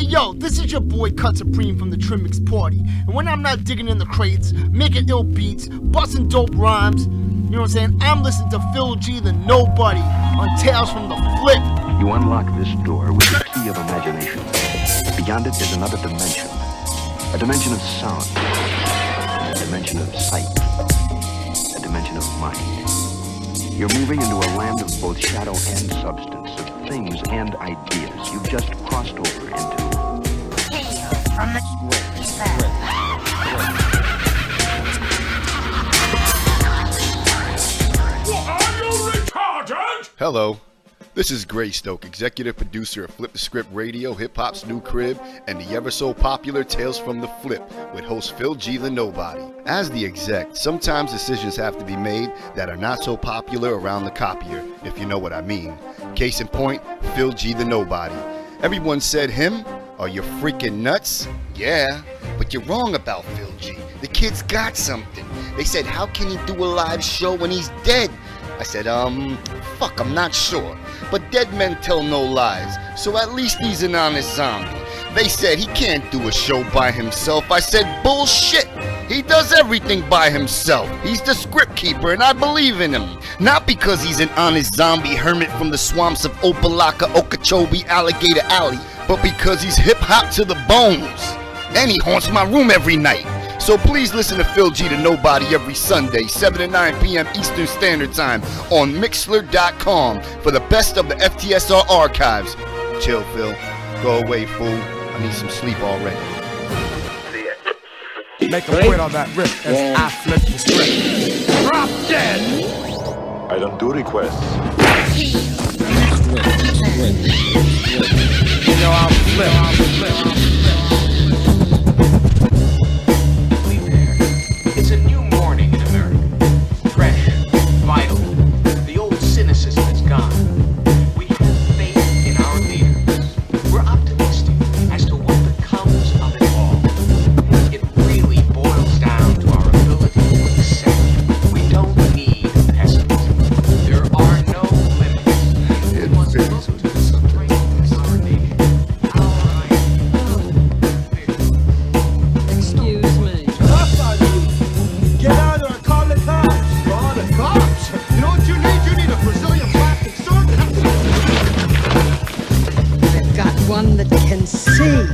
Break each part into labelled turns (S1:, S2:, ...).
S1: yo, this is your boy Cut Supreme from the Trimmix Party. And when I'm not digging in the crates, making ill beats, busting dope rhymes, you know what I'm saying? I'm listening to Phil G the Knowbody on Tales from the Flip.
S2: You unlock this door with the key of imagination. Beyond it is another dimension. A dimension of sound. A dimension of sight. A dimension of mind. You're moving into a land of both shadow and substance, of things and ideas you've just crossed over into.
S3: Tales from the
S4: Hello, this is Greystoke, executive producer of Flip the Script Radio, Hip Hop's new crib, and the ever so popular Tales from the Flip with host Phil G the Knowbody. As the exec, sometimes decisions have to be made that are not so popular around the copier, if you know what I mean. Case in point, Phil G the Knowbody. Everyone said him? Are you freaking nuts? Yeah, but you're wrong about Phil G. The kid's got something. They said, how can he do a live show when he's dead? I said, fuck, I'm not sure. But dead men tell no lies, so at least he's an honest zombie. They said he can't do a show by himself. I said, bullshit. He does everything by himself. He's the script keeper, and I believe in him. Not because he's an honest zombie hermit from the swamps of Opalaka, Okeechobee, Alligator Alley, but because he's hip-hop to the bones. And he haunts my room every night. So please listen to Phil G the Knowbody every Sunday, 7 to 9 p.m. Eastern Standard Time on Mixlr.com for the best of the FTSR archives. Chill, Phil. Go away, fool. I need some sleep already.
S5: Make a point on that riff as I flip the script. Drop dead!
S6: I don't do requests.
S5: You know I'll flip.
S7: It's a new morning in America. Fresh, vital. The old cynicism is gone. We have faith in our leaders. We're optimistic as to what becomes of it all. It really boils down to our ability to accept. We don't need pessimism. There are no limits. We must look to the strength of our nation.
S8: Excuse me.
S1: Get out or call the cops. Call the cops? You know what you need? You need a Brazilian plastic surgeon.
S8: I've got one that can see.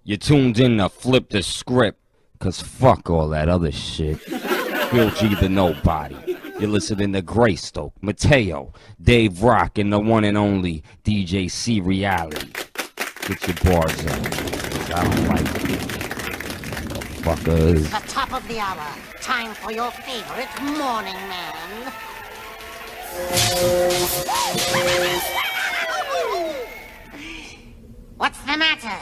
S9: You tuned in to Flip the Script, cause fuck all that other shit. Phil G the Knowbody. You're listening to Greystoke, Mateo, Dave Rock, and the one and only DJ C Reality. Get your bars in, cause I don't like it. Fuckers.
S3: The top of the hour. Time for your favorite morning man. What's the matter?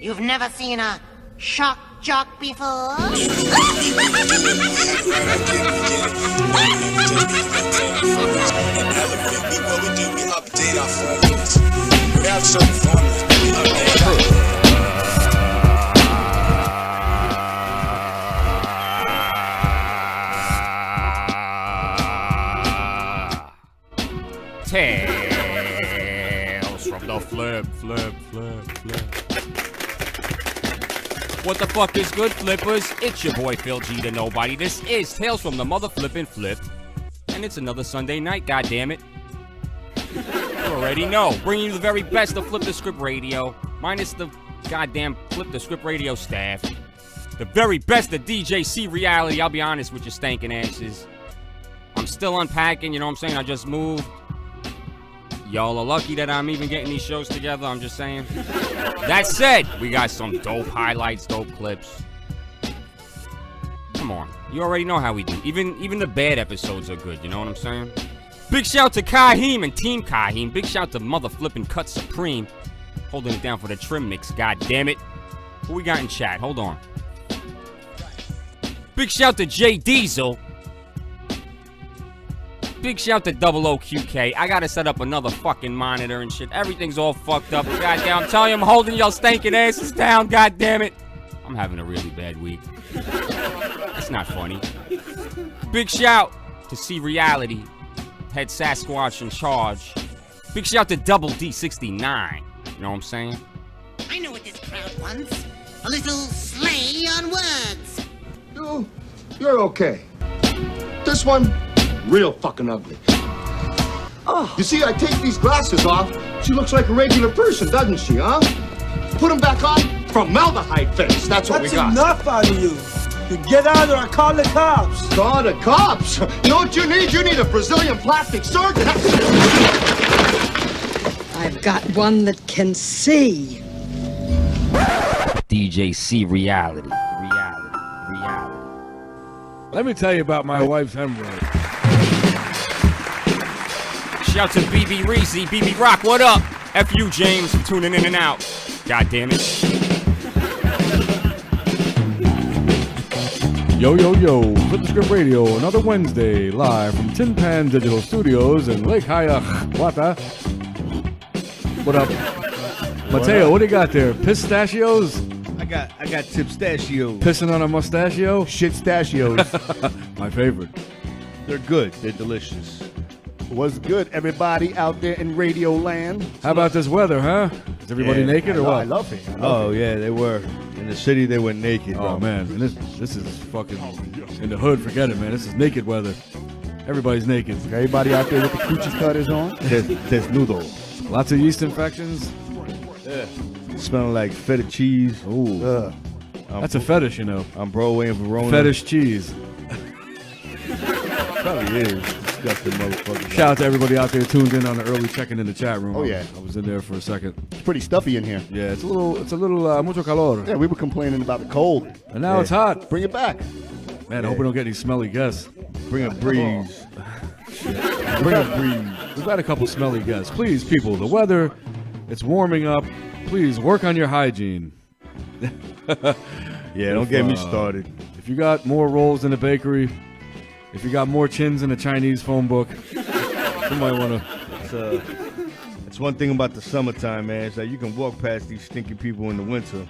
S3: You've never seen a shock jock before?
S9: Tales from the flip. What the fuck is good, flippers? It's your boy Phil G the Knowbody. This is Tales from the Mother Flippin' Flip. And it's another Sunday night, goddammit. You already know. Bringing you the very best of Flip the Script Radio. Minus the goddamn Flip the Script Radio staff. The very best of DJ C Reality. I'll be honest with you stankin' asses. I'm still unpacking, you know what I'm saying? I just moved. Y'all are lucky that I'm even getting these shows together, I'm just saying. That said, we got some dope highlights, dope clips. on. You already know how we do. Even the bad episodes are good, you know what I'm saying? Big shout to Kaheem and Team Kaheem. Big shout to Mother Flippin' Cut Supreme. Holding it down for the trim mix, god damn it. Who we got in chat? Hold on. Big shout to J Diesel. Big shout to Double OQK. I gotta set up another fucking monitor and shit. Everything's all fucked up. Goddamn, I'm telling you, I'm holding y'all stinking asses down. God damn it. I'm having a really bad week. That's not funny. Big shout to See Reality. Head Sasquatch in charge. Big shout to Double D69. You know what I'm saying?
S3: I know what this crowd wants. A little slay on words.
S10: You're okay. This one, real fucking ugly. Oh, you see, I take these glasses off. She looks like a regular person, doesn't she, huh? Put them back on. Formaldehyde face. That's what we got.
S5: That's enough out of you. You get out or I call the cops.
S10: Call the cops? You know what you need? You need a Brazilian plastic surgeon.
S8: I've got one that can see.
S9: DJ C Reality.
S5: Let me tell you about my wife's hemorrhoid.
S9: Shout to BB Reese, BB Rock, what up? F you, James, for tuning in and out. God damn it.
S5: Yo, Flip the Script Radio, another Wednesday, live from Tin Pan Digital Studios in Lake Hiawatha. What up? Mateo, what do you got there? Pistachios?
S11: I got tipstachios.
S5: Pissing on a mustachio?
S11: Shitstachios.
S5: My favorite.
S11: They're good. They're delicious.
S12: What's good, everybody out there in radio land?
S5: How about this weather, huh? Is everybody naked or what?
S12: I love it.
S11: Yeah, they were. In the city, they were naked, bro.
S5: Oh, man. And this is fucking... In the hood, forget it, man. This is naked weather. Everybody's naked.
S12: Everybody out there with the coochie cutters on?
S11: Desnudo.
S5: Lots of yeast infections.
S11: Yeah. Smelling like feta cheese.
S5: Ooh. That's a fetish, you know.
S11: On Broadway and Verona.
S5: Fetish cheese.
S11: Probably is. Disgusting motherfucker.
S5: Shout out to everybody out there tuned in on the early check-in in the chat room.
S12: Oh, yeah.
S5: I was in there for a second.
S12: It's pretty stuffy in here.
S5: Yeah, it's a little mucho calor.
S12: Yeah, we were complaining about the cold.
S5: And now it's hot.
S12: Bring it back.
S5: Man, I hope we don't get any smelly guests.
S11: Bring a breeze.
S5: Bring a breeze. We've had a couple smelly guests. Please, people, the weather, it's warming up. Please, work on your hygiene.
S11: Yeah, don't get me started.
S5: If you got more rolls in the bakery, if you got more chins in the Chinese phone book, you might want to...
S11: It's one thing about the summertime, man. It's like you can walk past these stinky people in the winter.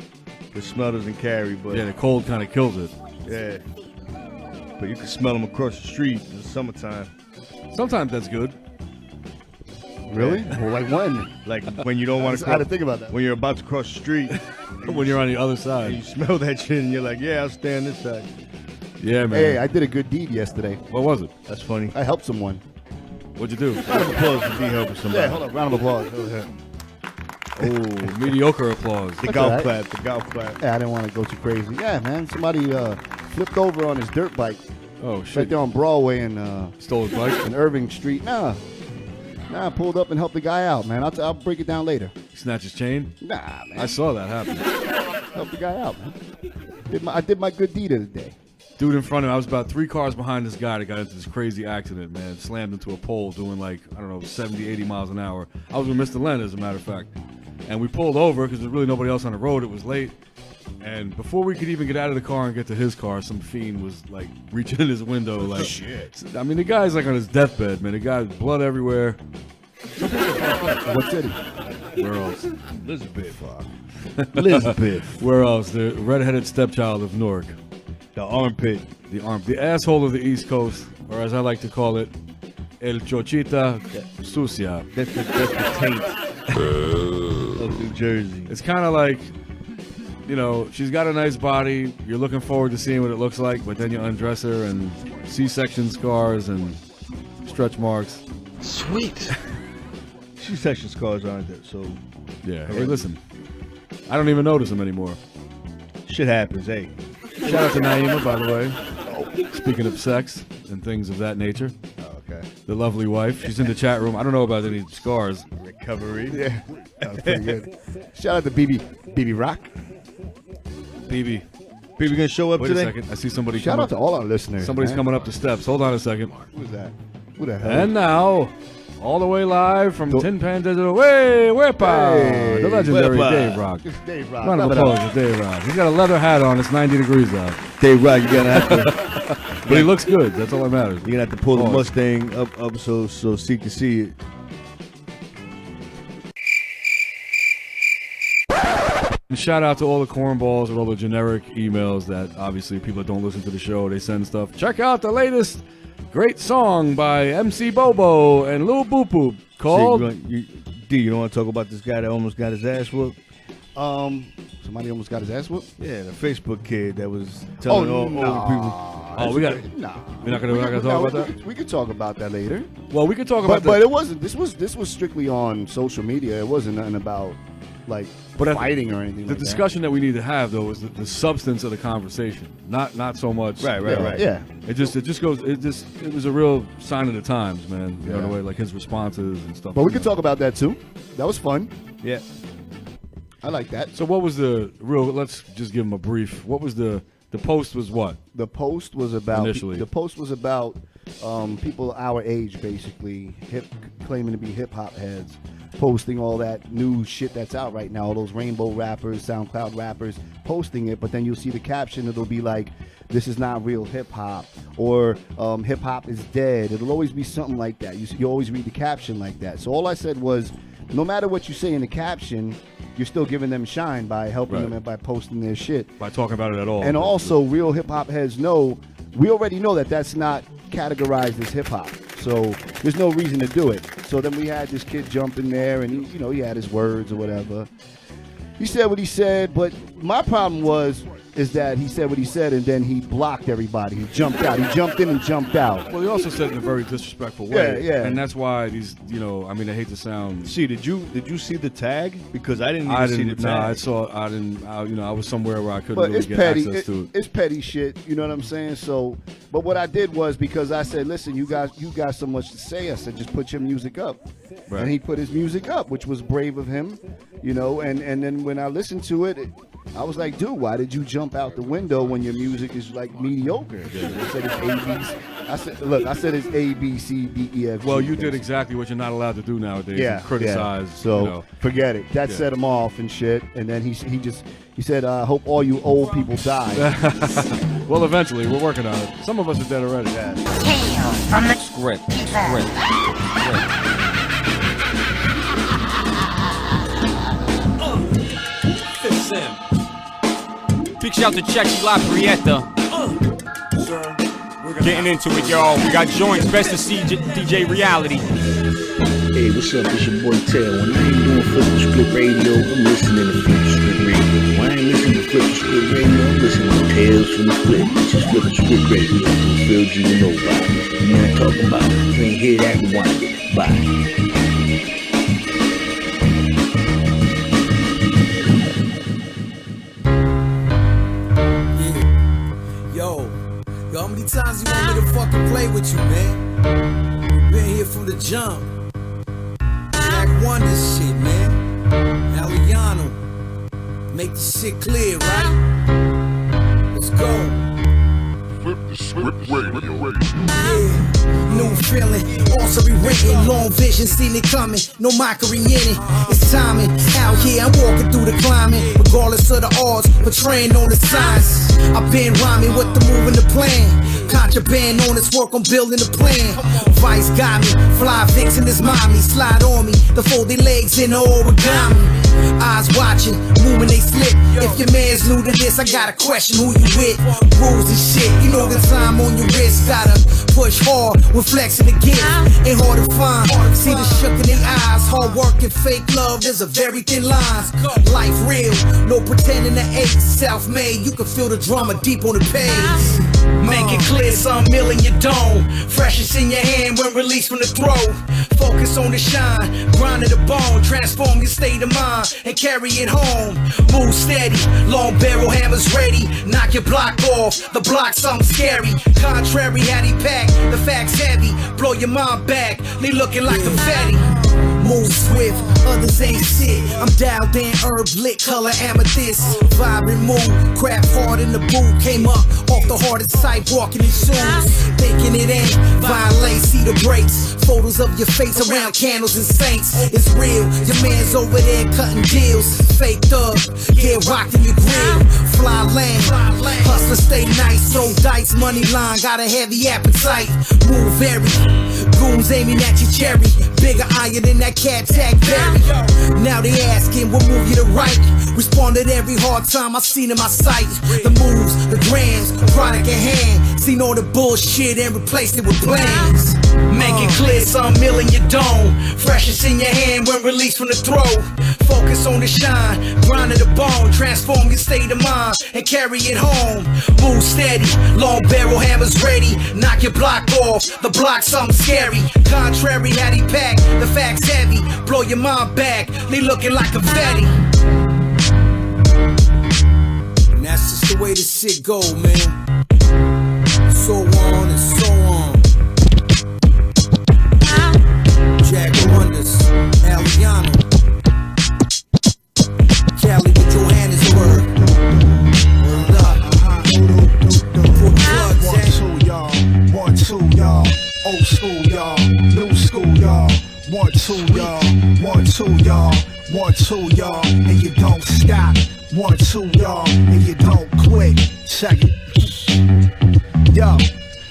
S11: The smell doesn't carry, but...
S5: Yeah, the cold kind of kills it.
S11: Yeah. But you can smell them across the street in the summertime.
S5: Sometimes that's good.
S12: Really?
S11: Yeah.
S12: Well, like when?
S11: Like when you don't want to
S12: cross. I had to think about that.
S11: When you're about to cross the street.
S5: When you're on the other side.
S11: You smell that shit and you're like, yeah, I'll stay on this side.
S5: Yeah, man.
S12: Hey, I did a good deed yesterday.
S5: What was it?
S11: That's funny.
S12: I helped someone.
S5: What'd you do?
S11: Round of applause for me helping somebody.
S12: Yeah, hold up. Round of applause. Go ahead.
S5: Oh, mediocre applause.
S11: The golf clap. The golf clap.
S12: Yeah, I didn't want to go too crazy. Yeah, man. Somebody flipped over on his dirt bike.
S5: Oh, shit.
S12: Right there on Broadway and...
S5: Stole his bike?
S12: In Irving Street. Nah, I pulled up and helped the guy out, man. I'll break it down later.
S5: Snatch his chain?
S12: Nah, man.
S5: I saw that happen.
S12: Help the guy out, man. I did my good deed of the day.
S5: Dude in front of me, I was about 3 cars behind this guy that got into this crazy accident, man. Slammed into a pole doing like, I don't know, 70, 80 miles an hour. I was with Mr. Len, as a matter of fact. And we pulled over because there was really nobody else on the road. It was late. And before we could even get out of the car and get to his car, some fiend was like reaching in his window. Like,
S12: shit.
S5: I mean, the guy's like on his deathbed, man. The guy's blood everywhere.
S12: What city?
S5: Where else?
S11: Elizabeth.
S5: Elizabeth. Where else? The redheaded stepchild of Newark.
S11: The armpit.
S5: The asshole of the East Coast, or as I like to call it, El Chochita Sucia.
S11: That's the taint of New Jersey.
S5: It's kind of like, you know, she's got a nice body. You're looking forward to seeing what it looks like, but then you undress her and C-section scars and stretch marks.
S11: Sweet. C-section scars aren't that so?
S5: Yeah. Hey, listen, I don't even notice them anymore.
S11: Shit happens, hey.
S5: Shout out to Naima, by the way. Speaking of sex and things of that nature.
S11: Oh, okay.
S5: The lovely wife. She's in the chat room. I don't know about any scars.
S11: Recovery.
S12: Yeah. That was pretty good. Shout out to BB Rock.
S5: BB.
S11: People gonna show up
S5: Wait
S11: today?
S5: a second. I see somebody.
S12: Shout out to all our listeners.
S5: Somebody's
S12: man.
S5: coming up the steps. Hold on a second.
S12: Who's that? Who the hell?
S5: And now, all the way live from Tin Pan Digital. Hey, Wepa! The legendary Dave Rock.
S12: It's Dave Rock.
S5: Round of applause for Dave Rock. He's got a leather hat on. It's 90 degrees out.
S11: Dave Rock, you're gonna have to.
S5: But he looks good. That's all that matters.
S11: You're gonna have to pull the Mustang up so C can see it.
S5: And shout out to all the cornballs and all the generic emails that obviously people that don't listen to the show, they send stuff. Check out the latest great song by MC Bobo and Lil Boop Boop called...
S11: You don't want to talk about this guy that almost got his ass whooped?
S12: Somebody almost got his ass whooped?
S11: Yeah, the Facebook kid that was telling all the people.
S5: Oh, we got it.
S12: Nah.
S5: We're not gonna talk about that?
S12: We could talk about that later.
S5: Well, we could talk about that.
S12: But it wasn't. This was strictly on social media. It wasn't nothing about like fighting or anything.
S5: The discussion that we need to have though is the substance of the conversation, not so much.
S11: Right.
S12: Yeah.
S5: It was a real sign of the times, man. You know the way like his responses and stuff.
S12: But we could talk about that too. That was fun.
S11: Yeah.
S12: I like that.
S5: So what was the real? Let's just give him a brief. What was the post? Was what?
S12: The post was about
S5: initially.
S12: The post was about people our age, basically, claiming to be hip hop heads, posting all that new shit that's out right now. All those rainbow rappers, SoundCloud rappers, posting it. But then you'll see the caption. It'll be like, "This is not real hip hop," or "Hip hop is dead." It'll always be something like that. You always read the caption like that. So all I said was, no matter what you say in the caption, you're still giving them shine by helping them and by posting their shit.
S5: By talking about it at all.
S12: And also, real hip-hop heads know, we already know that that's not categorized as hip-hop. So there's no reason to do it. So then we had this kid jump in there, and he had his words or whatever. He said what he said, but my problem is that he said what he said, and then he blocked everybody. He jumped out. He jumped in and jumped out.
S5: Well, he also said it in a very disrespectful way.
S12: Yeah.
S5: And that's why these, I mean, I hate to sound.
S11: See, did you see the tag? Because I didn't even see the tag.
S5: I was somewhere where I couldn't
S12: But
S5: really
S12: it's
S5: get
S12: petty.
S5: access to it.
S12: It's petty shit. You know what I'm saying? So, but what I did was, because I said, listen, you got so much to say. I said, just put your music up.
S5: Right.
S12: And he put his music up, which was brave of him. And then when I listened to it, I was like, dude, why did you jump out the window when your music is like mediocre? I said it's A, B. I said it's A, B, C, D, E, F, G.
S5: Well, you did exactly what you're not allowed to do nowadays.
S12: Yeah,
S5: and criticize.
S12: Yeah. So forget it. That set him off and shit. And then he said, I hope all you old people die.
S5: Well, eventually, we're working on it. Some of us are dead already.
S12: Yeah.
S3: Tales from the
S9: Script. Big shout to Chechi La Prieta. Getting into it, y'all. We got joints. Best to see DJ Reality.
S13: Hey, what's up? It's your boy Tail. When I ain't doing Flippa Script Radio, I'm listening to Flippa Script Radio. When I ain't listening to Flippa Script Radio, I'm listening to Tales from the Flip, which is Flippa Script Radio. Phil G and Knowbody. You know what I'm talking about? If you ain't hear that, rewind it. Bye.
S14: Yo, how many times you want me to fucking play with you, man? Been here from the jump. Act one this shit, man. Aliano. Make the shit clear, right? Let's go.
S15: Flip the Script Radio.
S14: Yeah, new feeling, also rewritten, long vision, seen it coming, no mockery in it. It's timing, out here I'm walking through the climate, regardless of the odds, portraying on the signs. I've been rhyming with the move and the plan, contraband on its work, I'm building a plan. Vice got me, fly vixen is mommy, slide on me, the folded legs in the origami. Eyes watching, moving they slip. If your man's new to this, I got a question, who you with? Rules and shit, you know the time on your wrist. Gotta push hard, with flexing the gift. Ain't hard to find, see the shook in their eyes. Hard work and fake love, there's a very thin lines. Life real, no pretending to ache. Self-made, you can feel the drama deep on the page. Make it clear, some mill in your dome. Freshest in your hand when released from the throat. Focus on the shine, grind to the bone. Transform your state of mind and carry it home. Move steady, long barrel hammers ready. Knock your block off, the block something scary. Contrary, how he pack, the facts heavy. Blow your mind back, they looking like confetti. Move swift, others ain't shit. I'm dialed in, herb lit, color amethyst. Vibrant mood, crap hard in the boot. Came up off the hardest sight, walking in shoes. Thinking it ain't, violate, see the breaks. Photos of your face around candles and saints. It's real, your man's over there cutting deals. Fake thug, get rocked in your grill. Fly land, hustler stay nice. Throw dice, money line, got a heavy appetite. Move very, goons aiming at your cherry. Bigger iron than that cat tag berry. Now they asking what move you to right. Responded every hard time I seen in my sight. The moves, the grams, product in hand. Seen all the bullshit and replaced it with plans. Make it clear, some mill in your dome. Freshest in your hand when released from the throat. Focus on the shine, grind to the bone. Transform your state of mind and carry it home. Move steady, long barrel hammers ready. Knock your block off, the block something scary. Contrary, how he pack, the facts heavy. Blow your mind back, they looking like confetti. And that's just the way this shit go, man. So on and so on. Jack Wonders, Aliano, Cali with Johannesburg. Word up.
S16: One, two, y'all. Old school, y'all. New school, y'all. 1, 2, y'all. 1, 2, y'all. 1, 2, y'all. And you don't stop. 1, 2, y'all. And you don't quit. Check it. Yo.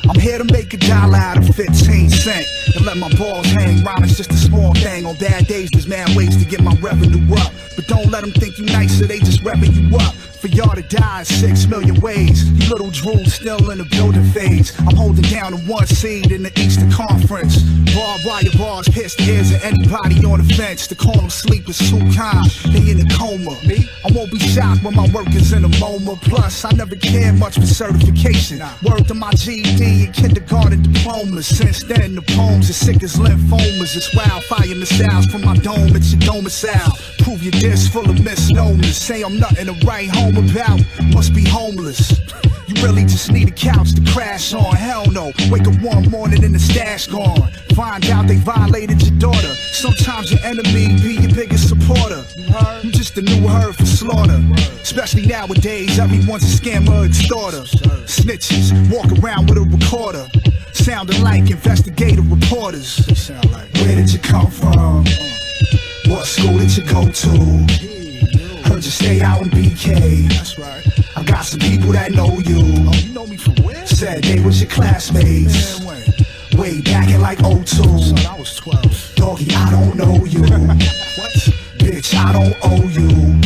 S16: I'm here to make $1 out of 15 cents and let my balls hang. Rhyming's just a small thing. On bad days, there's mad ways to get my revenue up. But don't let them think you nicer, they just revving you up. For y'all to die 6 million ways. You little drools still in the building phase. I'm holding down the 1 seed in the Eastern Conference. Barbed wire bars pierce the ears of anybody on the fence. To call them sleepers too kind, they in a coma. I won't be shocked when my work is in a MoMA. Plus, I never cared much for certification. Word to my GED and kindergarten diplomas. Since then, the poems are sick as lymphomas. It's wildfire missiles from my dome, it's your domicile. Prove your dish full of misnomers. Say I'm nothing to write home about, must be homeless. You really just need a couch to crash on. Hell no, wake up one morning and the stash gone. Find out they violated your daughter. Sometimes your enemy be your biggest supporter. You just a new herd for slaughter. Especially nowadays, everyone's a scammer, extorter. Snitches walk around with a recorder, sounding like investigative reporters. Where did you come from? What school did you go to? Heard you stay out in BK. That's right. I got some people that know you. Oh, you know me from where? Said they was your classmates. Man, way back in like 02. Son, I was 12. Doggy, I don't know you. What? Bitch, I don't owe you.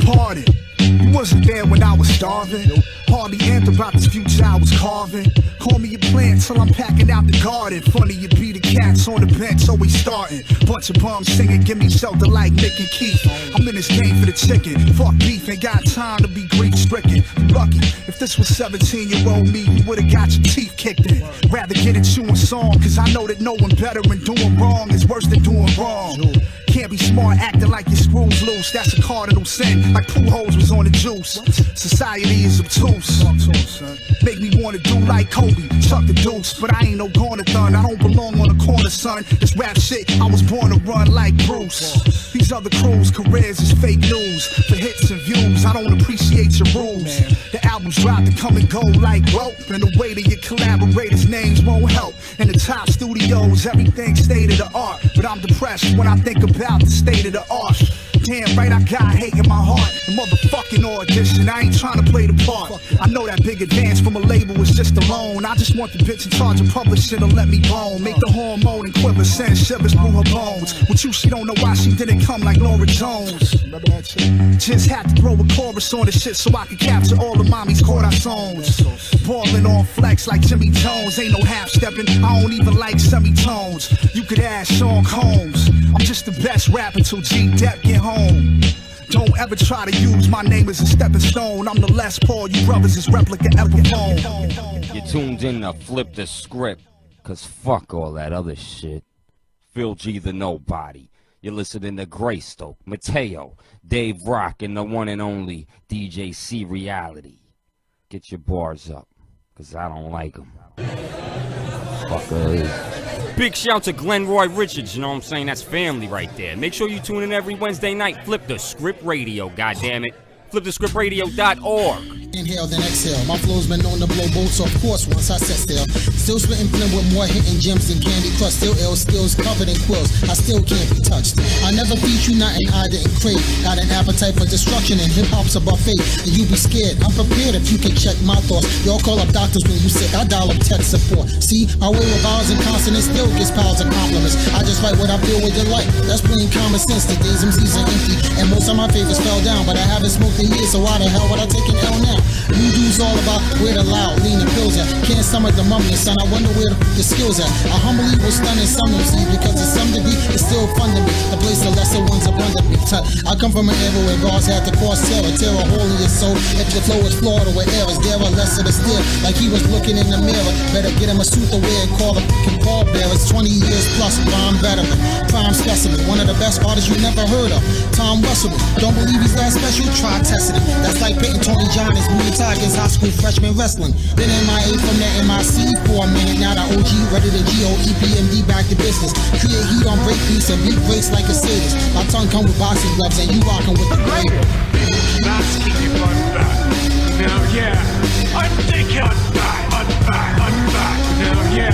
S16: Pardon. You wasn't there when I was starving. Nope. Hardly amped about this future I was carving. Call me a plant till I'm packing out the garden. Funny you be the cats on the bench, always starting. Bunch of bums singing, give me shelter like Nick and Keith. I'm in this game for the chicken. Fuck beef, ain't got time to be grief stricken. You lucky, if this was 17-year-old me, you would've got your teeth kicked in. Rather get at you in song, cause I know that knowing better and doing wrong is worse than doing wrong. Can't be smart acting like your screws loose. That's a cardinal sin, like Pujols was on the juice. Society is obtuse. Make me wanna do like Kobe, chuck the deuce. But I ain't no Garnathon, I don't belong on the corner, son. This rap shit, I was born to run like Bruce. These other crews' careers is fake news. For hits and views, I don't appreciate your rules. The albums drop to come and go like rope. And the way that your collaborators' names won't help. In the top studios, everything state of the art. But I'm depressed when I think about the state of the art. Damn right, I got hate in my heart. A motherfucking audition, I ain't trying to play the part. I know that big advance from a label is just a loan. I just want the bitch in charge of publishing to let me bone. Make the hormone and quiver, send shivers through her bones. With you, she don't know why she didn't come like Laura Jones. Just had to throw a chorus on the shit so I could capture all the mommy's cortisones. Ballin' on flex like Jimmy Jones, ain't no half-stepping, I don't even like semitones. You could ask Sean Combs, I'm just the best rapper till G Dep get home. Don't ever try to use my name as a stepping stone. I'm the Les Paul, you brothers is replica Epiphone.
S9: You tuned in to Flip the Script, cause fuck all that other shit. Phil G the Knowbody. You're listening to Greystoke, Mateo, Dave Rock, and the one and only DJ C Reality. Get your bars up, cause I don't like them. Fuckers. Big shout to Glenroy Richards, you know what I'm saying? That's family right there. Make sure you tune in every Wednesday night. Flip the Script Radio, goddammit. FlipTheScriptRadio.org.
S14: Inhale, then exhale. My flow's been known to blow bolts, of course, once I set still. Still spitting blend with more hitting gems than Candy Crush. Still ill skills covered in quills. I still can't be touched. I never beat you, nothing I didn't crave. Got an appetite for destruction, and hip-hop's a buffet. And you be scared. I'm prepared if you can check my thoughts. Y'all call up doctors when you sick. I dial up tech support. See, I weigh with vowels and consonants, still gets piles of compliments. I just write what I feel with delight. That's plain common sense. The days MCs are empty, and most of my favorites fell down. But I haven't smoked in years, so why the hell would I take an L now? You dudes all about where the loud, lean and pills at. Can't stomach the mummy, son. I wonder where the skills at. I humbly will stun and some see, because to some degree it's still fun to me. The place the lesser ones abundant me. I come from an era where bars had to cause terror, tear a hole in your soul. If the flow is flawed or where errors, there are less of the steel. Like he was looking in the mirror. Better get him a suit to wear and call him pallbearers. 20 years plus, rhyme veteran, prime specimen. One of the best artists you never heard of. Tom Russell. Don't believe he's that special? Try testing him. That's like pitting Tony John as Moody Tigers, high school freshman wrestling. Been MIA from the MIC for a minute. Now the OG ready to GO EPMD back to business. Create heat on break beats and beat breaks like a sadist. My tongue come with boxing gloves and you rockin' with the blade.
S17: That's keeping fun back. Now yeah, I think I'm back. Now yeah,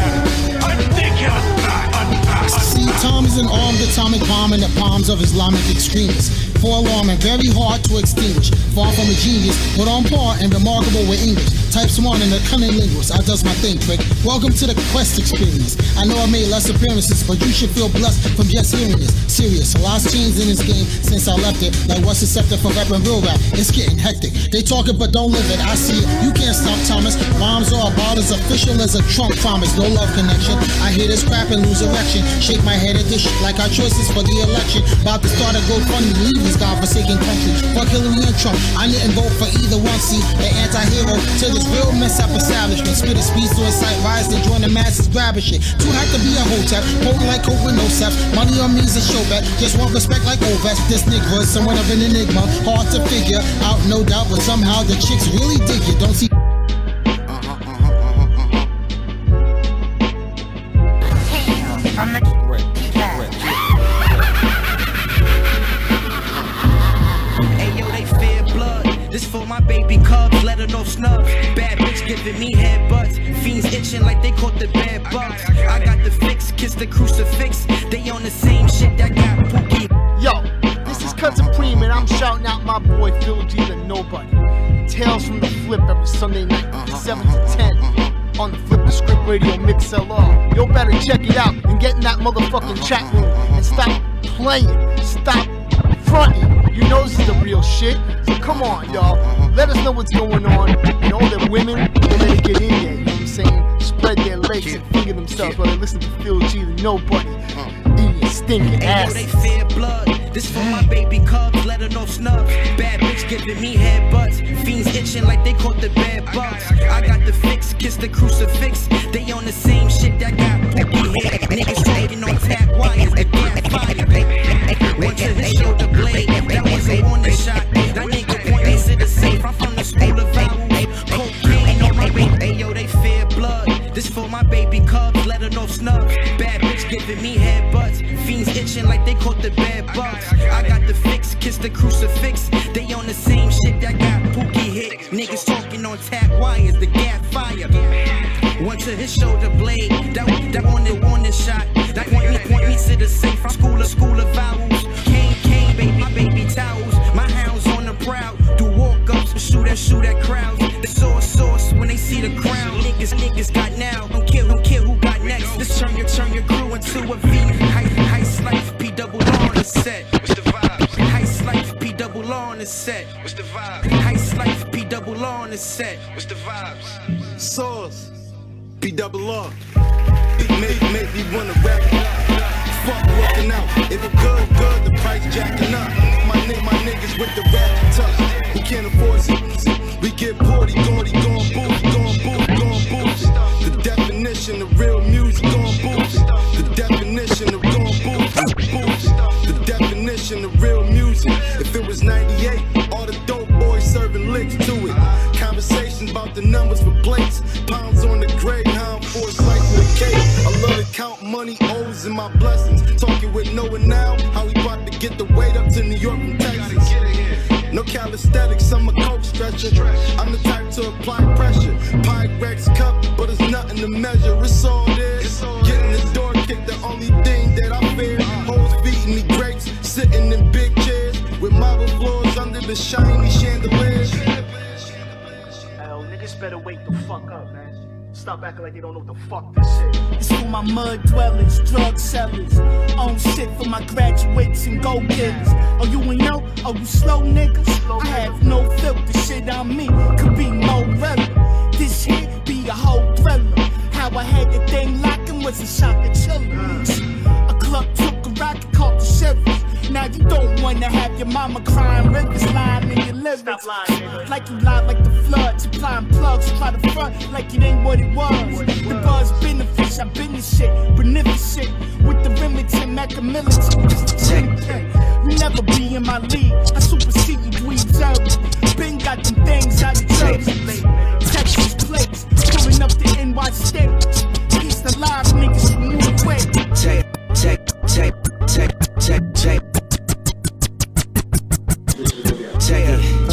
S17: I think I'm back.
S14: See, Tom is an armed atomic bomb in the palms of Islamic extremists. Forlorn and very hard to extinguish. Far from a genius, but on par and remarkable with English. Type smart and a cunning linguist. I does my thing, prick. Welcome to the Quest experience. I know I made less appearances, but you should feel blessed from just hearing this. Serious, a lot's changed in this game since I left it. Like what's accepted for rap and real rap? It's getting hectic. They talk it, but don't live it. I see it. You can't stop Thomas. Rhymes are about as official as a Trump promise. No love connection. I hear this crap and lose erection. Shake my head at this shit like our choices for the election. About to start a GoFundMe, leave this godforsaken country. Fuck Hillary and Trump. I didn't vote for either one. See, the anti-hero to this real mess up establishment. Spit a speech to incite riots and join the masses grabbing shit. Too hot to be a hotep. Potent like coke with no steps. Money on me's a show bet. Just want respect like Ovest. This nigga is somewhat of an enigma. Hard to figure out, no doubt, but somehow the chicks really dig you. Don't see.
S18: This for my baby cubs, let her know snubs. Bad bitch giving me headbutts. Fiends itching like they caught the bad bugs. I got the fix, kiss the crucifix. They on the same shit that got Pookie.
S1: Yo, this is Cut Supreme and I'm shouting out my boy Phil G the Nobody. Tales from the Flip every Sunday night, 7 to 10. On the Flip the Script Radio MixLR. Yo better check it out and get in that motherfucking chat room and stop playing. Stop fronting. You know this is the real shit. So come on, y'all. Let us know what's going on. And all the women, they better get in there. You know what I'm saying? Spread their legs and finger themselves while they listen to Phil G the Nobody. Eating stinking ass.
S18: They fear blood. This for my baby cubs, let her know snubs. Bad bitch giving me headbutts. Fiends itching like they caught the bad bugs. I got the fix, kiss the crucifix. They on the same shit that got Pookie head. Niggas talking on tap wires, the gas fire. Went to his shoulder blade, that was a warning shot. That nigga point me to the safe. I'm from the school of vowels. Cocaine on my ring. Ayo, they fear blood. This for my baby cubs, let her know snubs. Bad bitch giving me headbutts. Fiends itching like they caught the bad bugs. I got the fix, kiss the crucifix. They on the same shit that got Pookie hit. Niggas talking on tap wires, the gas fire. Went to his shoulder blade, that one the warning shot. That point me to the safe. From school of vowels. Cane, baby, my baby towels. My hounds on the prowl. Do walk-ups, shoot at crowds. The sauce when they see the crown. Niggas got now. Don't care who got next. This turn your crew into a V. Heist life, P double on the set. What's the vibes? Heist life, P double on the set. What's the vibes? Heist life, P double on the set. What's the vibes?
S19: Sauce, P double R. Make me wanna rap. Fuck working out. If it good, the price jacking up. My niggas with the rap touch. We can't afford it. We get porty, going booth. The definition of real music, going booth. The definition of going booth. The definition of real music. If it was 98, all the dope boys serving licks to it. Conversations about the numbers for plates. Pounds on the Greyhound for a slice of the cake. I love to count money counting my blessings. Talking with Noah now, how he about to get the weight up to New York from Texas. No calisthenics, I'm a coke stretcher. I'm the type to apply pressure. Pyrex cup, but it's nothing to measure. It's all there. Getting the door kicked, the only thing that I fear. Hoes feeding me grapes, sitting in big chairs with marble floors under the shiny chandeliers.
S20: Hell, niggas better wake the fuck up, man. Stop acting like they don't know what the fuck this is.
S14: It's for my mud dwellers, drug sellers. Own shit for my graduates and go getters. Oh, you ain't know? Oh, you slow niggas? I have no filter, shit on me could be more relevant. This here be a whole thriller. How I had the thing locking was a shock of chillers. A club took a rocket called the Shivers. Now you don't wanna have your mama crying rivers lying in your livers.
S20: Stop lying, nigga.
S14: Like you lie like the flood, supplying plugs, try to front like it ain't what it was. The buzz benefits, I've been the shit, beneficent with the Remington, Macamilton, just a chain thing. You never be in my league, I supersede you, dweebs early. Been got them things out of Jersey, Texas plates, pulling up the NY state. East alive niggas from New Way.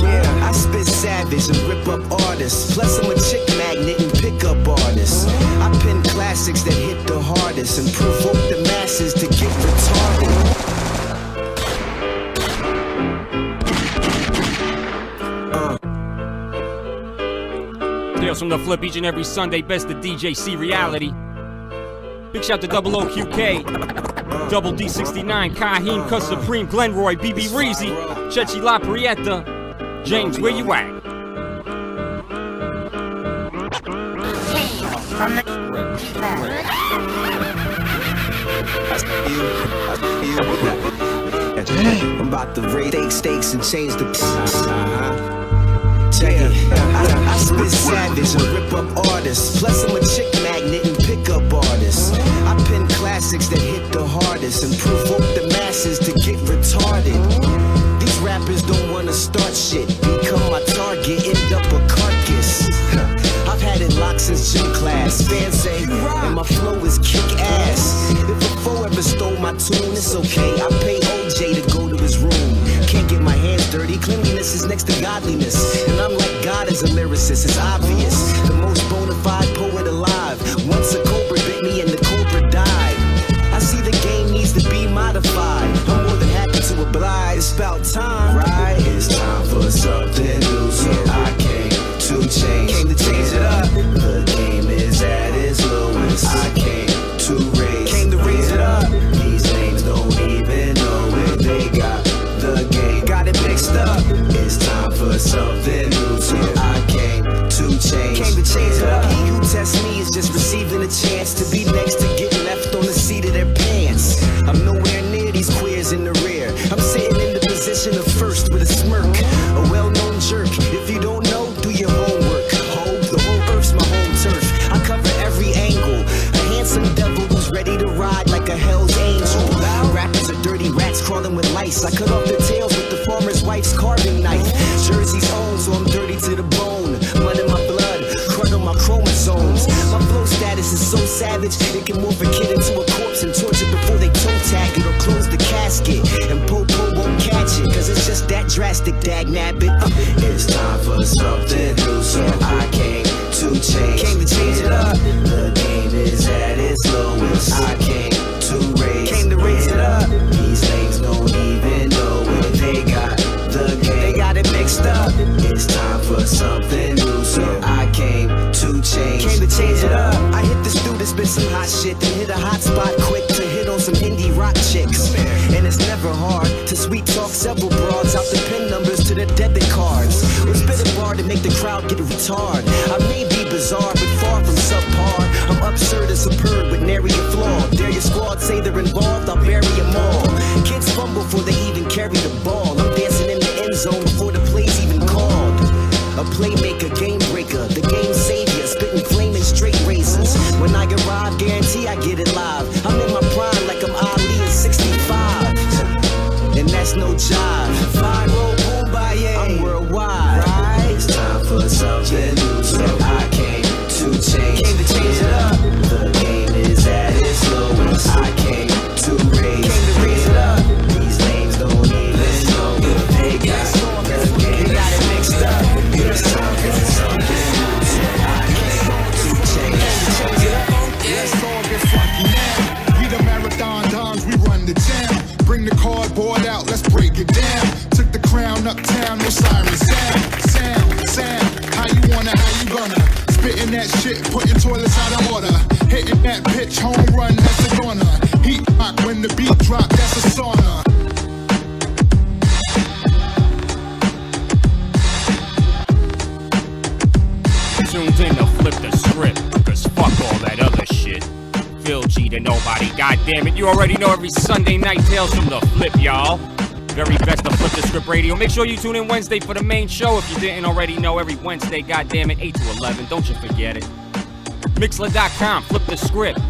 S18: Yeah, I spit savage and rip up artists. Plus I'm a chick magnet and pick up artists. I pin classics that hit the hardest and provoke the masses to get retarded.
S9: Tales from the Flip each and every Sunday. Best of DJ C Reality. Big shout to Double OQK, Double D69, Kaheem, Cut Supreme, Glenroy, BB Reezy, Chechi La Prieta. James, where you at?
S18: I'm about to raise stakes and change the check it. I spit savage and rip up artists. Plus I'm a chick magnet and pick up artists. I pin classics that hit the hardest and provoke the masses to get retarded. These rappers don't wanna start shit, become my target, end up a carcass. I've had it locked since gym class. Fans say, and my flow is kick ass. If a foe ever stole my tune, it's okay. I pay OJ to go to his room. Can't get my hands dirty, cleanliness is next to godliness. And I'm like God as a lyricist, it's obvious. The most bona fide poet alive. Once a cobra bit me and the cobra died. I see the game needs to be modified. I'm more than happy to oblige. It's about time, right? It's time for something new, so I came to change. Came to change it up. The game is at its lowest. I came to raise. Came to raise it up. These names don't even know it. They got the game, got it mixed up. It's time for something new, so I came to change. Came to change it up. He who tests me is just receiving a chance to be next to get left on the seat of their pants. I'm nowhere near these queers in the rear. I'm sitting in the position of first with a smirk. A well-known jerk. If you don't know, do your homework. The whole earth's my home turf. I cover every angle. A handsome devil who's ready to ride like a hell's angel. Rappers are dirty rats crawling with lice. I cut off their tails with the farmer's wife's carving knife. Jersey's own, so I'm dirty to the bone. Mud in my blood, crud on my chromosomes. My flow status is so savage, it can morph a kid into a corpse and torture before they toe tag it or close the casket. And Popo won't catch it, cause it's just that drastic, dag nabbit. It's time for something new, so I came to change. Came to change it up. The game is at its lowest. I came to raise. Came to raise it up. These names don't even know it. They got the game. They got it mixed up. It's time for something new, so I came to change. Came to change it up. I hit the studio, spit some hot shit, then hit a hot spot quick to hit on some indie rock chicks. And it's never hard to sweet talk several broads out the pin numbers to the debit cards. Or spit a bar to make the crowd get a retard. I may be bizarre, but far from subpar. I'm absurd and superb with nary a flaw. Dare your squad say they're involved, I'll bury them all. Kids fumble before they even carry the ball. I'm dancing in the end zone before the play's even called. A playmaker, game breaker, the game savior, spitting flaming straight razors. When I arrive, guarantee I get it live. I'm in my prime like I'm Ali in 65. And that's no jive. Viral, boom, I'm worldwide. Right? It's time for something new, so I came to change. Came to change it up. The game is at its lowest. I came
S16: Spitting that shit, putting toilets out of order. Hitting that pitch, home run, that's a corner. Heat rock when the beat drop, that's a sauna.
S9: Tuned in to flip the script, cause fuck all that other shit. Phil G to Nobody, goddamn it, you already know every Sunday night Tales from the Flip, y'all. Very best of Flip the Script Radio. Make sure you tune in Wednesday for the main show if you didn't already know. Every Wednesday, goddamn it, 8 to 11, don't you forget it. Mixler.com, flip the script.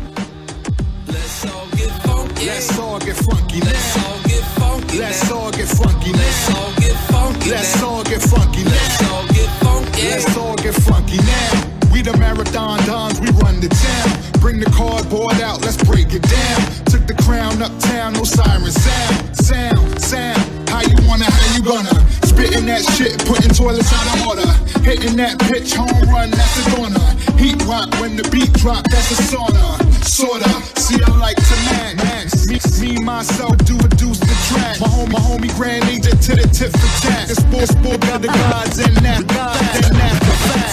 S14: Let's all get funky.
S16: Let's all get funky.
S14: Let's all get funky.
S16: Let's all get funky.
S14: Let's all get funky.
S16: Let's all get funky.
S14: Let's all get funky.
S16: Let's all get funky now. We the marathon dons, we run the town. Bring the cardboard out, let's break it down. Took the crown uptown, no siren sound. Sound, how you wanna, how you gonna? Spitting that shit, putting toilets out of order. Hitting that pitch, home run, that's a corner. Heat rock when the beat drop, that's a sauna. Sorta, see I like to max. Me myself do reduce the track. My homie grand agent to the tip for tat. This sport got the gods and that's the fact.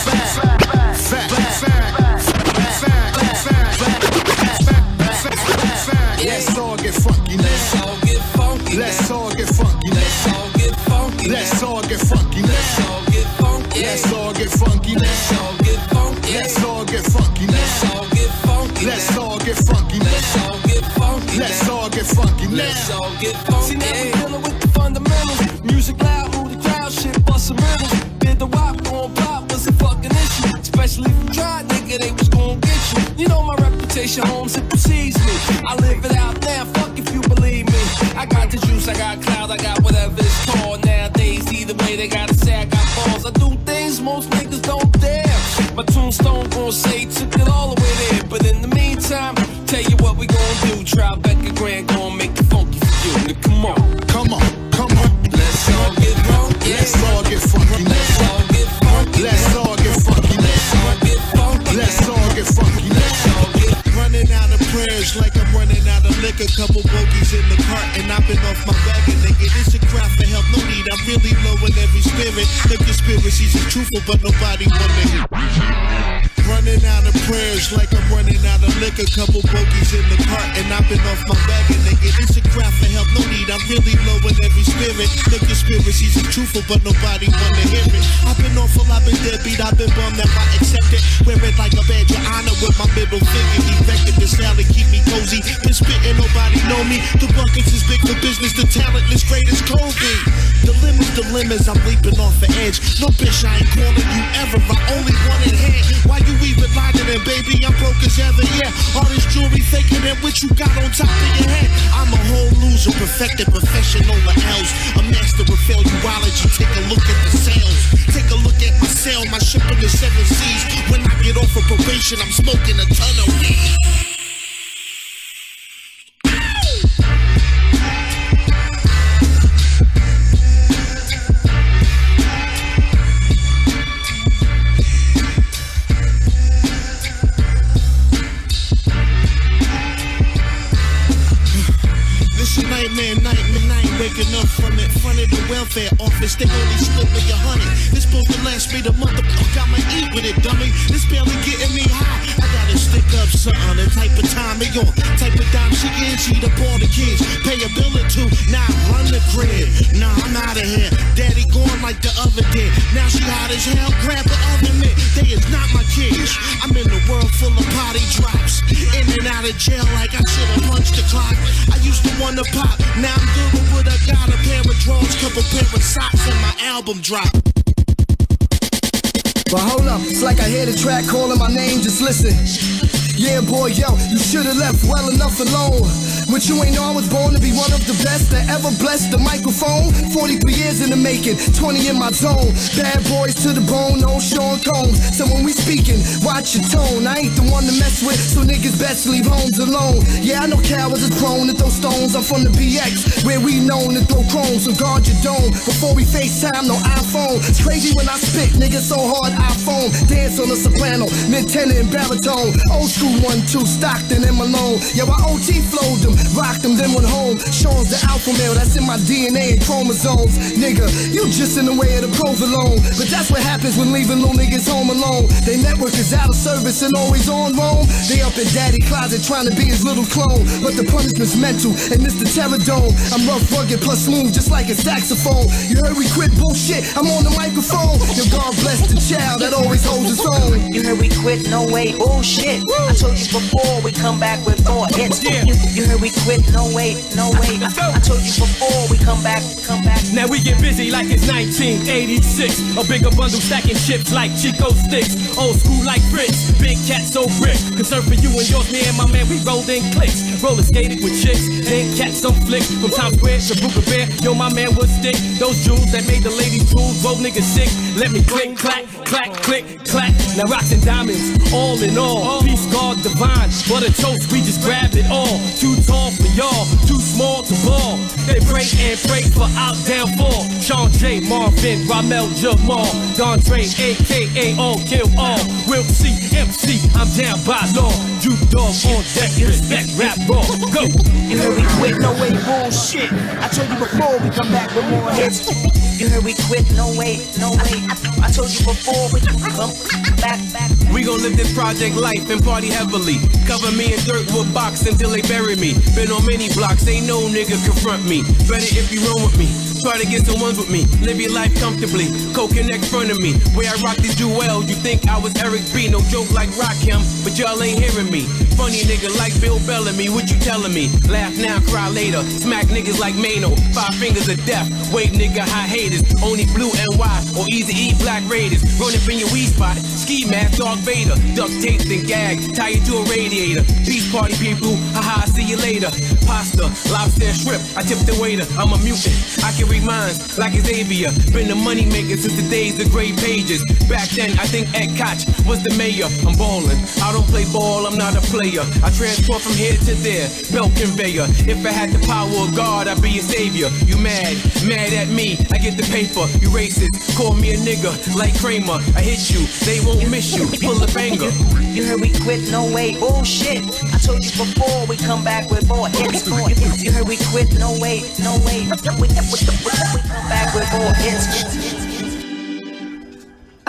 S16: Let's all get funky.
S14: Let's all get funky.
S16: Let's all get funky.
S14: Let's all get funky.
S16: Let's all get funky.
S14: Let's all get funky.
S16: Let's all get funky.
S14: Let's all get funky.
S16: Let's all get funky.
S14: Let's all get funky.
S16: Let's all get funky.
S14: Let's all get funky.
S16: Let's all get funky.
S14: Let's all get funky. See now we dealing with the fundamentals. Music loud, move the crowd, shit bustin' riddles. Did the wop gon' pop was a fucking issue. Especially if you tried, nigga, they was gon' get you. You know my reputation, homes, it precedes me. I live it out now, fuck if you believe me. I got the juice, I got cloud, I got whatever it's called. Nowadays, either way, they gotta say I got balls. I do things most niggas don't dare. My tombstone gon' say took it all the way there. But in the meantime, tell you what we gon' do. Tribeca Grand gon' make it funky for you. Now come on,
S16: come on, come on.
S14: Let's all get funky.
S16: Let's all get funky.
S14: Let's all get funky.
S16: Let's all get funky.
S14: Let's all get funky.
S16: Let's all get funky.
S14: Let's all get
S19: running out of prayers like I'm running out of liquor. Couple bogeys in the cart and I've been off my wagon, nigga. It's a cry for help, no need. I'm really low in every spirit. The conspiracies are truthful, but nobody wanna hear. Running out of prayers like I'm running out of liquor. Couple bogeys in the cart and I've been off my wagon, nigga. It's a cry for help, no need. I'm really low in every spirit. The conspiracies are truthful, but nobody wanna hear it. I've been awful, I've been deadbeat, I've been bummed that I accept it. Wear it like a badge of honor with my middle finger. Erected the style to keep me cozy. Been spitting, nobody know me. The buckets is big for business, the talentless great as Kobe. The limits, I'm leaping off the edge. No bitch, I ain't calling you ever. I only wanted head. Why you even lying in, baby? I'm broke as ever, yeah. All this jewelry faking than what you got on top of your head. I'm a whole loser, perfected professional else. A master of failurology. Take a look at the sales. Take a look at my sale, my ship in the 7 seas. When I get off of probation, I'm smoking a ton of weed. Nightmare, waking up from it. Front of the welfare office, they only split me 100. This supposed to last me the month. I'ma eat with it, dummy. This barely getting me high. I gotta stick up something. The type of time it on. Type of dime she gives, eat up all the kids. Pay a bill or two, now I run the crib. Nah, I'm out of here. Daddy gone like the other did. Now she hot as hell, grab the oven mitt. They is not my kids. I'm in a world full of potty drops. In and out of jail like I should've punched the clock. I used to wanna pop, now I'm good with what I got. A pair of drawers, couple pair of socks, and my album drop.
S14: But hold up, it's like I hear the track calling my name, just listen. Yeah, boy, yo, you should've left well enough alone. But you ain't know I was born to be one of the best that ever blessed the microphone. 43 years in the making, 20 in my zone. Bad boys to the bone, no Sean Combs. So when we speaking, watch your tone. I ain't the one to mess with, so niggas best leave homes alone. Yeah, I know cowards is prone to throw stones. I'm from the BX, where we known to throw chrome. So guard your dome, before we FaceTime, no iPhone. It's crazy when I spit, niggas so hard, iPhone. Dance on the soprano, mid-tenor and baritone. Old school 1-2, Stockton and Malone. Yeah, I OT flowed them. Rocked them, then went home. Sean's the alpha male, that's in my DNA and chromosomes. Nigga, you just in the way of the provolone. But that's what happens when leaving little niggas home alone. They network workers out of service and always on roam. They up in daddy closet trying to be his little clone. But the punishment's mental, and this the terror dome. I'm rough, rugged, plus smooth, just like a saxophone. You heard we quit bullshit, I'm on the microphone. Your God bless the child that always holds its own.
S18: You heard we quit, no way, bullshit. I told you before, we come back with more hits. You heard we quit, no way, no way. I told you before, we come back.
S21: Now we get busy like it's 1986. A bigger bundle stacking chips like Chico sticks. Old school like Fritz, big cat so brick. Concerned for you and yours, me and my man, we rolled in clicks. Roller skated with chicks, then cats some flicks. From Times Square to Brooklyn Bear, yo, my man was stick. Those jewels that made the ladies drool, drove niggas sick. Let me click, clack, clack, click, clack. Now rocks and diamonds, all in all. Peace, God, divine. But a toast, we just grabbed it all. Too tall for y'all, too small to ball. They break and break for out downfall. Sean J, Marvin, Ramel, Jamal, Don Dre, a.k.a. all kill all. Will C, MC, I'm down by law. You dog on deck, respect, rap raw. Go!
S18: You heard we quit, no way, bullshit. I told you before, we come back with more hits. You heard we quit, no way, no way. I told you before, we come back.
S21: We gon' live this project life and party heavily. Cover me in dirt with box until they bury me. Been on many blocks, ain't no nigga confront me. Better if you roll with me. Try to get some ones with me. Live your life comfortably. Coke next front of me. Where I rock these jewels, you think I was Eric B. No joke like Rakim, but y'all ain't hearing me. Funny nigga like Bill Bellamy, what you telling me? Laugh now, cry later. Smack niggas like Mano. 5 fingers of death. Wait nigga, high haters. Only blue NY or Easy E Black Raiders. Run up in your weed spot. Ski mask, Darth Vader. Duct taped and gagged. Tie you to a radiator. Beach party people. Haha, see you later. Pasta, lobster and shrimp. I tip the waiter. I'm a mutant. I can read minds like Xavier. Been a money maker since the days of Great Pages. Back then, I think Ed Koch was the mayor. I'm ballin'. I don't play ball, I'm not a player. I transport from here to there. Belt conveyor. If I had the power of God, I'd be your savior. You mad? Mad at me? I get the paper. You racist. Call me a nigga like Kramer. I hit you. They won't miss you. Pull a banger.
S18: You heard we quit, no way, bullshit. I told you before, we come back with more hits. You heard we quit, no way, no way. We come back with more hits.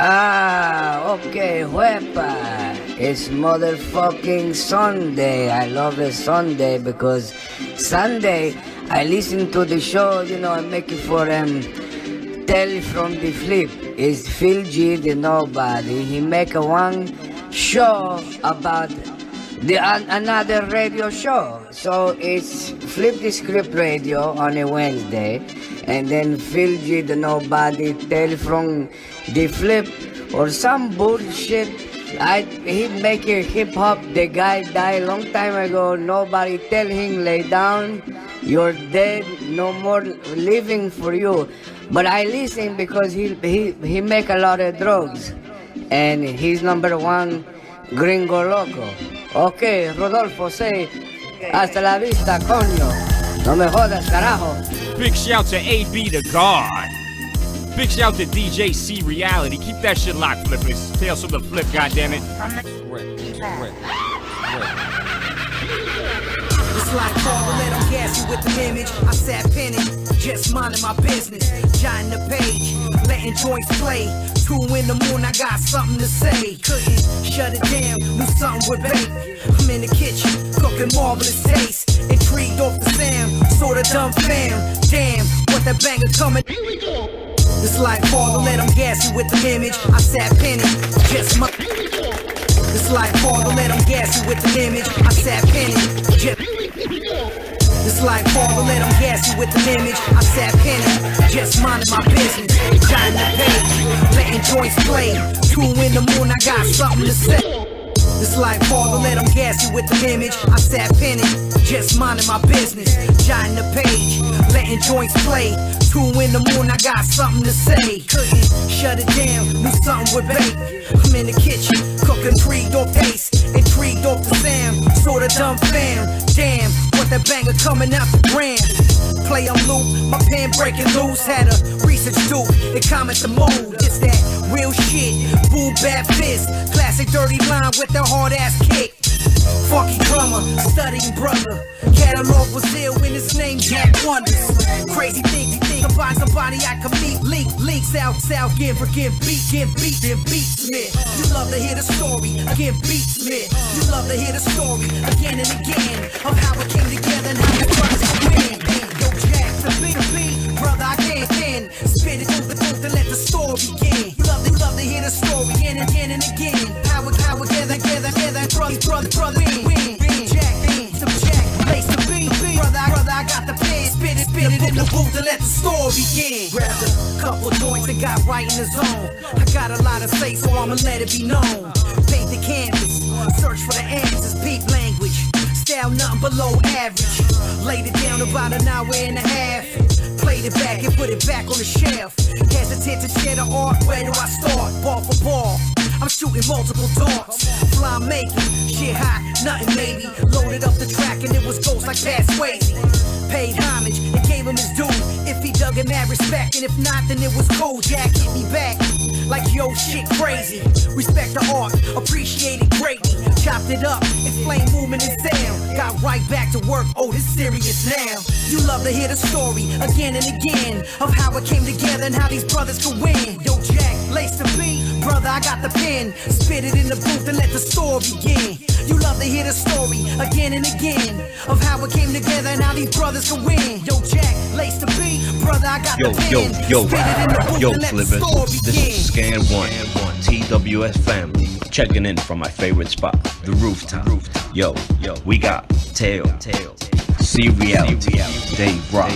S22: Ah, okay, huepa. It's motherfucking Sunday. I love it Sunday because Sunday I listen to the show, you know, I make it for Tell from the Flip. It's Phil G, the Knowbody. He make one show about another radio show. So it's Flip the Script Radio on a Wednesday, and then Phil G, the Knowbody, Tell from the Flip or some bullshit. He make a hip hop. The guy died a long time ago. Nobody tell him lay down. You're dead. No more living for you. But I listen because he make a lot of drugs, and he's #1 gringo loco. Okay, Rodolfo, say hasta la vista, coño. No me jodas, carajo.
S9: Big shout to AB the God. Big shout to DJ C Reality. Keep that shit locked, Flippers. Tales from the Flip, goddammit.
S14: It's like Paul, let him gas you with the image. I sat penning, just minding my business. Jotting the page, letting joints play. 2 in the morning, I got something to say. Couldn't shut it down, knew something would bake. I'm in the kitchen, cooking marvelous taste. Intrigued off the sound, sorta dumb fam. Damn, what that banger coming. Here we go. It's like Paul, let him gas you with the image. I sat penning, just my. It's like Paul, let him gas you with the image. I sat penning, just. It's like Paul, let him gas you with the image. I sat penning, just minding my business. Jotting the page, letting joints play. 2 in the morning, I got something to say. It's like Paul, let him gas you with the image. I sat penning, just minding my business. Jotting the page, letting joints play. 2 in the morning, I got something to say. Couldn't shut it down, knew something would bake. I'm in the kitchen, cooking intrigued off taste. Intrigued off the sound, sorta dumb fam. Damn, what that banger coming out the brand. Play on loop, my pen breaking loose. Had a research dupe, it comment the mood. It's that real shit, boom bap fist. Classic dirty line with the hard ass kick. Funky drummer, studying brother. Catalog was ill when his name Jack Wonders. Crazy things he thinks Somebody I can meet, leaks out, give beats me. You love to hear the story, again beats me. You love to hear the story, again and again, of how it came together and how it works to win. Yo, Jack, the beat, brother, I can't spit it through the truth and let the story begin. You love to hear the story again and again and again. How it together, win. Jack, place the beat, brother, I got the pen, spit it in the booth and let the story begin. Grabbed a couple joints and got right in the zone. I got a lot to say, so I'ma let it be known. Paint the canvas, search for the answers, peep language. Style nothing below average. Laid it down about an hour and a half. Played it back and put it back on the shelf. Hesitant to share the art, where do I start? Ball for ball, I'm shooting multiple darts. Fly making, shit hot, nothing maybe. Loaded up the track and it was ghost like Pat Swayze. Paid homage and gave him his due. If he dug it, mad respect, and if not, then it was cool. Jack hit me back like yo, shit crazy. Respect the art, appreciate it greatly. Chopped it up, explain movement and sound. Got right back to work, oh, this serious now. You love to hear the story again and again of how it came together and how these brothers could win. Yo, Jack, lace the beat, brother, I got the pen. Spit it in the booth and let the story begin. You love to hear the story again and again of how it came together and how these brothers could win. Yo, Jack, lace the beat, brother, I got the pen. Spit it in the booth and let the story begin.
S2: This is Scan 1, TWS Family, checking in from my favorite spot, the rooftop. Yo, we got Tail, C Reality, Dave Rock,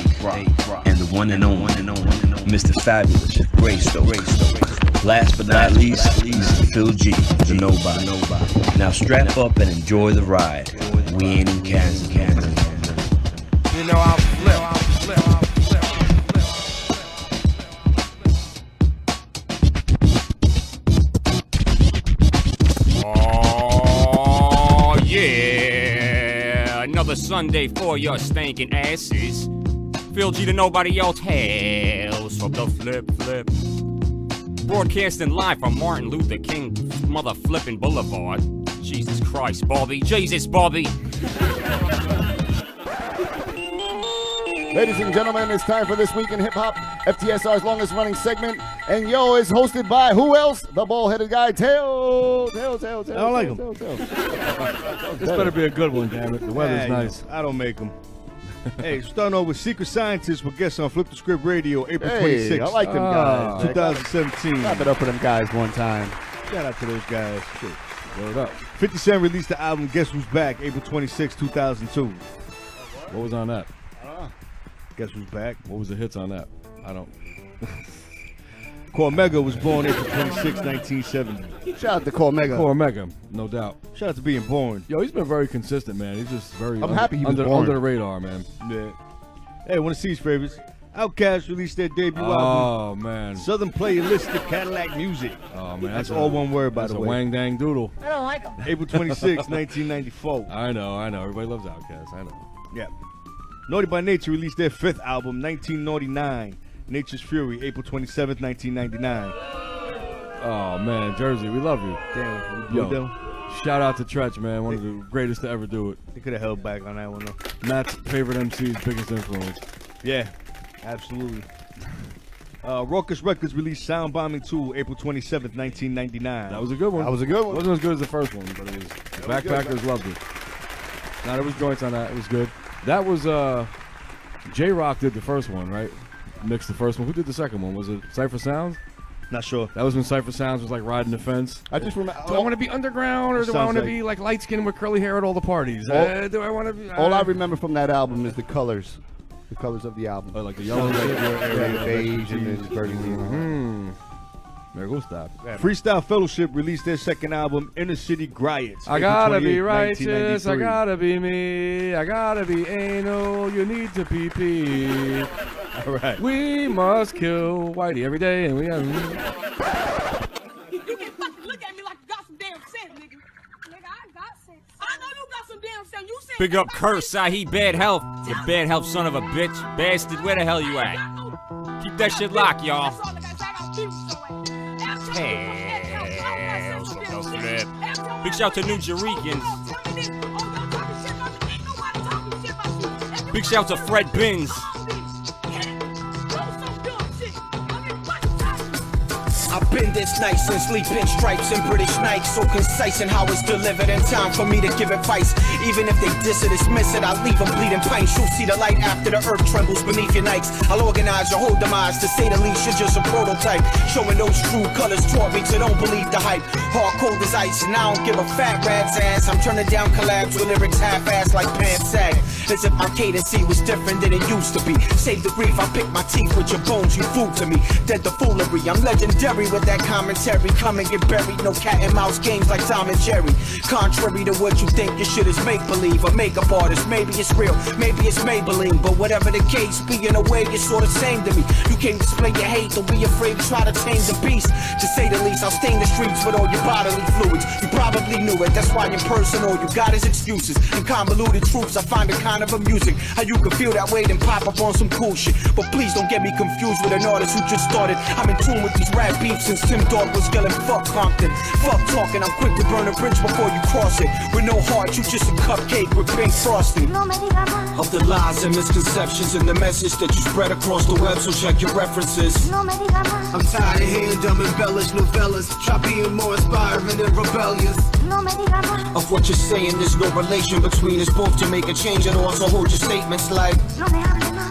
S2: and the one and only Mr. Fabulous, Greystoke. Last but not least, Mr. Phil G, the Knowbody. Now strap up and enjoy the ride. We ain't in Kansas.
S21: You know I'll flip.
S9: Oh, yeah. Another Sunday for your stinking asses. Phil G to nobody else hails from the flip. Broadcasting live from Martin Luther King mother flipping Boulevard. Jesus Christ, Bobby. Jesus, Bobby.
S12: Ladies and gentlemen, it's time for This Week in Hip Hop, FTSR's longest running segment. And yo, is hosted by who else? The bald-headed guy, Tail. I
S11: don't like him.
S5: This better be a good one, damn it. The weather's nice.
S11: I don't make them. Hey, starting off with Secret Scientists with guests on Flip the Script Radio, April 26th.
S12: I like them guys.
S11: 2017.
S12: Clap it up for them guys one time.
S11: Shout out to those guys. Shit.
S5: Word up.
S11: 50 Cent released the album Guess Who's Back, April 26, 2002.
S5: What was on that?
S11: Guess Who's Back?
S5: What was the hits on that? I don't.
S11: Cormega was born April 26, 1970.
S12: Shout out to Cormega.
S5: Cormega, no doubt.
S11: Shout out to being born.
S5: Yo, he's been very consistent, man. He's just very
S12: happy he was
S5: under
S12: born.
S5: the radar, man.
S11: Yeah. Hey, one of C's favorites. Outkast released their debut album.
S5: Oh, man.
S11: Southern Playalistic Cadillac Music.
S5: Oh, man.
S11: That's all one word, by the way.
S5: That's a wang dang doodle.
S3: I don't like them.
S11: April 26, 1994.
S5: I know. Everybody loves Outkast. I know.
S11: Yeah. Naughty by Nature released their fifth album, 1999. Nature's Fury, April 27th, 1999.
S5: Oh, man. Jersey, we love you.
S11: Damn.
S5: Yo, shout out to Tretch, man. One of the greatest to ever do it.
S11: They could have held back on that one, though.
S5: Matt's favorite MC's biggest influence.
S11: Yeah, absolutely. Raucous Records released Sound Bombing 2, April 27th, 1999.
S5: That was a good one. Wasn't as good as the first one, but it was. The Backpackers loved it. Now, there was joints on that. It was good. That was, J-Rock did the first one, right? Mixed the first one. Who did the second one? Was it Cypher Sounds?
S11: Not sure.
S5: That was when Cypher Sounds was like riding the fence.
S12: I just remember.
S5: Do I want to be underground or do I want to be like light skinned with curly hair at all the parties? Do I want to be?
S12: All I remember from that album is the colors. The colors of the album.
S5: Oh, like the yellow,
S12: beige, and then burgundy.
S5: Me gusta.
S11: Freestyle Fellowship released their second album, Inner City Griots.
S5: I gotta be righteous, I gotta be me, I gotta be anal, you need to pee.
S11: All right.
S5: We must kill Whitey every day, and we have.
S4: You can fucking look at me like you got some damn sense, nigga. Nigga, I got sense. I know you got some damn sense. You said.
S9: Big up Curse, Sahi, bad health. You bad health son of a bitch. Bastard, where the hell you at? Keep that shit locked, y'all. Big shout to New Jericans. Big shout to Fred Binns.
S6: I've been this nice since sleeping stripes and British nights. So concise in how it's delivered in time for me to give advice. Even if they diss it, dismiss it, I leave them bleeding pints. You'll see the light after the earth trembles beneath your nights. I'll organize your whole demise, to say the least, you're just a prototype. Showing those true colors toward me, so don't believe the hype. Hard cold as ice, and I don't give a fat rat's ass. I'm turning down collabs with lyrics half-assed like pants sag. As if my cadency was different than it used to be. Save the grief, I pick my teeth with your bones, you fool to me. Dead the foolery, I'm legendary with that commentary. Come and get buried, no cat and mouse games like Tom and Jerry. Contrary to what you think, your shit is make-believe. A makeup artist, maybe it's real, maybe it's Maybelline. But whatever the case, be in a way, it's sort of same to me. You can't display your hate, don't be afraid to try to tame the beast. To say the least, I'll stain the streets with all your bodily fluids. You probably knew it, that's why impersonal. You got his excuses and convoluted truths. I find it kind of amusing how you can feel that way, then pop up on some cool shit. But please don't get me confused with an artist who just started. I'm in tune with these rap beefs since Tim Dog was yelling fuck Compton. Fuck talking, I'm quick to burn a bridge before you cross it. With no heart, you just a cupcake with pink frosting. Of the lies and misconceptions and the message that you spread across the web, so check your references.
S18: I'm tired of hearing dumb embellished novellas. Try being more inspiring than rebellious.
S6: Of what you're saying, there's no relation between us both to make a change and also hold your statements like.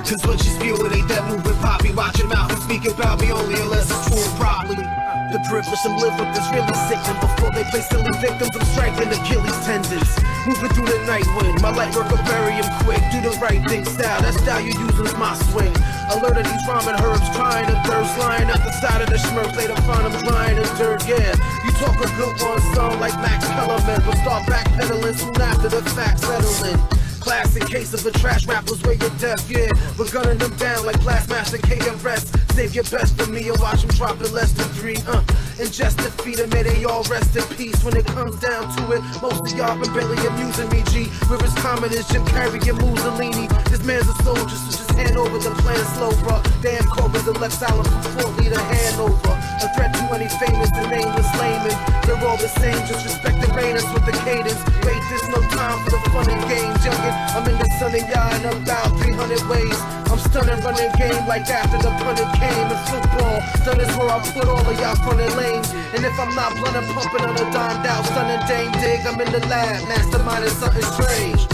S18: Cause what you spew, it ain't that moving poppy. Watch your mouth and speak about me only unless it's true and properly. The privilege to live with is really sickening. Before they play silly victims, I'm striking Achilles tendons. Moving through the night wind, my light work will bury him quick. Do the right thing style, that style you use is my swing. Alert of these rhyming herbs, trying to thirst. Lying at the side of the schmirks, later find them drying in dirt, yeah. You talk a good one, song like Max Kellerman, but start backpedaling soon after the facts settle in. Classic case of a trash rappers where you're deaf, yeah. We're gunning them down like Blastmaster KRS. Save your best for me or watch them drop in less than 3, And just defeat them, may they all rest in peace. When it comes down to it, most of y'all been barely amusing me, G. We're as common as Jim Carrey and Mussolini. This man's a soldier, so just hand over the plan slow, bruh. Damn Cobra's the left silent from Fort Lee to Hanover. A threat to any famous and nameless layman. They're all the same, just respect the raiders with the cadence. Wait, there's no time for the fun and games, youngin'. I'm in the sun and y'all in about 300 ways. I'm stunning, running game like after the punted came in football. Done is where I put all of y'all fronted lanes. And if I'm not blunt and pumping on a dimed out, stunning Dame Dig, I'm in the lab, masterminding something strange.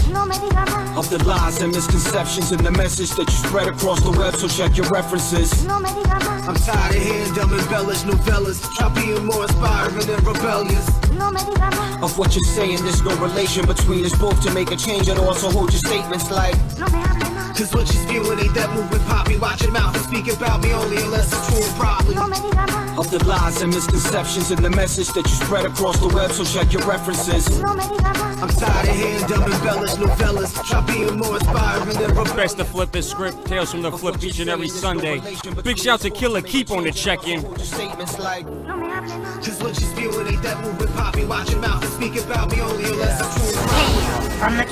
S6: Of the lies and misconceptions and the message that you spread across the web, so check your references.
S18: I'm tired of hearing dumb embellished novellas. Try being more inspiring than rebellious.
S6: Of what you're saying, there's no relation between us both to make a change and also hold your statements like.
S18: Cause what you spewing ain't that moving poppy. Watch your mouth and speak about me only unless it's true and properly.
S6: Of the lies and misconceptions and the message that you spread across the web, so check your references.
S18: I'm tired of hearing dumb embellished novellas. Try being more inspiring than rebellious.
S9: Best of Flip is script, Tales from the Flip each and every Sunday. Big shout to Killer Keep on the check-in.
S18: Cause what you spewing ain't that moving poppy. Watch your mouth and speak about me only unless it's true and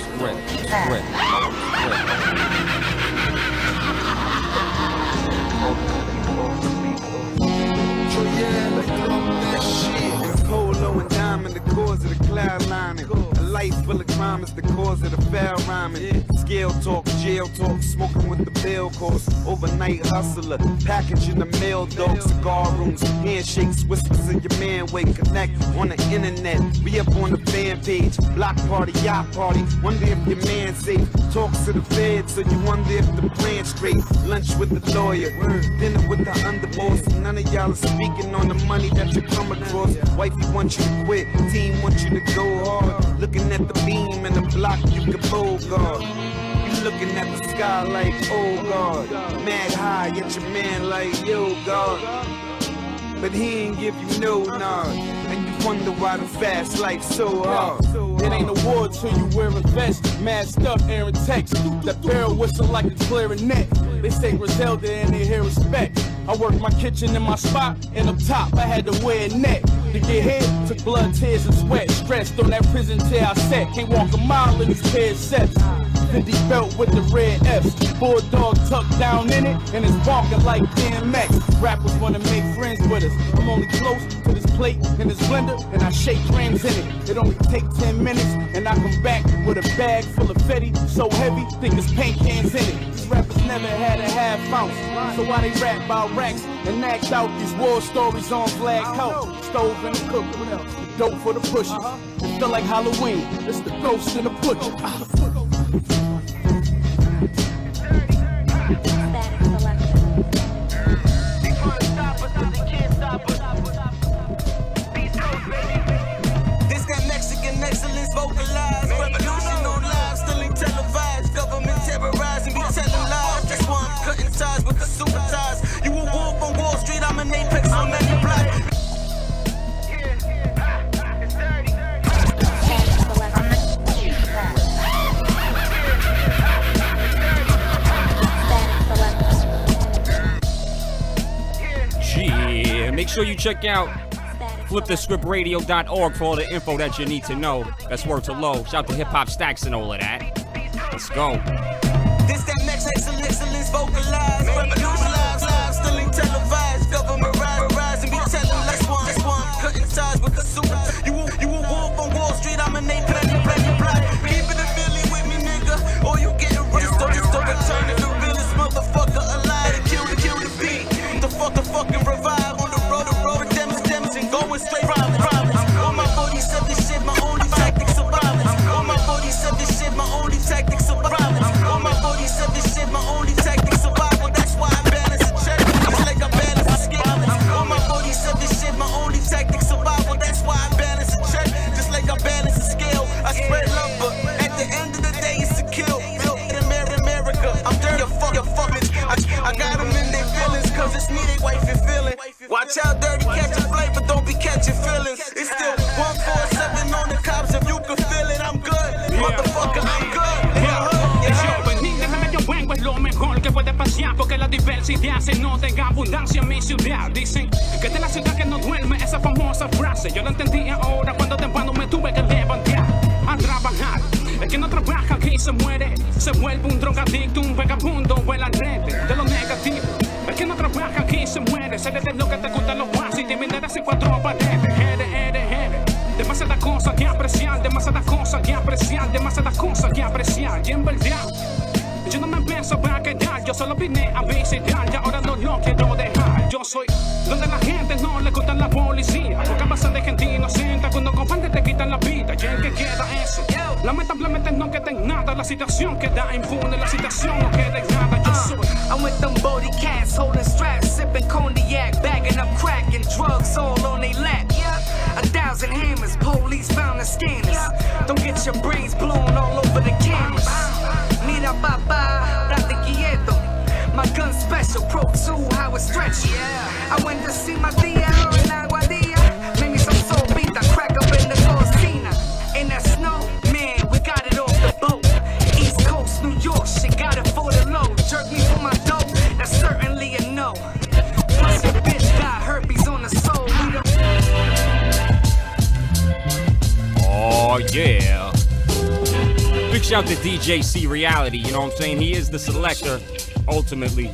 S7: Polo and diamond, the cause of the cloud lining. A life full of crime is the cause of the foul rhyming. Scale talk, jail talk, smoking with the bill course. Overnight hustler, packaging the mail dog, cigar rooms, handshakes, whispers of your man wake. Connect on the internet, be up on the fan page. Block party, yacht party, wonder if your man's safe. Talks to the feds, so you wonder if the plan's straight. Lunch with the lawyer, dinner with the underboss. None of y'all are speaking on the money that you come across. Wifey wants you to quit, team wants you to go hard. Looking at the beam and the block, you can bogart. You looking at the sky like, oh God. Mad high at your man like, yo God. But he ain't give you no nod. And you wonder why the fast life's so hard.
S23: It ain't a war till you wear a vest. Mad stuff, airing text. That barrel whistle like a clarinet. They say Griselda and they hear respect. I work my kitchen in my spot, and up top I had to wear a net. To get hit, took blood, tears, and sweat. Stressed on that prison chair I sat. Can't walk a mile in these pair of steps. 50 belt with the red F's. Bulldog tucked down in it, and it's barking like DMX. Rappers wanna make friends with us. I'm only close to this plate and this blender, and I shake grams cans in it. It only take 10 minutes, and I come back with a bag full of Fetty, so heavy, think it's paint cans in it. These rappers never had a half ounce, so why they rap about racks and act out these war stories on Flag Coat? Stove in the cooker, what else? The dope for the pushers. It feel like Halloween, it's the ghost in the butcher.
S6: This that Mexican excellence vocalized. Revolution on live, still ain't televised. Government terrorizing, be telling lies. That's why I'm cutting ties with the super ties. You a wolf on Wall Street, I'm an apex on any block.
S9: Yeah, make sure you check out flipthescriptradio.org for all the info that you need to know. That's word to low. Shout out to Hip Hop Stacks and all of that. Let's go.
S6: This that Mexican excellence vocalized. Revolution live, still ain't televised. Government rising, be telling lies. That's why I'm cutting ties with the super. You a wolf on Wall Street, I'm an ape, plenty block. Keep it a Philly with me, nigga, or you get arrested. Just don't return to the realest motherfucker alive. Kill the beat. The fucking revive on the road, and going straight problems. On my body said this shit, my only tactic survival. On my body said this shit, my only tactic survival. On my body said this shit, my only tactic survival. That's why I balance a check, it's like I balance a scale. On my body said this shit, my only tactic survival. That's why I balance a check, just like I balance a scale. I spread love, but at the end of the day, it's a kill. Built in America, I'm dirty, fuck it. I got them in their feelings, cause it's me they wife and feeling. Watch out, dirty, catch a flight, but don't be catching feelings. It's still 147 on the cops, if you can feel it, I'm good. Motherfucker, I'm good.
S8: Yo vengo es lo mejor que puede pasar, porque la diversidad se nota en abundancia en mi ciudad. Dicen que esta es la ciudad que no duerme, esa famosa frase. Yo la entendí ahora cuando temprano me tuve que levantar a trabajar. El que no trabaja aquí se muere, se vuelve un drogadicto, un vagabundo, vuela al rete de lo negativo. El que no trabaja aquí se muere, se le de lo que te gusta los guasos y te mineras en cuatro paredes. Demasiadas cosas que apreciar, demasiadas cosas que apreciar, demasiadas cosas que apreciar. Y en verdad, yo no me pienso para quedar, yo solo vine a visitar y ahora no lo quiero dejar. Yo soy donde la gente no le gusta la policía, porque pasa de gente inocente, cuando comparte te quitan la vida. Y el que queda eso, lamentablemente no queda en nada, la situación queda impune, la situación no queda en nada. Yo soy
S18: I'm with them Bodie cats, holding straps, sipping cognac, bagging up crack and drugs all on they lap. 1,000 hammers, police found the scanners. Don't get your brains blown all over the cameras. Mira papá, date quieto. My gun special, Pro 2, how it stretch. I went to see my tia en Aguadilla. Made me some sopita, crack up in the cocina. In that snow, man, we got it off the boat. East Coast, New York, shit got it for the low. Jerk me for my dough, that's certainly a no. Plus your bitch got herpes on the soul.
S9: Oh yeah. Big shout to DJ C Reality, you know what I'm saying? He is the selector, ultimately.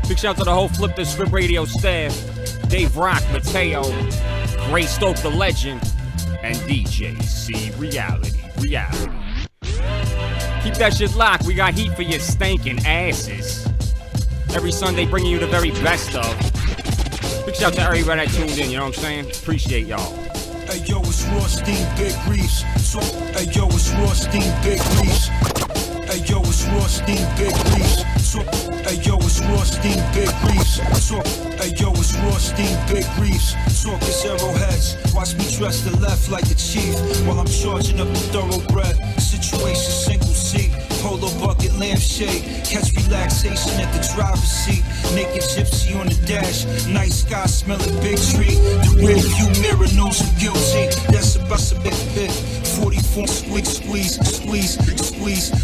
S9: Big shout to the whole Flip the Script Radio staff. Dave Rock, Mateo, Gray Stoke the Legend, and DJ C Reality. Keep that shit locked, we got heat for your stinking asses. Every Sunday bringing you the very best of. Big shout to everybody that tuned in, you know what I'm saying? Appreciate y'all.
S10: Hey yo, it's Rothstein, Big Reefs. So, hey yo, it's Rothstein, Big Reefs. Hey yo, it's Rothstein, Big Reefs. So, hey yo, it's Rothstein, Big Reefs. So, hey yo, it's Rothstein, Big Reefs. Talk is arrowheads. Watch me dress the left like the chief while I'm charging up the thoroughbred. Situation single seat. Polo bucket lampshade, catch relaxation at the driver's seat. Naked gypsy on the dash, night sky smelling big tree. The rear view mirror knows I'm guilty. That's about a big bit. 44 squeeze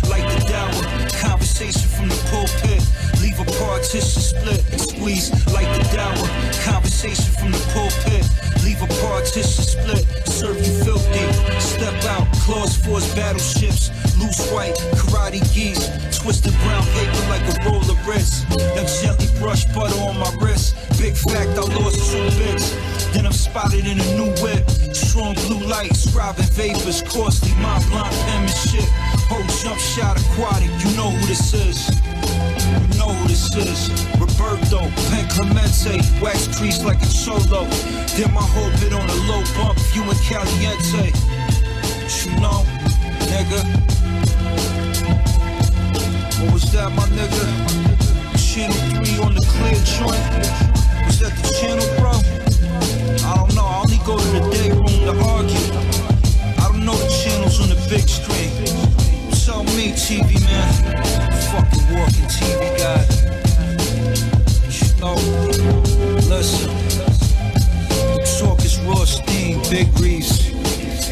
S10: like the dower. Conversation from the pulpit. Leave a partition split. Squeeze like the dower. Conversation from the pulpit. Leave a partition split. Serve you filthy. Step out. Claws force battleships. Loose white. Karate geese. Twisted brown paper like a roll of wrist. Now gently brush butter on my wrist. Big fact, I lost 2 bits. Then I'm spotted in a new whip. Strong blue light, scribing vapors, costly, my blind penmanship. Whole jump shot aquatic, you know who this is. You know who this is. Roberto, Pen Clemente, wax crease like a cholo. Then my whole bit on a low bump, you and Caliente. You know, nigga. What was that, my nigga? Channel 3 on the clear joint. Was that the channel, bro? I don't know, I only go to the day room to argue. I don't know the channels on the big screen. Tell me, TV man. Fucking walking TV guy. You know, listen. The talk is raw steam, big grease.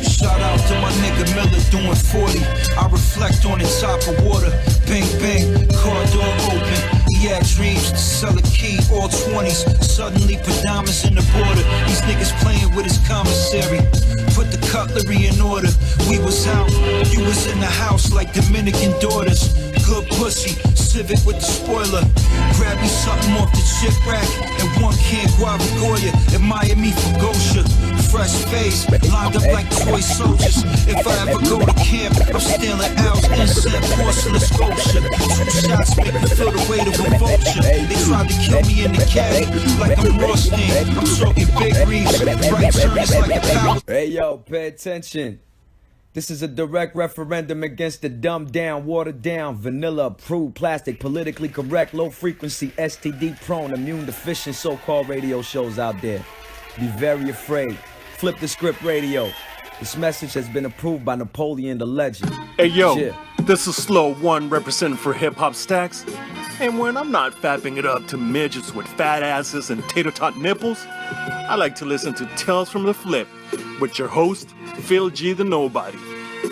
S10: Shout out to my nigga Miller doing 40. I reflect on the top of water. Bang, bang, car door open. He had dreams to sell a key, all 20s. Suddenly put diamonds in the border. These niggas playing with his commissary. Put the cutlery in order. We was out, you was in the house like Dominican daughters. Good pussy, Civic with the spoiler. Grab me something off the chip rack and one can Guava Goya. Admire me for Gosha. Fresh face, lined up like toy soldiers. If I ever go to camp, I'm stealing Al's incense, porcelain sculpture. 2 shots make me feel the weight of a vulture. They tried to kill me in the caddy like I'm Rothstein. I'm talking big reefs, right turns like a power.
S13: Hey yo, pay attention. This is a direct referendum against the dumbed down, watered down, vanilla approved, plastic, politically correct, low frequency, STD prone, immune deficient so-called radio shows out there. Be very afraid. Flip the script radio. This message has been approved by Napoleon the Legend.
S15: Hey yo,
S13: Shit.
S15: this is Slow One representing for Hip Hop Stacks. And when I'm not fapping it up to midgets with fat asses and tater tot nipples, I like to listen to Tales from the Flip with your host, Phil G the Knowbody.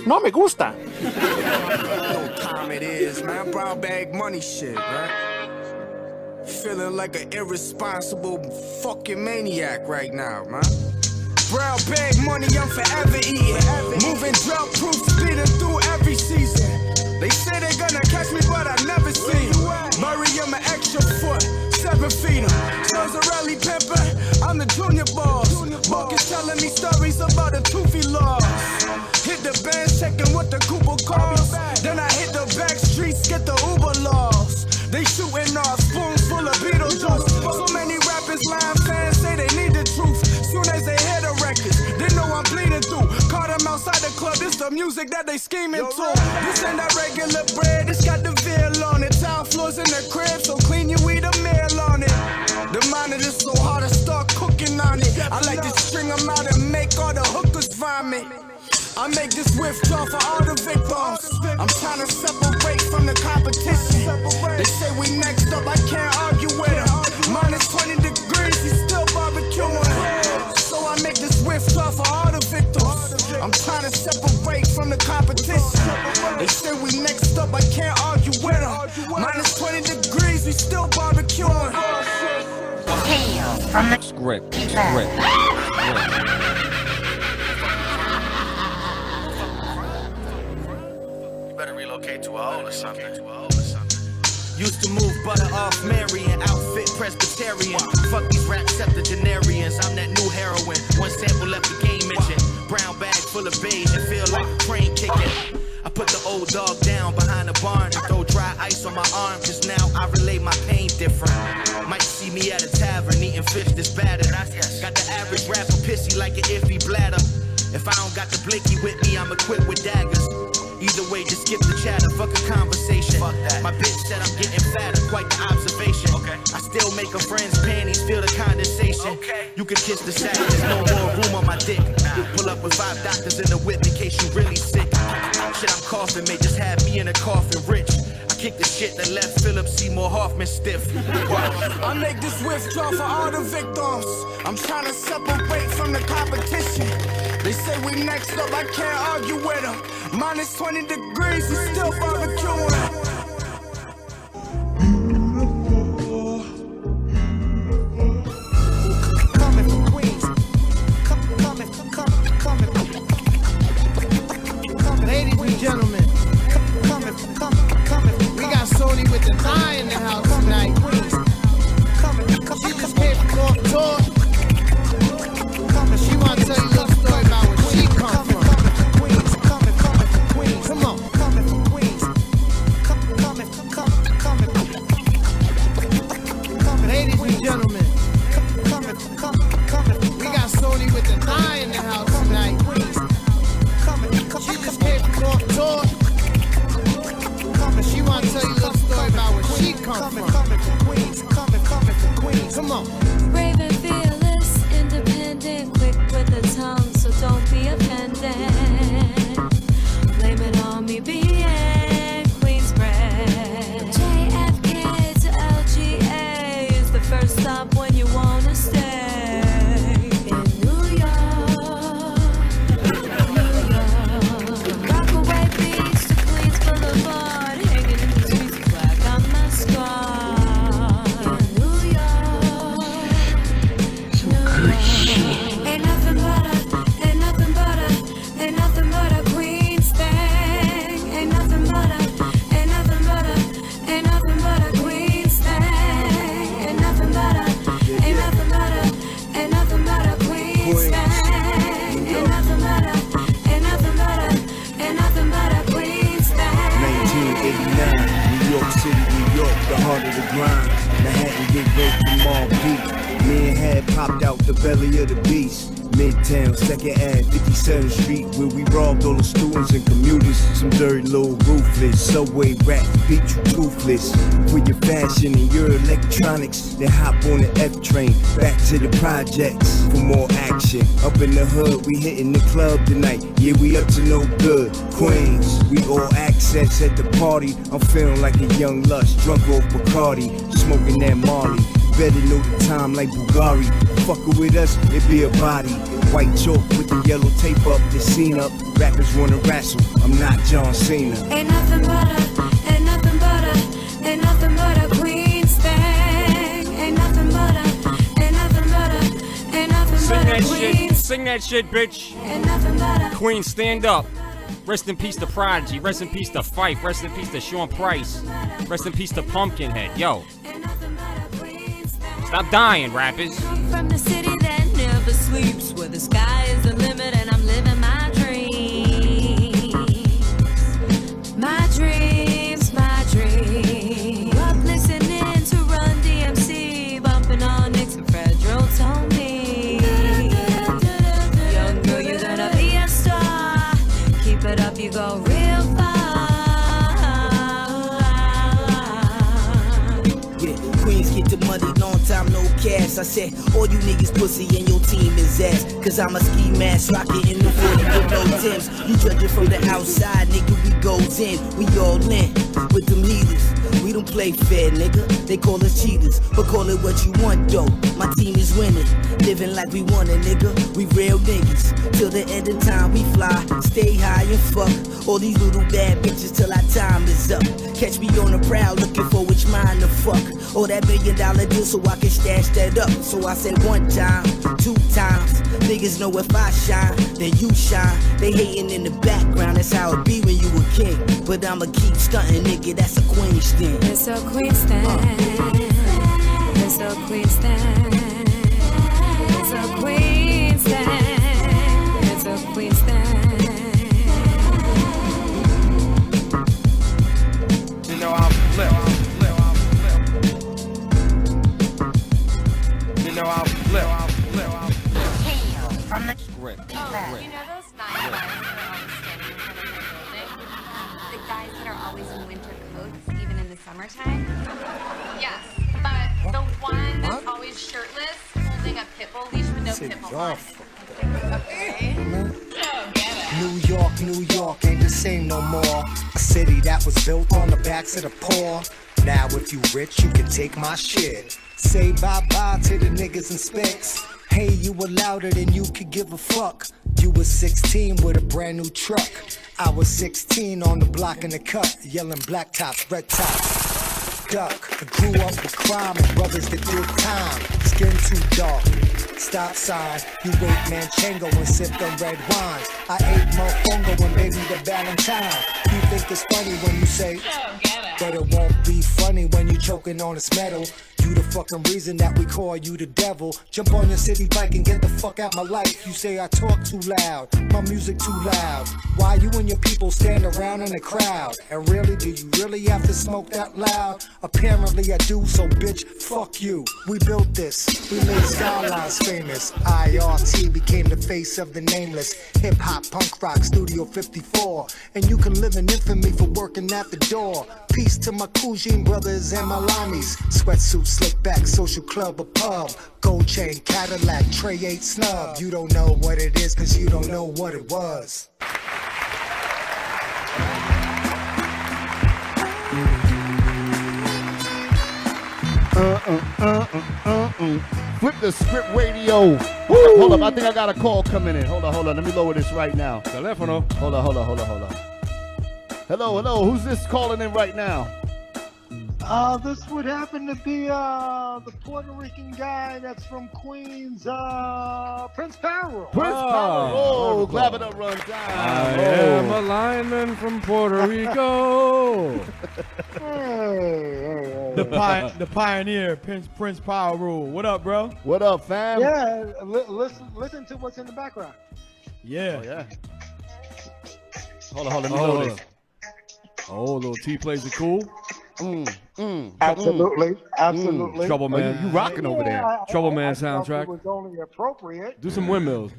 S15: No me gusta.
S17: You know what time it is, man. Brown bag money shit, right? Feeling like an irresponsible fucking maniac right now, man. Brown bag money, I'm forever eating. Moving drought proof, speeding through every season. They say they're gonna catch me, but I never see them. Murray, I'm an extra foot, 7 feet. Jones a rally pimper, I'm the junior boss. Mark is telling me stories about the toothy laws. Hit the band, checking what the Cooper calls. Then I hit the back streets, get the Uber laws. They shooting off spoons full of Beetlejuice. So many rappers, line fans say they need the truth. Soon as they hear the records, they know I'm bleeding through. Caught them outside the club, this the music that they scheming to. This ain't that regular bread, it's got the veal on it. Tile floors in the crib, so clean you eat a meal on it. The monitor's so hard to start cooking on it. I like to string them out and make all the hookers vomit. I make this withdraw for all the victims. I'm trying to separate from the competition. They say we next up, I can't argue with them. Minus 20 degrees, he's still barbecuing. So I make this withdraw for all the victims. I'm trying to separate from the competition. They say we next up, I can't argue with them. Minus 20 degrees, we still barbecuing.
S3: Tales from the
S9: Script.
S24: Better relocate to a hole or something. Used to move butter off Mary and outfit Presbyterian. Fuck these rap septuagenarians, I'm that new heroin. One sample left the game mention. Brown bag full of beige and feel like a train kicking. I put the old dog down behind the barn and throw dry ice on my arm, cause now I relate my pain different. Might see me at a tavern eating fish that's battered. Got the average rapper pissy like an iffy bladder. If I don't got the blinky with me, I'm equipped with daggers. Either way, just skip the chatter, fuck a conversation. Fuck that. My bitch said I'm getting fatter, quite the observation. Okay. I still make her friends' panties feel the condensation. Okay. You can kiss the sack, there's no more room on my dick. Pull up with 5 doctors in the whip in case you really sick. Shit, I'm coughing, may just have me in a coffin rich. I kick the shit that left Philip Seymour Hoffman stiff.
S17: I make this withdraw for all the victims. I'm trying to separate from the competition. They say we next up, I can't argue with them. Minus 20 degrees, he's still barbecuing.
S1: Ladies and gentlemen, we got Sony with the 9 in the house tonight. She just came from off tour. She wanna tell you a little story about
S16: the tongue, so don't be offended. Blame it on me being Queensbred. JFK to LGA is the first stop when you wanna stay. In New York, Rockaway Beach to Queens Boulevard, hanging in the streets of black on my squad. In New York, ain't nothing but a Queens thing. Ain't nothing but a Queens thing. Ain't nothing but a Queens thing. Ain't nothing but a Queens thing.
S19: 1989, New York City, New York, the heart of the grind. Manhattan get raped from all beat. Me and Had popped out the belly of the beast. Midtown, 2nd Ave, 57th Street, where we robbed all the students and commuters. Some dirty little ruthless subway rap beat you toothless. For your fashion and your electronics, then hop on the F train back to the projects for more action. Up in the hood, we hitting the club tonight. Yeah, we up to no good. Queens, we all access at the party. I'm feeling like a young lush, drunk off Bacardi, smoking that Marley. Better know the time like Bulgari. Fucking with us, it be a body. White chalk with the yellow tape up, the scene up. Rappers wanna wrestle, I'm not John Cena.
S16: Ain't nothing but a Queens thing. Ain't nothing but a Queens.
S9: Sing that shit, bitch.
S16: Ain't nothing but a
S9: Queen, stand up. Rest in peace to Prodigy. Rest in peace to Fife. Rest in peace to Sean Price. Rest in peace to Pumpkinhead. Yo. Stop dying, rappers.
S16: From the city that never sleeps, where the sky is the limit and I'm living my dreams. My dreams, my dreams. Up listening to Run DMC, bumping on Nicks and Fredro told me. Young girl, you're gonna be a star. Keep it up, you go real far.
S18: Queens get the money, long time no cash. I said, all you niggas pussy and your team is ass. Cause I'm a ski mask, rocket in the 40 with no Timbs. You judge it from the outside, nigga, we goes in. We all in with them heaters. We don't play fair, nigga. They call us cheaters, but call it what you want, though. My team is winning, living like we want it, nigga. We real niggas. Till the end of time, we fly, stay high and fuck all these little bad bitches till our time is up. Catch me on the prowl, looking for which mind to fuck. Oh, that $1 million deal so I can stash that up. So I said 1 time, 2 times. Niggas know if I shine, then you shine. They hating in the background, that's how it be when you a king. But I'ma keep stunting, nigga, that's a Queens thing.
S16: It's a Queens thing. It's a Queens thing. It's a Queens thing. It's a Queens thing.
S17: You know I'm flip. You know I'm flip.
S3: From the
S9: Rip.
S3: You know those 9 guys that are always standing in front of the building? The guys that are always in winter coats, even in the summertime? Yes, but the one that's always shirtless, holding a pit bull leash with no pit bull on it. Okay.
S20: New York ain't the same no more. A city that was built on the backs of the poor. Now if you rich, you can take my shit. Say bye-bye to the niggas and specs. Hey, you were louder than you could give a fuck. You was 16 with a brand new truck. I was 16 on the block in the cut, yelling black tops, red tops. Duck, I grew up with crime and brothers that did time. Skin too dark, stop sign. You ate Manchango and sipped on red wine. I ate mofongo and baby the Valentine. You think it's funny when you say, but it won't be funny when you choking on this metal. You the fucking reason that we call you the devil. Jump on your city bike and get the fuck out my life. You say I talk too loud, my music too loud. Why you and your people stand around in the crowd? And really, do you really have to smoke that loud? Apparently I do, so bitch, fuck you. We built this, we made skylines famous. IRT became the face of the nameless. Hip hop, punk rock, Studio 54. And you can live in infamy for working at the door. Peace to my Cousine brothers and my lamis. Sweatsuits Slick back, social club or pub. Gold chain, Cadillac, tray 8 snub. You don't know what it is, cause you don't know what it was.
S12: Flip the script radio. Hold up, I think I got a call coming in. Hold on. Let me lower this right now.
S5: Telefono.
S12: Hold on. Hello. Who's this calling in right now?
S2: This would happen to be the Puerto Rican guy that's from Queens, Prince Power.
S12: Clap it up, run down.
S5: I am a lineman from Puerto Rico.
S2: The pioneer, Prince Power Rule. What up, bro?
S12: What up, fam?
S2: Yeah, listen to what's in the background. Yeah.
S12: Oh, yeah. Hold on.
S5: Hold on. Oh, little T plays it cool.
S2: Absolutely.
S5: Trouble Man.
S12: You rocking over there.
S5: Trouble Man
S2: I thought
S5: soundtrack.
S2: it was only appropriate.
S5: Do some windmills.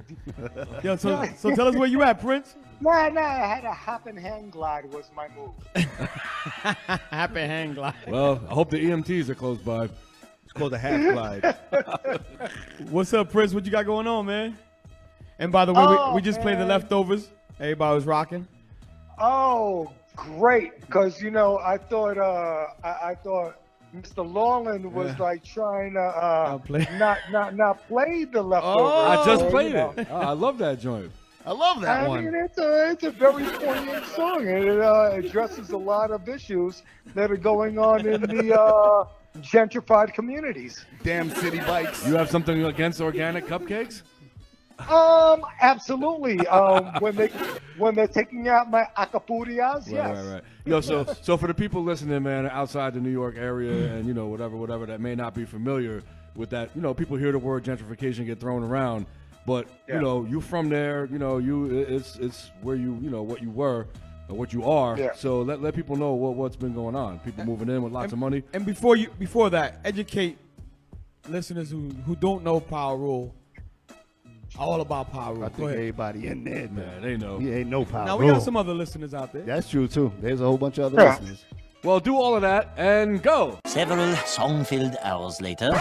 S2: Yo, so tell us where you at, Prince. Nah, I had a hop and hang glide was my move.
S11: Hop and hang glide.
S5: Well, I hope the EMTs are close by.
S11: It's called a half glide.
S2: What's up, Prince? What you got going on, man? And by the way, we just played The Leftovers. Everybody was rocking.
S14: Oh, great! Because I thought Mr. Lawland was like trying to not play The Leftovers.
S5: I just played it. Oh, I love that joint.
S12: I love that one.
S14: I mean, it's a very poignant song, and it addresses a lot of issues that are going on in the gentrified communities.
S12: Damn city bikes.
S5: You have something against organic cupcakes?
S14: Absolutely. When they're taking out my acapulcas, yes.
S5: Right. Yo, so for the people listening, man, outside the New York area, and whatever that may not be familiar with that, people hear the word gentrification get thrown around, but you from there, it's where what you were. Or what you are, so let people know what's been going on. People moving in with lots of money.
S2: And before that, educate listeners who don't know Power Rule. All about Power Rule.
S12: I think everybody in there,
S5: man, they know.
S12: He ain't no Power
S2: Now
S12: Rule.
S2: we got some other listeners out there.
S12: That's true too. There's a whole bunch of other listeners.
S5: Well, do all of that and go.
S21: Several song-filled hours later.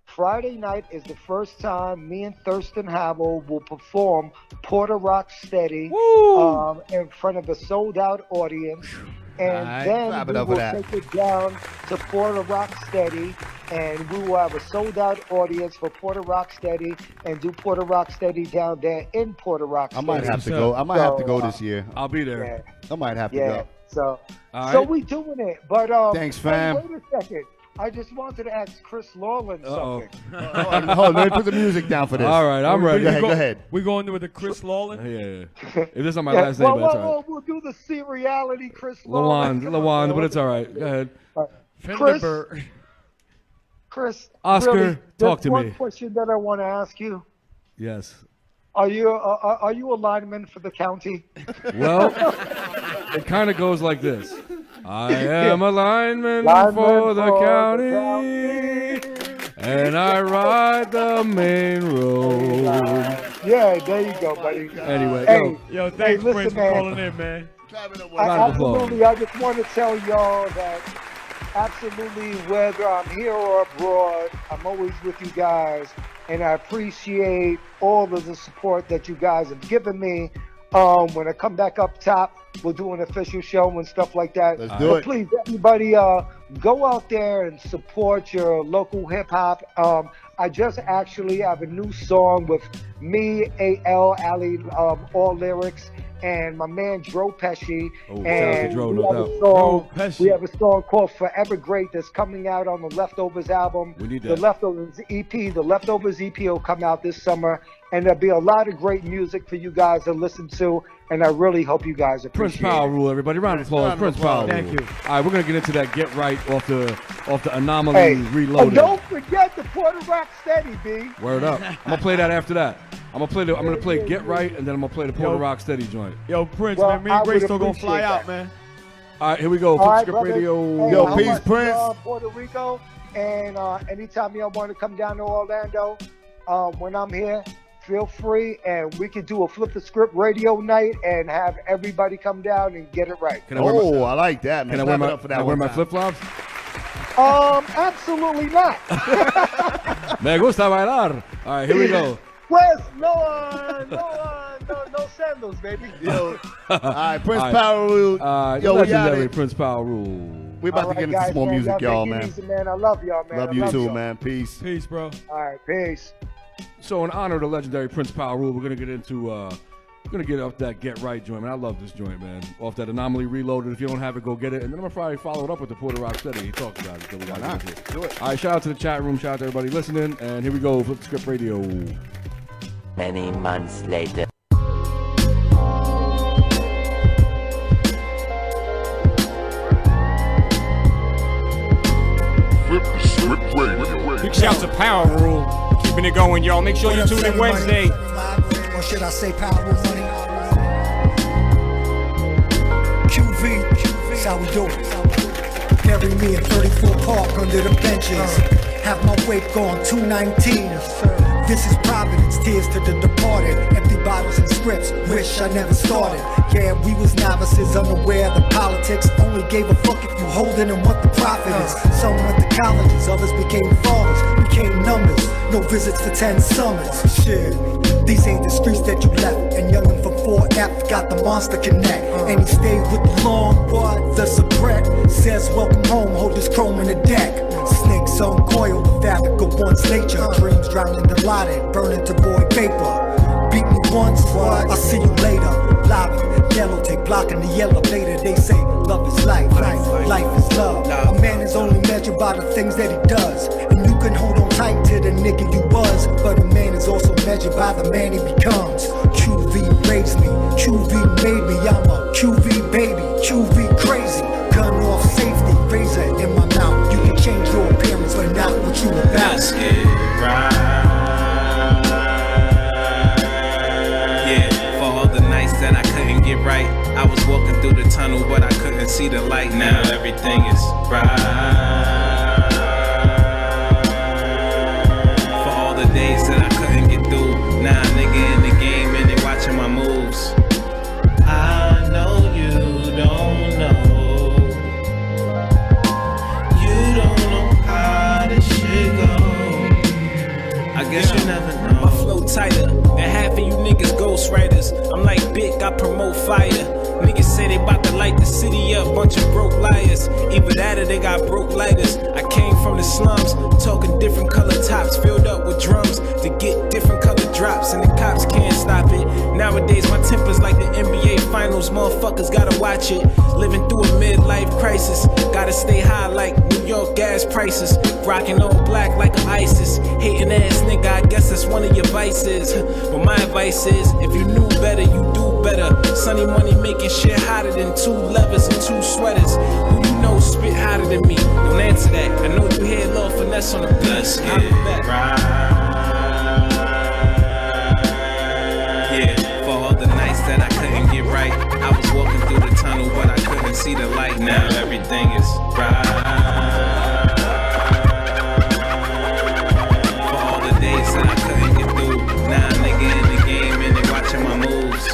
S14: Friday night is the first time me and Thurston Havel will perform Porter Rock Steady in front of a sold-out audience. And then we will take it down to Porter Rock Steady, and we will have a sold-out audience for Porter Rock Steady and do Porter Rock Steady down there in Porter Rock Steady.
S12: I might have to go. I might have to go this year.
S5: I'll be there.
S14: Yeah.
S12: I might have to go.
S14: So we doing it. But
S12: thanks, fam.
S14: Hey, wait a second. I just wanted to ask Chris Lawland something.
S12: Hold on, let me put the music down for this.
S5: All right, I'm ready.
S12: Go ahead.
S2: We going with the Chris Lawland?
S5: Yeah. If this is my last name, that's all right.
S14: We'll do the seriality Chris Lawland.
S5: Lawan, but it's all right. Go ahead.
S14: Chris,
S5: Oscar,
S14: really,
S5: talk to me.
S14: One question that I want to ask you.
S5: Yes.
S14: Are you a lineman for the county?
S5: Well, it kind of goes like this. I am a lineman for the county, and I ride the main road.
S14: Yeah, there you go, buddy.
S5: Anyway,
S2: yo, thanks, Prince, for calling in, man.
S14: Absolutely, I just want to tell y'all that absolutely, whether I'm here or abroad, I'm always with you guys, and I appreciate all of the support that you guys have given me. When I come back up top, we'll do an official show and stuff like that.
S12: Let's do it.
S14: Please, everybody, go out there and support your local hip hop. I just actually have a new song with me, A.L. Ali, all lyrics, and my man Dro Pesci. And we have a song called Forever Great that's coming out on the Leftovers album.
S5: We need that.
S14: The Leftovers EP will come out this summer, and there'll be a lot of great music for you guys to listen to, and I really hope you guys appreciate
S5: Prince Power
S14: it.
S5: Rule, everybody. Round of applause. Prince Power Rule.
S2: Thank you.
S5: All right, we're going to get into that Get Right off the Anomaly Reloaded.
S14: And don't forget the Porter Rock Steady, B.
S5: Word up. I'm going to play that after that. I'm gonna play Get Right, and then I'm gonna play the Porter Rock Steady joint.
S2: Yo, Prince, man, me and Grace still gonna fly out, man.
S5: All right, here we go. Flip Script Radio.
S12: Yo, peace, Prince.
S14: Puerto Rico, and anytime y'all want to come down to Orlando, when I'm here, feel free, and we can do a Flip the Script radio night and have everybody come down and get it right.
S12: I like that, man.
S5: Can I wear my flip flops?
S14: Absolutely not.
S5: Me gusta bailar. All right, here we go.
S14: Pues no sandals, baby.
S12: Yo, all right, Prince Power Rule. Yo, we
S5: legendary Prince Power Rule.
S12: We're about to get into some more music, y'all, man.
S14: Easy, man. I love y'all, man.
S12: Love you too, man. Peace.
S5: Peace, bro.
S14: All right, peace.
S5: So in honor of the legendary Prince Power Rule, we're gonna get into we're gonna get off that Get Right joint, man. I love this joint, man. Off that Anomaly Reloaded. If you don't have it, go get it. And then I'm gonna probably follow it up with the Porter Rock Steady. He talked about it. So we got it.
S12: Do it.
S5: All right, shout out to the chat room. Shout out to everybody listening. And here we go. Flip the Script Radio.
S21: Many months later.
S9: Big shout to Power Rule. Keeping it going, y'all. Make sure you tune in Wednesday.
S20: Or should I say Power Rule Money? QV, that's how we do it. Bury me in 34 Park under the benches. Have my wake on 219. This is Providence, tears to the departed. Empty bottles and scripts, wish I never started. Yeah, we was novices, unaware of the politics. Only gave a fuck if you holding and what the profit is. Some went to colleges, others became fathers, became numbers. No visits for 10 summers. Shit, these ain't the streets that you left. And youngin' from 4F got the monster connect. And he stayed with the long boy, the soubrette. Says welcome home, hold this chrome in the deck. Snakes uncoil the fabric of one's nature. Dreams drowning the lighted, burning to void vapor. Beat me once, I'll see you later. Lobby, yellow tape blocking the elevator. They say love is life, life is love. A man is only measured by the things that he does. And you can hold on tight to the nigga you was, but a man is also measured by the man he becomes. QV raised me, QV made me. I'm a QV baby, QV crazy. Gun off safety, razor in my mouth. You can change your appearance, but not what you about.
S4: Let's get right. Yeah, for all the nights that I couldn't get right, I was walking through the tunnel, but I couldn't see the light. Now everything is right. For all the days that I couldn't get through, now nigga in the game and they watching my moves. I know you don't know. I guess you never know. My flow tighter than half of you niggas ghostwriters. I'm like Big, I promote fire. Niggas say they bout to light the city up, bunch of broke liars. Either that or they got broke lighters. I came from the slums, talking different color tops, filled up with drums to get different color drops, and the cops can't stop it. Nowadays my temper's like the NBA finals, motherfuckers gotta watch it. Living through a midlife crisis, gotta stay high like New York gas prices. Rocking all black like an ISIS. Hating ass nigga, I guess that's one of your vices. But my advice is, if you knew better, you do better. Sunny Money making shit hotter than 2 levers and 2 sweaters. Who you know spit hotter than me? Don't answer that. I know you hear little finesse on the beat. Let's get right. Yeah, for all the nights that I couldn't get right, I was walking through the tunnel, but I couldn't see the light. Now everything is right. That I couldn't get through. Now nigga in the game and they watching my moves.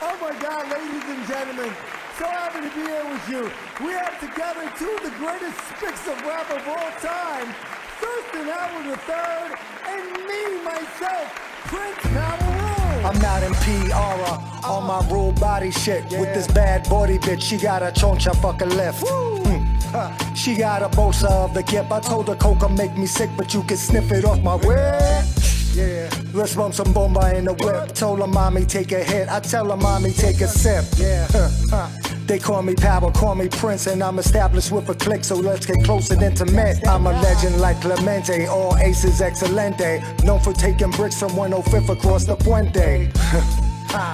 S7: Oh my God, ladies and gentlemen, so happy to be here with you. We have together 2 of the greatest spicks of rap of all time, Thurston Howard III and me, myself, Prince Power Rule.
S20: I'm not in PR on my rule body shit. With this bad body bitch, she got a choncha fucking lift. She got a bosa of the kip. I told her coca make me sick, but you can sniff it off my whip. Yeah, let's bump some bomba in the whip. Told her mommy take a hit. I tell her mommy take a sip. Yeah. They call me Power, call me Prince, and I'm established with a click, so let's get close and intimate. I'm a legend like Clemente, all aces excelente. Known for taking bricks from 105th across the Puente.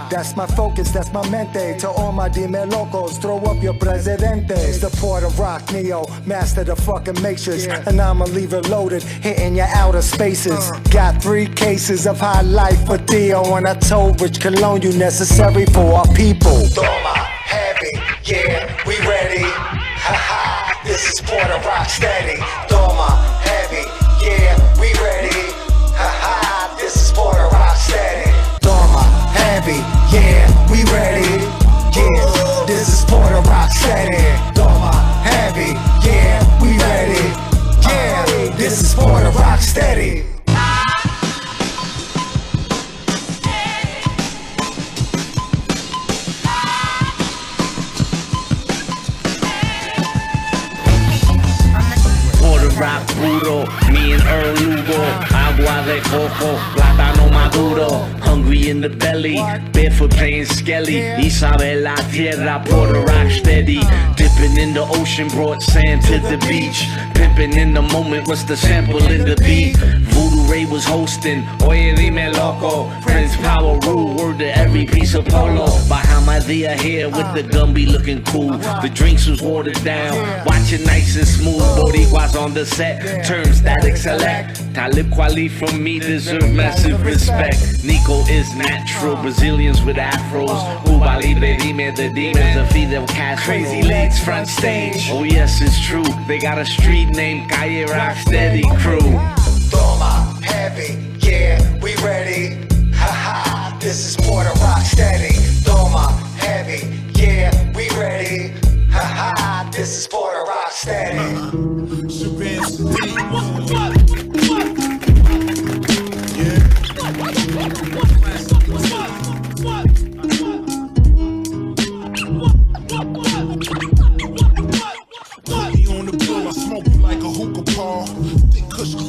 S20: That's my focus, that's my mente. To all my dime locos, throw up your presidentes. The Porter Rock Neo, master the fucking matrix. And I'ma leave it loaded, hitting your outer spaces. Got 3 cases of high life for Theo, and I told Rich Cologne you necessary for our people. Toma, heavy, yeah, we ready. Haha, this is Porter Rock Steady. Toma, heavy, yeah, we ready. Haha, this is Porter Rock Steady. Heavy, yeah, we ready. Yeah, this is Porter Rock Steady. Doma, heavy, yeah, we ready.
S6: puro. Me and Earl Lugo, agua de coco, plátano maduro. Hungry in the belly, barefoot playing skelly. Isabel Tierra, Puerto Rock steady. Dipping in the ocean, brought sand to the beach. Pimping in the moment, what's the sample in the beat? Voodoo Ray was hosting, oye dime loco. Prince Power rule, word to every piece of polo. Bahamadia here with the Gumby looking cool. The drinks was watered down, watching nice and smooth. Boricuas on the set, term static select. Talib Kweli from me deserve massive respect. Nico is natural, Brazilians with afros. Cuba Libre, dime the demons of Fidel Castro. Crazy legs front stage, oh yes it's true. They got a street named Calle Rocksteady Crew.
S20: Toma, heavy, yeah, we ready. Haha, this is Puerto Rock steady. Toma, heavy, yeah, we ready. Haha, this is Puerto Rock steady.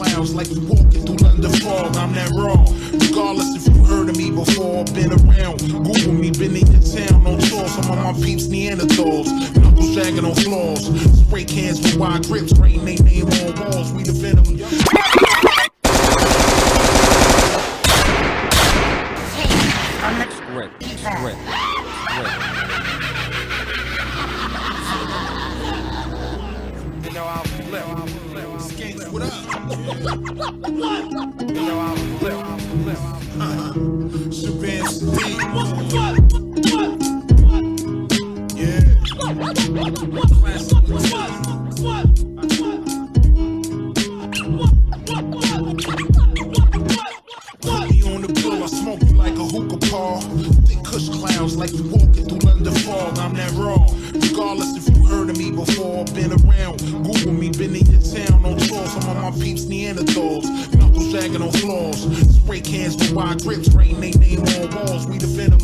S10: Clouds like you walking through London fog. I'm that raw. Regardless if you heard of me before or been around. Google me, been in your town on tour. Some of my peeps Neanderthals. Knuckles dragging on floors. Spray cans with wide grips. Writing they name on walls. We the venom.
S9: Script.
S10: You know I'll flip. Skanks, what up? You know I'll flip. Shabazz, yeah. Put me on the bill, I smoke you like a hookah paw. Thick kush clouds like you walking through London fog. I'm that raw. Regardless if you heard of me before or been around. Google me, been in your town on tour. Some of my peeps Neanderthals. Knuckles dragging on floors. Spray cans with wide grips. Writing they name on walls. We the venom.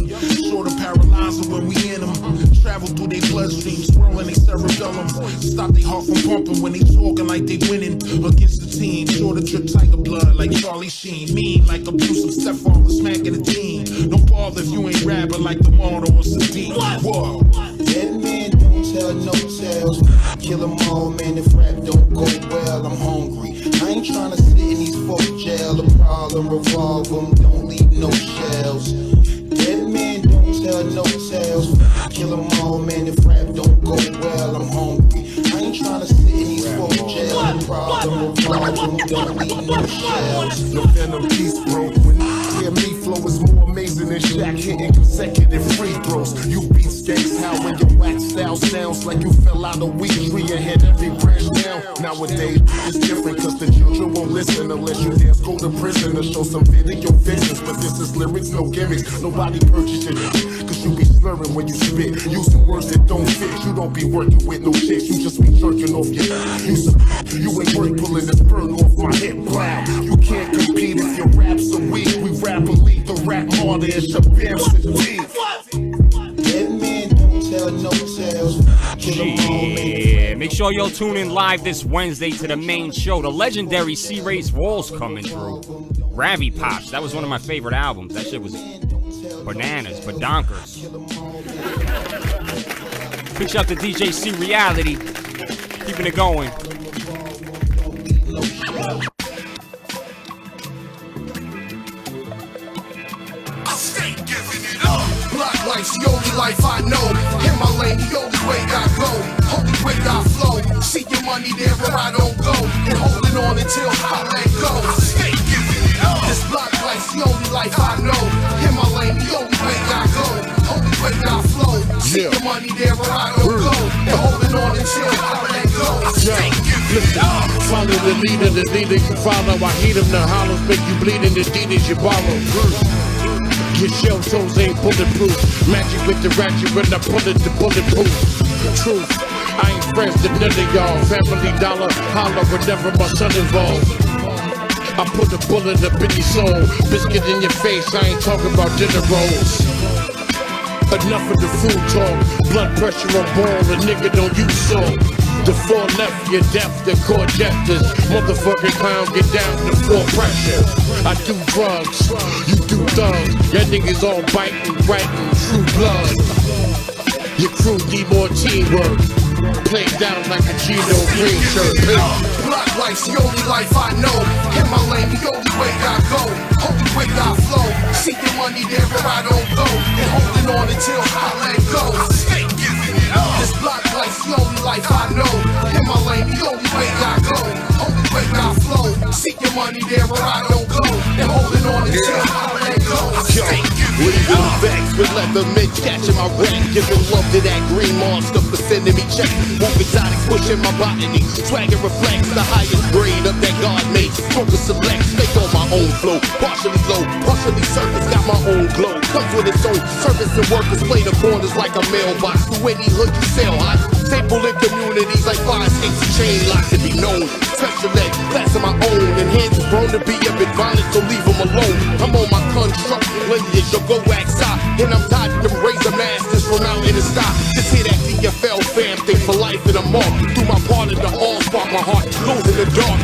S10: Sort of paralyzer when we in them. Travel through their bloodstream, swirling their cerebellum. Stop their heart from pumping when they talking like they winning against the team. Sure to drip tiger blood like Charlie Sheen. Mean like abusive stepfather smacking a teen. No bother if you ain't rapping like the Martyr or Sadiq. Whoa.
S8: Dead man don't tell no tales. Kill them all, man, if rap don't go well. I'm hungry. I ain't trying to sit in these folk jail. The problem revolve them, don't leave no shells. Dead man don't tell no tales. Kill them all, man, if rap don't go well. I'm hungry. I ain't trying to sit in these folk jail. The problem revolve them, don't leave no shells.
S10: No venom, peace, bro. When you hear me flow is more amazing than Shaq hitting consecutive free throws. You beat skanks, how when your wax style sounds like you fell out a weak tree and hit every branch down. Nowadays, it's different cause the children won't listen unless you dance, go to prison or show some video fixings. But this is lyrics, no gimmicks. Nobody purchasing it cause you be slurring when you spit. Using words that don't fit. You don't be working with no chicks. You just be jerking off your You ain't worth pulling this burn off my hip cloud. You can't compete if your raps are weak. We rap elite, the rap martyr and Shabazz Sadiq.
S8: Dead man don't tell no tales.
S9: Yeah, make sure you'll tune in live this Wednesday to the main show. The legendary C-Race Walls coming through. Ravi Pops, that was one of my favorite albums. That shit was bananas, badonkers. Big shout to DJ C Reality, keeping it going.
S10: Life's the only life I know. In my lane, the only way I go. Only way I flow. See your money there where I don't go. And holding on until I let go. Stay giving it up. This block life's the only life I know. In my lane, the only way I go. Only way I flow. See your money there where I don't go. And holding on until I let go. Stay giving it up.
S22: Follow the leader you follow. I heat him, the hollows make you bleed in the Adidas you borrow. Your shell toes ain't bulletproof. Magic with the ratchet when I pull it, the bulletproof. Truth, I ain't friends to none of y'all. Family dollar, holler whenever my son involved. I put a bullet up in your soul. Biscuit in your face, I ain't talking about dinner rolls. Enough of the food talk. Blood pressure on ball, a nigga don't use salt. The floor left, you're deaf, the core jesters. Motherfucking clown, get down to floor pressure. I do drugs, you do thugs. Y'all niggas all biting, writing, true blood. Your crew need more teamwork. Played down like a Gino green shirt.
S13: Block life's the only life I know. In my lane, the only way I go. Only way I flow. Seeking money there where I don't go. And holding on until I let go. Stay giving it up. This block life's the only life I know. In my lane, the only way I go. Only way I flow. Seeking money there where I don't go. And holding on until I let go. Stay giving it up.
S22: Vexed with Leatherman catching my rap. Giving love to that green monster for sending me checks. Walk exotic, pushing my botany. Swagger reflects the highest grade of that God made. Focus select, make on my own flow. Partially low, partially surface, got my own glow. Comes with its own service and workers play the corners like a mailbox. Through any hood you sell hot. Staple in communities like fire escapes and chain locks to be known. Special ed, class of my own. And hands is prone to be up in violence, so leave them alone. I'm on my construction lineage, so go outside. And I'm tired of them razor masters from out in the sky. Just hear that TFL fam thing for life in a mark. Do my part in the all spark my heart, goes in the dark.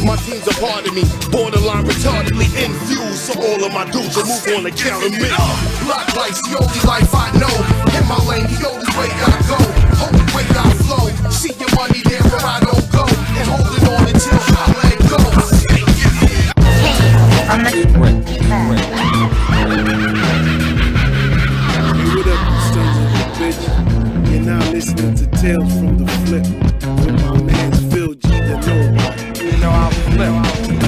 S22: My team's a part of me, borderline retardedly infused. So all of my dudes will move on and count me.
S13: Block life's the only life I know. In my lane, the only way I go. Only way I flow. See your money there where I don't go. And holding on until I let go.
S22: Hey, what up, sons of a bitch? You're now listening to Tales from the Flip with my man Phil G, the Knowbody. You know I'll flip.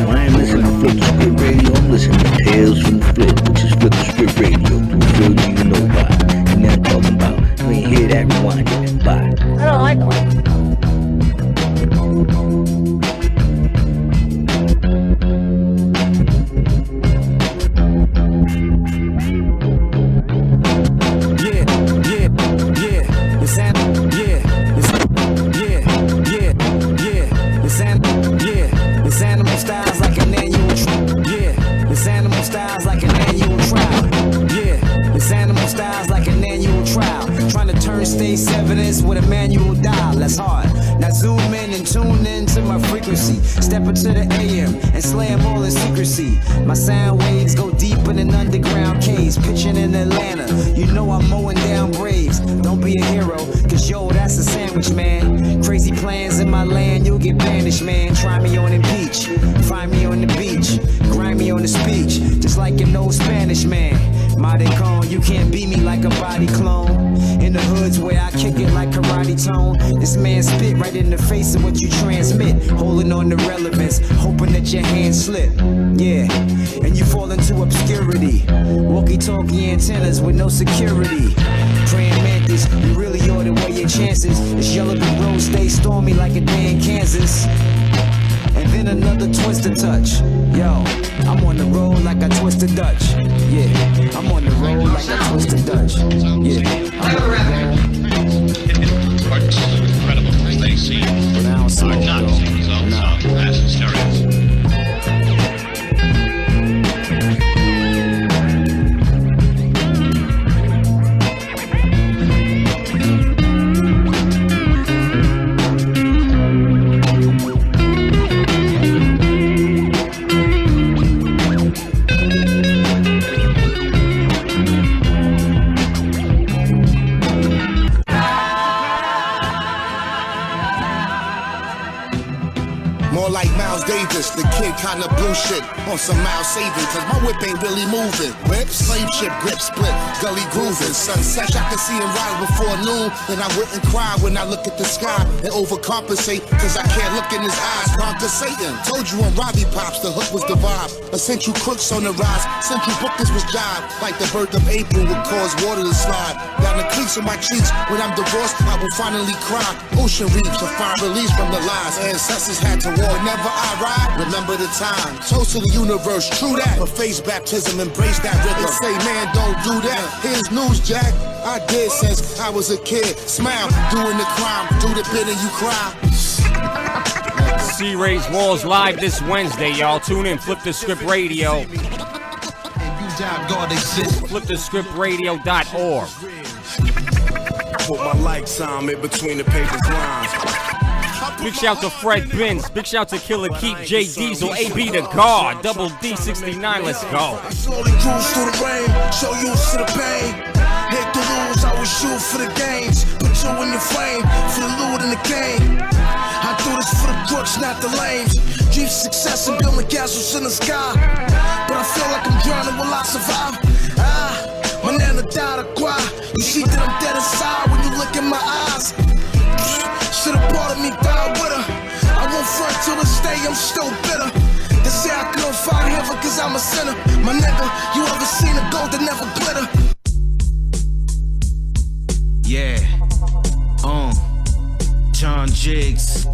S15: I ain't listening to Flip the Script Radio, I'm listening to Tales from the Flip, which is Flip the Script Radio through Phil G, the Knowbody. And now I'm talking about, you ain't hear that, rewind it. Bye. I don't like one.
S18: Stays evidence with a manual dial, that's hard. Now zoom in and tune in to my frequency. Step into the AM and slay them all in secrecy. My sound waves go deep in an underground caves. Pitching in Atlanta, you know I'm mowing down Braves. Don't be a hero, cause yo, that's a sandwich, man. Crazy plans in my land, you'll get banished, man. Try me on impeach, find me on the beach. Grind me on the speech, just like you know Spanish, man. Maricon, you can't beat me like a body clone. In the hoods where I kick it like karate tone. This man spit right in the face of what you transmit. Holding on to relevance, hoping that your hands slip. Yeah, and you fall into obscurity. Walkie-talkie antennas with no security. Praying mantis, you really ought to weigh your chances. This yellow brick road stays stormy like a day in Kansas. And then another twister touch. Yo, I'm on the road like I twist a Dutch. Yeah, I'm on the road like I twist a Dutch. Yeah, I'm on the road.
S23: What's incredible as they seem are not results of mass hysteria.
S8: The kid kinda blew shit on some mild saving, cause my whip ain't really moving. Whip, slave ship, grip, split, gully grooving. Sunset, I can see him rise before noon, and I wouldn't cry when I look at the sky and overcompensate, cause I can't look in his eyes. Conquer Satan. Told you on Robbie Pops, the hook was the vibe. Essential crooks on the rise, central bookers was jive. Like the birth of April would cause water to slide down the creeks of my cheeks. When I'm divorced, I will finally cry. Ocean reefs, a fine release from the lies. Ancestors had to war. Whenever I ride, remember the time. Toast to the universe, true that. But face baptism, embrace that rhythm. They say, man, don't do that. Here's news, Jack. I did since I was a kid. Smile, doing the crime. Do the bit and you cry.
S9: C-Ray's Walls live this Wednesday, y'all. Tune in, Flip the Script Radio. FlipTheScriptRadio.org.
S17: put my lifetime in between the paper's lines.
S9: Big shout to Fred Binns. Big shout to Killer Keep, J Diesel, AB the God, Double D69. Let's go.
S13: I slowly cruise through the rain, show you to the pain. Hate to lose, I was shoot for the games. Put you in the frame for the loot and the cane. I do this for the crooks, not the lames. Dream success and building castles in the sky. But I feel like I'm drowning, will I survive? My nana died of quiet. You see that I'm dead inside when you look in my eyes. Should've part of me died with her. I won't front till this day, I'm still bitter. They say I couldn't find heaven cause I'm a sinner. My nigga, you ever seen a gold that never glitter?
S18: Yeah, John Jiggs,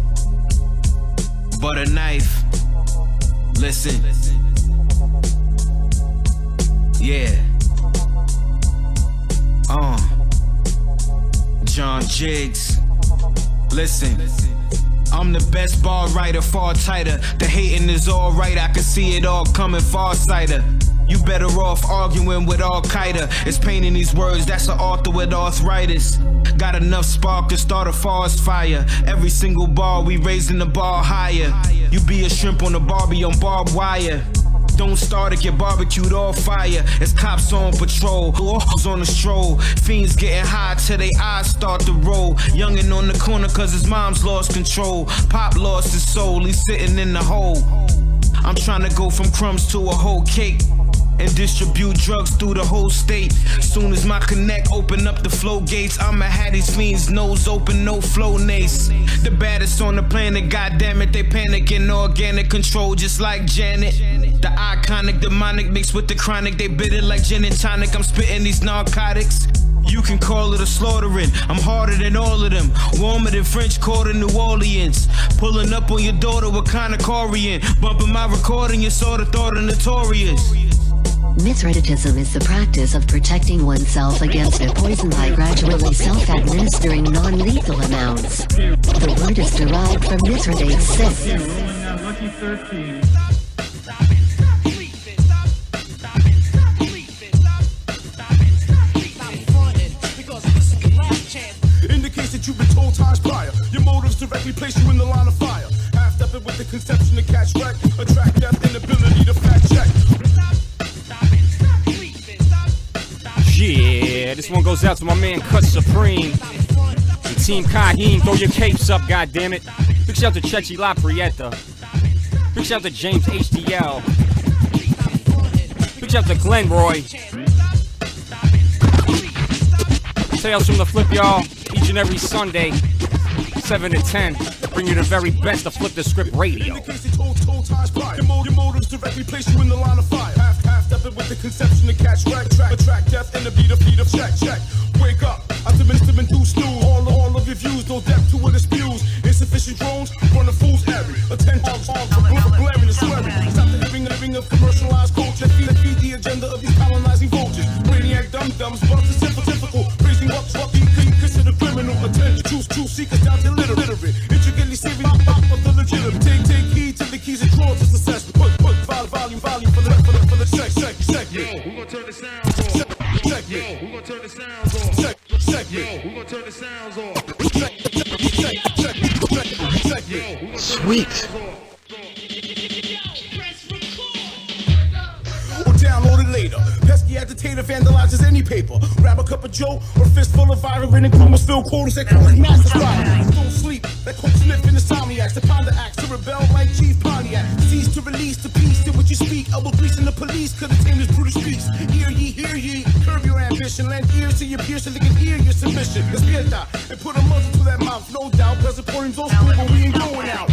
S18: butter knife, listen, yeah, John Jiggs, listen. I'm the best bar writer, far tighter. The hating is alright, I can see it all coming far-sighter. You better off arguing with Al-Qaeda. It's pain in these words, that's an author with arthritis. Got enough spark to start a forest fire. Every single bar, we raising the bar higher. You be a shrimp on a Barbie on barbed wire. Don't start it, get barbecued off fire. It's cops on patrol, who's on a stroll. Fiends getting high till they eyes start to roll. Youngin' on the corner cause his mom's lost control. Pop lost his soul, he's sitting in the hole. I'm trying to go from crumbs to a whole cake and distribute drugs through the whole state. Soon as my connect open up the flow gates, I'ma have these fiends nose open, no flow nace. The baddest on the planet, goddammit, they panicking. Organic control just like Janet. The iconic, demonic mixed with the chronic, they bitter like gin and tonic. I'm spitting these narcotics. You can call it a slaughtering. I'm harder than all of them. Warmer than French Quarter, New Orleans. Pulling up on your daughter, what kind of Corian? Bumping my recording, you saw the thought of Notorious.
S1: Mithridatism is the practice of protecting oneself against a poison by gradually self-administering non-lethal amounts. The word is derived from Mithridate 6.
S16: Lucky 13.
S10: Indicates that you've been told times prior. Your motives directly place you in the line of fire. Half-stepping with the conception to catch wreck. Attract death and ability to fact check.
S9: Yeah, this one goes out to my man Cut Supreme and Team Kahim. Throw your capes up, goddammit. Big shout to Chechi La Prieta. Big shout to James HDL. Big shout to Glenn Roy. Tales from the Flip, y'all. Each and every Sunday, 7 to 10. Bring you the very best of Flip the Script Radio.
S10: Your motives directly place you in the line of fire. Half-stepping with the conception to catch wreck. Attract death and the beat of check. Wake up, I've been stew. All of your views, no depth to what it spews. Insufficient drones, run a fool's errand. Attention, glaring and swearing. Stop the living of commercialized culture. Feed the agenda of these colonizing vultures. Brainiac dum-dums, but it's typical. Praising up, consider criminal. Attention, truth seekers down to literate. Intricately serious, pop of the legitimate. Take heed to the keys and drawers to success. Put volume for the check.
S16: Yo, who gonna turn the sounds off? Yo, who gonna turn the sounds off? Yo, who gonna turn the sounds off?
S1: Sweet.
S10: Or download it later. Pesky agitator vandalizes any paper. Grab a cup of Joe or fistful of violin and Crumbers fill quotas that call it master style. Don't sleep, that Coke Smith in the insomniacs. The ponder acts to rebel like Chief Pontiac. Cease to release the peace to what you speak. Elbow grease in the police could have tamed this brutish beast. Hear ye, curb your ambition. Lend ears to your peers so they can hear your submission. Despierta and put a muzzle to that mouth. No doubt, present poems on school, but we ain't going out.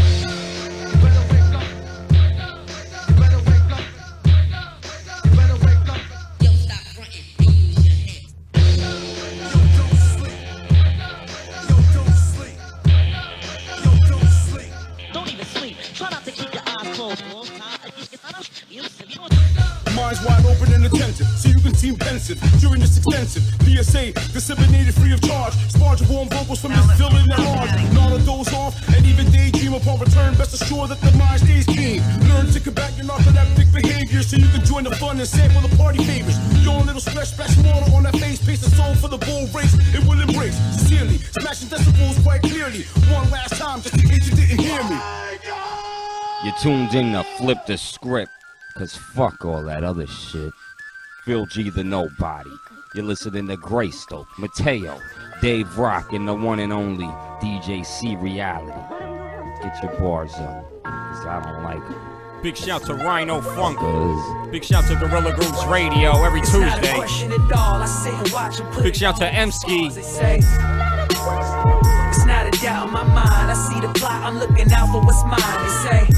S10: Minds wide open and attentive, so you can team pen
S3: offensive. During this extensive PSA, disseminated free of charge. Sparge warm vocals from this villain at large. Not a doze off and even daydream upon return. Best assured that the mind stays keen. Learn to combat your narcoleptic behavior so you can join the fun and sample the party favors. Your own little splash water on that face. Pace the soul for the bull race. It will embrace sincerely, smashing decibels quite clearly. One last time, just in case you didn't hear me.
S9: You tuned in to Flip the Script, cause fuck all that other shit. Phil G the Nobody. You're listening to Greystoke, Mateo, Dave Rock, and the one and only DJ C Reality. Get your bars up, cause I don't like them. Big shout to Rhino Funk. Big shout to Gorilla Grooves Radio every Tuesday. Big shout to M-Ski.
S11: It's not a doubt in my mind. I see the plot, I'm looking out for what's mine. They say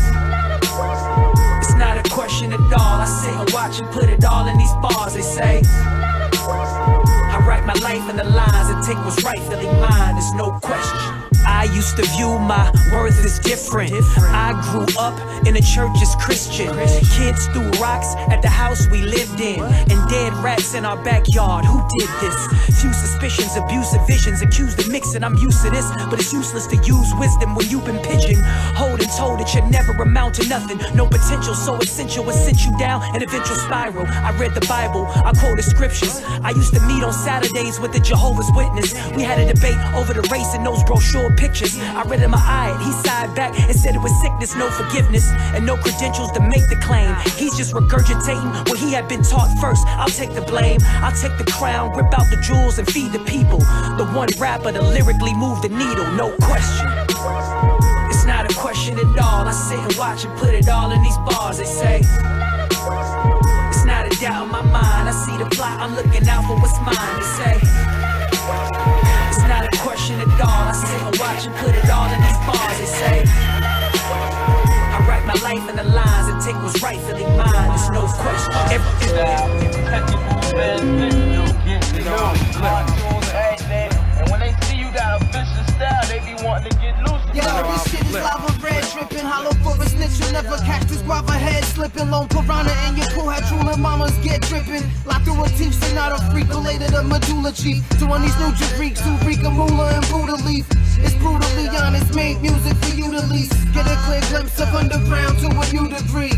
S11: it's not a question at all. I sit and watch and put it all in these bars. They say I write my life in the lines and take what's rightfully mine. There's no question. I used to view my worth as different. I grew up in a church as Christian. Kids threw rocks at the house we lived in, and dead rats in our backyard. Who did this? Few suspicions, abusive visions, accused of mixing. I'm used to this, but it's useless to use wisdom when you've been pigeon-holed and told it should never amount to nothing. No potential, so essential, it sent you down an eventual spiral. I read the Bible, I quoted scriptures. I used to meet on Saturdays with the Jehovah's Witness. We had a debate over the race in those brochure pictures. I read in my eye, he sighed back and said it was sickness, no forgiveness, and no credentials to make the claim. He's just regurgitating what he had been taught first. I'll take the blame, I'll take the crown, rip out the jewels and feed the people. The one rapper to lyrically move the needle, no question. It's not a question at all. I sit and watch and put it all in these bars. They say it's not a doubt in my mind. I see the plot, I'm looking out for what's mine. They say it's not a question at all. I sit and watch and put it all in these bars. They say I write my life in the lines and take what's rightfully mine. There's no question.
S19: And when they see you got a vicious style, they be wanting to get loose.
S24: Yo, this shit is lava red dripping, hollow for a snitch. You'll never catch this guava head slipping. Lone piranha in your pool, had drooling mamas get dripping. Locked through a teeth, say not a freak, related a medulla chief. Doing these new freaks who freak a moolah and Buddha leaf. It's brutally honest, made music for you to lease. Get a clear glimpse of underground to a new degree.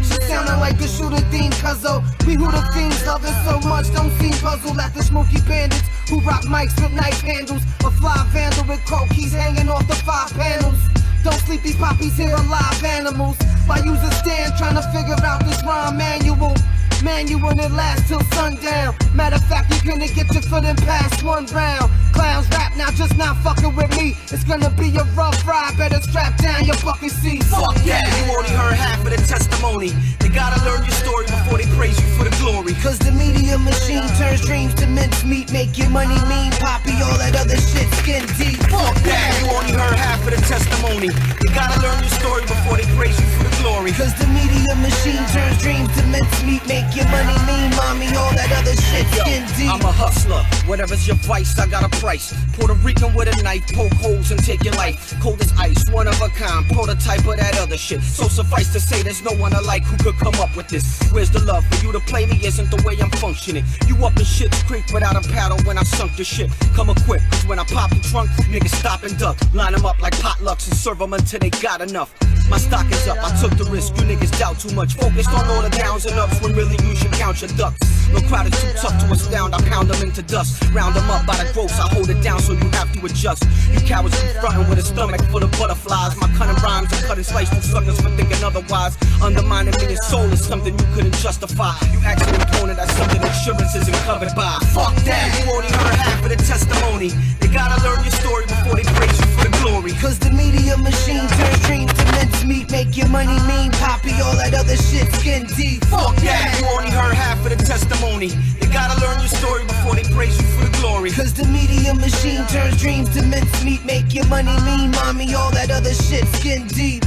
S24: She sounded like a shooter theme, cuzzo. We who the fiends love it so much, don't seem puzzled at the smoky bandits who rock mics with knife handles. A fly vandal with coke keys hanging off the 5 panels. Don't sleep, these poppies here are live animals. Why use a stand trying to figure out this rhyme manual? Manual and it lasts till sundown. Matter of fact, you couldn't get your foot in past 1 round. Clowns rap now, just not fucking with me. It's gonna be a rough ride, better strap down your bucket seats.
S18: Fuck that, you only heard half of the testimony. They gotta learn your story before they praise you for the glory.
S24: Cause the media machine turns dreams to mincemeat. Make your money mean, poppy, all that other shit skin deep.
S18: Fuck that, you only heard half of the testimony. They gotta learn your story before they praise you for the glory.
S24: Cause the media machine turns dreams to mincemeat. Make your money mean, mommy, all that other shit skin deep.
S18: I'm a hustler, whatever's your vice, I got a price. Puerto Rican with a knife, poke holes and take your life. Cold as ice, one of a kind, prototype of that other shit. So suffice to say there's no one alike who could come up with this. Where's the love for you to play me isn't the way I'm functioning. You up in shit's creek without a paddle when I sunk the shit. Come equipped, cause when I pop the trunk, niggas stop and duck. Line them up like potlucks and serve them until they got enough. My stock is up, I took the risk, you niggas doubt too much. Focused on all the downs and ups when really you should count your ducks. No crowd is too tough to astound, I pound them into dust. Round them up by the gross, I hold it down so you have to adjust. You cowards be frontin' with a stomach full of butterflies. My cunning rhymes are cutting slice through suckers for thinking otherwise. Undermining me and soul is something you couldn't justify. You ask an opponent, that's something insurance isn't covered by. Fuck that, you only heard half of the testimony. They gotta learn your story before they praise you for the glory.
S24: Cause the media machine turns dreams to mincemeat. Make your money mean, poppy, all that other shit skin deep.
S18: Fuck that, you only heard half of the testimony. They gotta learn your story before they praise you for the glory.
S24: Cause the media machine turns dreams to mincemeat. Make your money mean, mommy, all that other shit skin deep.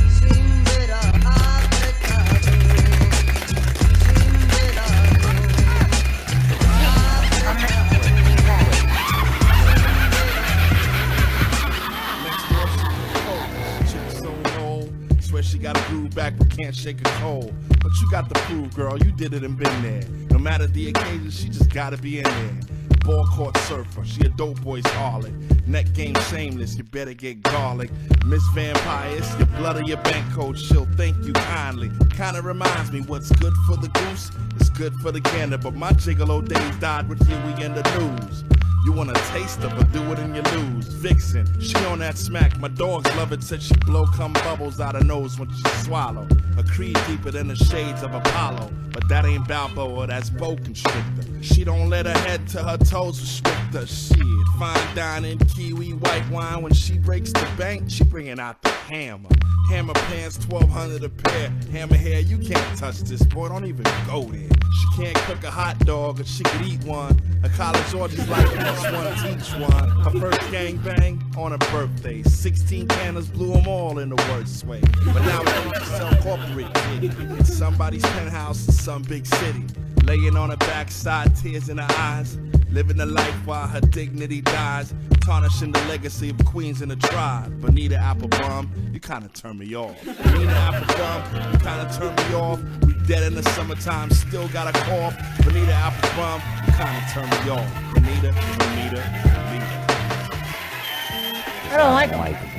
S10: She got a groove back but can't shake a cold. But you got the proof, girl, you did it and been there. No
S2: matter the occasion, she just gotta be in there. Ball court surfer, she a dope boy's harlot. Neck game shameless, you better get garlic. Miss Vampires, your blood or your bank code, she'll thank you kindly. Kinda reminds me what's good for the goose is good for the gander. But my gigolo days died with Huey in the news. You want a taste of her, do it and you lose. Vixen, she on that smack. My dogs love it, said she blow cum bubbles out her nose when she swallow. A creed deeper than the shades of Apollo. But that ain't Balboa, that's Bo Constrictor. She don't let her head to her toes restrict her. Shit, fine dining, kiwi, white wine. When she breaks the bank, she bringing out the hammer. Hammer pants, 1200 a pair. Hammer hair, you can't touch this, boy, don't even go there. She can't cook a hot dog, but she could eat one. Her college orgies like +1 to each one. Her first gangbang on her birthday. 16 cannons blew them all in the worst way. But now it's sell corporate kid in somebody's penthouse in some big city. Laying on her backside, tears in her eyes. Living the life while her dignity dies. Tarnishing the legacy of queens in the tribe. Bonita Applebum, you kinda turn me off. Bonita Applebum, you kinda turn me off. We dead in the summertime, still got a cough. Bonita Applebum, you kinda turn me off. Bonita.
S5: I don't like it.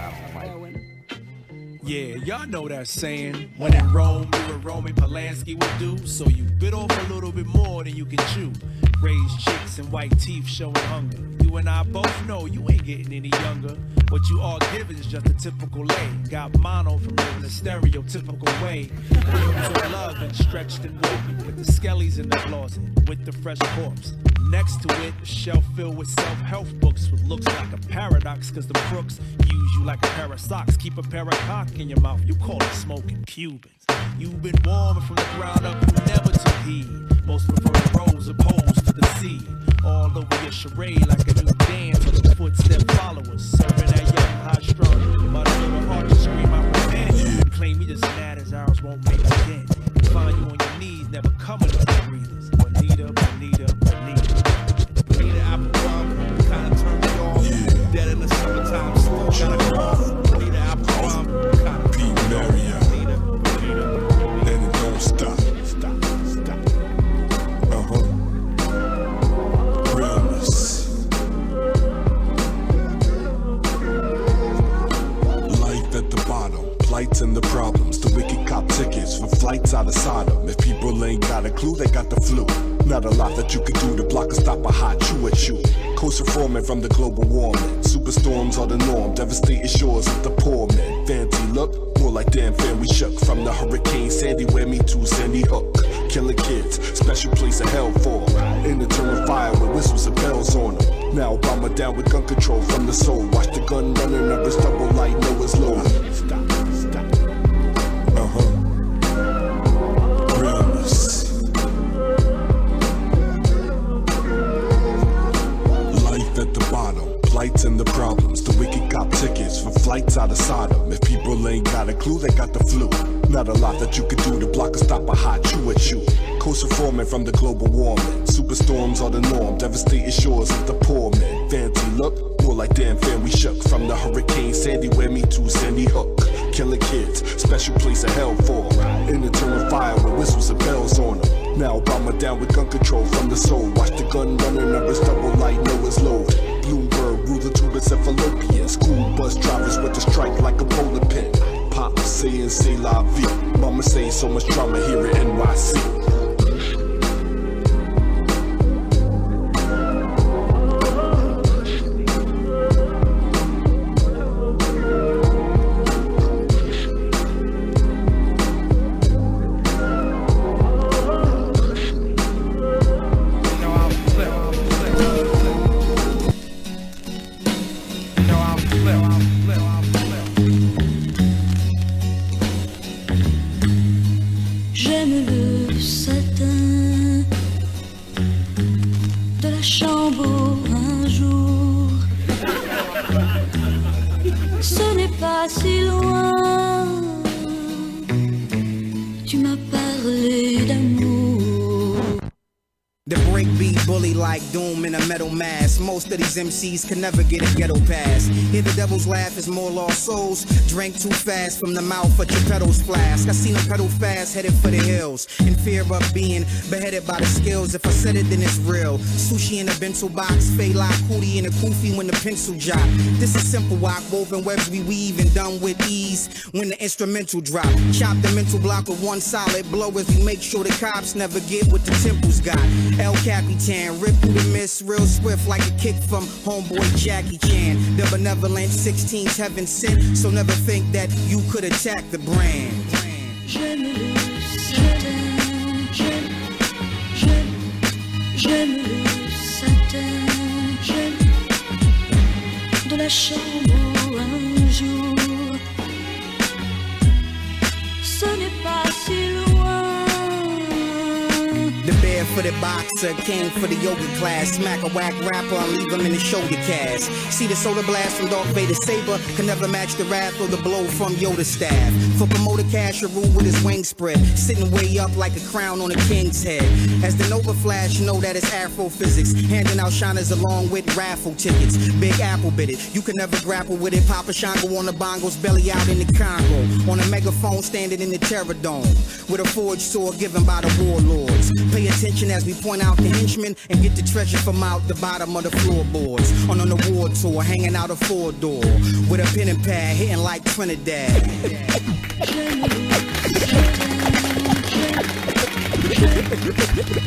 S12: Yeah, y'all know that saying, when in Rome, do what Roman Polanski would do. So you bit off a little bit more than you can chew. Raised chicks and white teeth showing hunger. You and I both know you ain't getting any younger. What you are giving is just a typical lay. Got mono from living a stereotypical way. Used to love and stretched and woken with the skellies in the closet, with the fresh corpse. Next to it, a shelf filled with self-help books with looks like a paradox, cause the crooks use you like a pair of socks. Keep a pair of cock in your mouth, you call it smoking Cubans. You've been warming from the ground up, you never took heed. Most prefer the rose opposed to the sea. All over your charade like a new dance for the footstep followers. Serving that young high strung, but a little hard to scream out repent. You claim you just mad as ours won't make a dent. Find you on your knees, never coming up to breathers. Bonita. Bonita Applebum, kinda turn me off. Dead in the summertime, still got a cough. Bonita Applebum, kinda Pete Marriott. Bonita. And it don't stop. Realness. Life at the bottom, plights and the problems. The wicked cop tickets for flights out of Sodom. If people ain't got a clue, they got the flu. Not a lot that you can do to block or stop a hot chew at you. Coast reforming from the global warming. Superstorms are the norm, devastating shores of the poor man. Fancy look, more like damn fam we shook. From the Hurricane Sandy, where me to Sandy Hook. Killing kids, special place of hell for them. In the term of fire with whistles and bells on them. Now Obama down with gun control from the soul. Watch the gun running up his double light, know it's low. Stop. Realness. At the bottom, plights and the problems. The wicked cop tickets for flights out of Sodom. If people ain't got a clue, they got the flu. Not a lot that you can do to block or stop a hot chew at you. Coast reforming from the global warming. Superstorms are the norm, devastating shores of the poor man. Fancy look, more like damn fam we shook. From the Hurricane Sandy, where me to Sandy Hook. Killing kids, special place of hell for them. In the term of fire with whistles and bells on them. Now Obama down with gun control from the soul. Watch the gun running up his double light, know it's low. Bloomberg, ruler to encyclopedia. School bus drivers with the strike like a bowling pin. Pop saying say la vie. Mama say so much trauma here at NYC.
S18: Bully like doom in a metal mask. Most of these MCs can never get a ghetto pass. Hear the devil's laugh is more lost souls. Drank too fast from the mouth of Geppetto's flask. I seen them pedal fast, headed for the hills. In fear of being beheaded by the skills. If I said it, then it's real. Sushi in a bento box. Fade like hootie in a kufi when the pencil drop. This is simple walk. Woven webs we weave and done with ease when the instrumental drop. Chop the mental block with one solid blow as we make sure the cops never get what the temples got. El Capitan, rip through the mist real swift like a kick from homeboy Jackie Chan. The benevolent 16's heaven sent, so never think that you could attack the brand.
S11: J'aime le satin, j'aime le satin, j'aime de la chambre un jour. Ce n'est pas si loin.
S18: The barefooted boxer came for the yoga class. Smack a whack rapper and leave him in the shoulder cast. See the solar blast from Darth Vader's saber can never match the wrath or the blow from Yoda's staff. For promoter cash, a rule with his wings spread, sitting way up like a crown on a king's head. As the Nova Flash, know that it's Afrophysics, handing out shiners along with raffle tickets. Big Apple bit it, you can never grapple with it. Papa Shango on the bongos, belly out in the Congo. On a megaphone standing in the Terror Dome, with a forged sword given by the warlords. Pay attention as we point out the henchmen and get the treasure from out the bottom of the floorboards. On an award tour, hanging out a four-door with a pen and pad, hitting like Trinidad.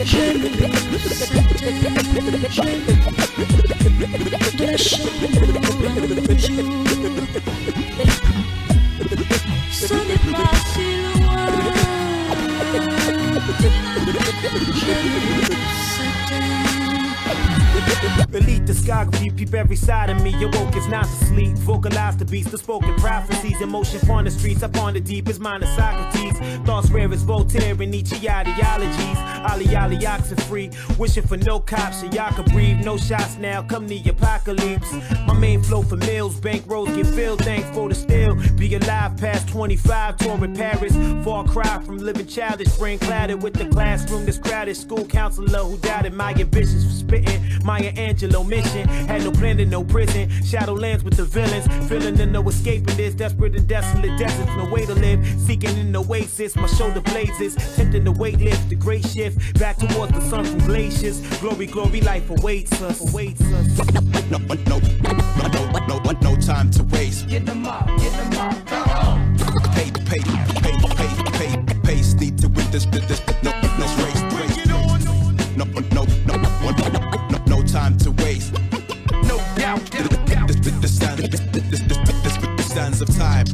S11: J'aime le satin, j'aime de la chambre un jour. Ce n'est pas si loin. J'aime le satin.
S4: Elite discography, peep every side of me. Your woke is not to sleep. Vocalize the beats, the spoken prophecies. Emotion upon the streets, up on the deep is mine as Socrates. Thoughts rare as Voltaire and Nietzsche ideologies. Ali oxen free, wishing for no cops so y'all can breathe. No shots now, come the apocalypse. My main flow for meals, bankrolls get filled. Thankful to still be alive past 25. Touring Paris, far cry from living childish. Brain clouded with the classroom that's crowded. School counselor who doubted my ambitions for spitting. Maya Angelou mission, had no plan to no prison. Shadowlands with the villains, feeling that no escaping this. Desperate and desolate deserts, no way to live. Seeking an oasis, my shoulder blazes. Tempting to weight lift, the great shift. Back towards the sun from glaciers. Glory, glory, life awaits us.
S7: No time to waste.
S11: Get them up, come on.
S7: Pace need to win this. No race. No time to waste.
S11: No doubt.
S7: The sands of time.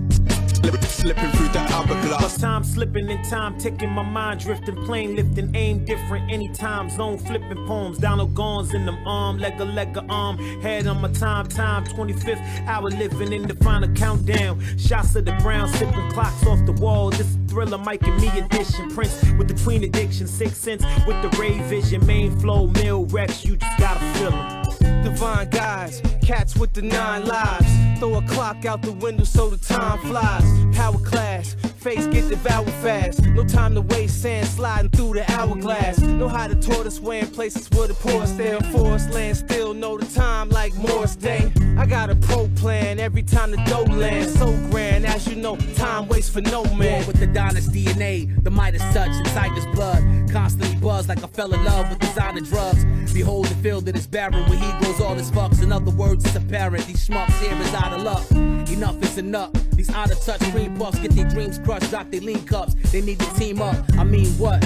S7: Slipping through the hourglass.
S4: Plus time slipping and time ticking. My mind drifting, plane lifting, aim different. Anytime zone flipping poems. Donald Gons in them arm, leg arm. Head on my time. 25th hour living in the final countdown. Shots of the ground, sipping clocks off the wall. This is Thriller, Mike and me edition. Prince with the Queen addiction. 6 cents with the Ray vision. Main flow, Mill Rex. You just gotta feel them.
S14: Divine guys, cats with the 9 lives. Throw a clock out the window so the time flies. Power class, face get devoured fast. No time to waste, sand sliding through the hourglass. Know how the tortoise way in places where the poor stay. Forest land still know the time like Morris Day. I got a pro plan every time the dough lands. So grand, as you know, time waits for no man.
S21: War with the dynasty DNA, the Midas touch inside this blood. Constantly buzz like I fell in love with designer drugs. Behold the field that is barren where he grows all his fucks. In other words, it's apparent these schmucks here is out of luck. Enough is enough. These out of touch cream puffs get their dreams crushed, drop their lean cups. They need to team up. I mean what?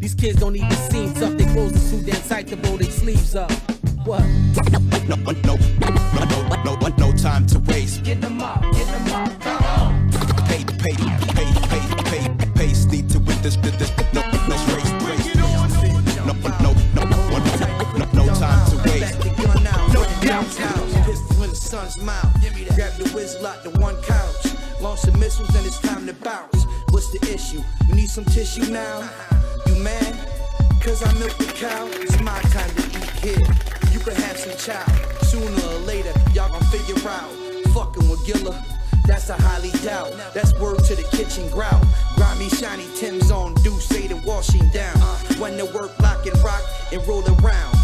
S21: These kids don't even seem tough. They close the suit damn tight to roll their sleeves up. What?
S7: No time to waste.
S11: Get them up, come on.
S7: Pace need to win this. No race. No time to waste.
S11: No doubt.
S25: Pistol in the sun's mouth. Grab the whiz lock to one couch. Launch some missiles and it's time to bounce. What's the issue? You need some tissue now? You mad? Cause I milked the cow. It's my time to eat here. You can have some chow. Sooner or later, y'all gon' figure out. Fucking with Gilla, that's a highly doubt. That's word to the kitchen grout. Grimy, shiny Tim's on, do say the washing down. When the work, lock and rock and roll around.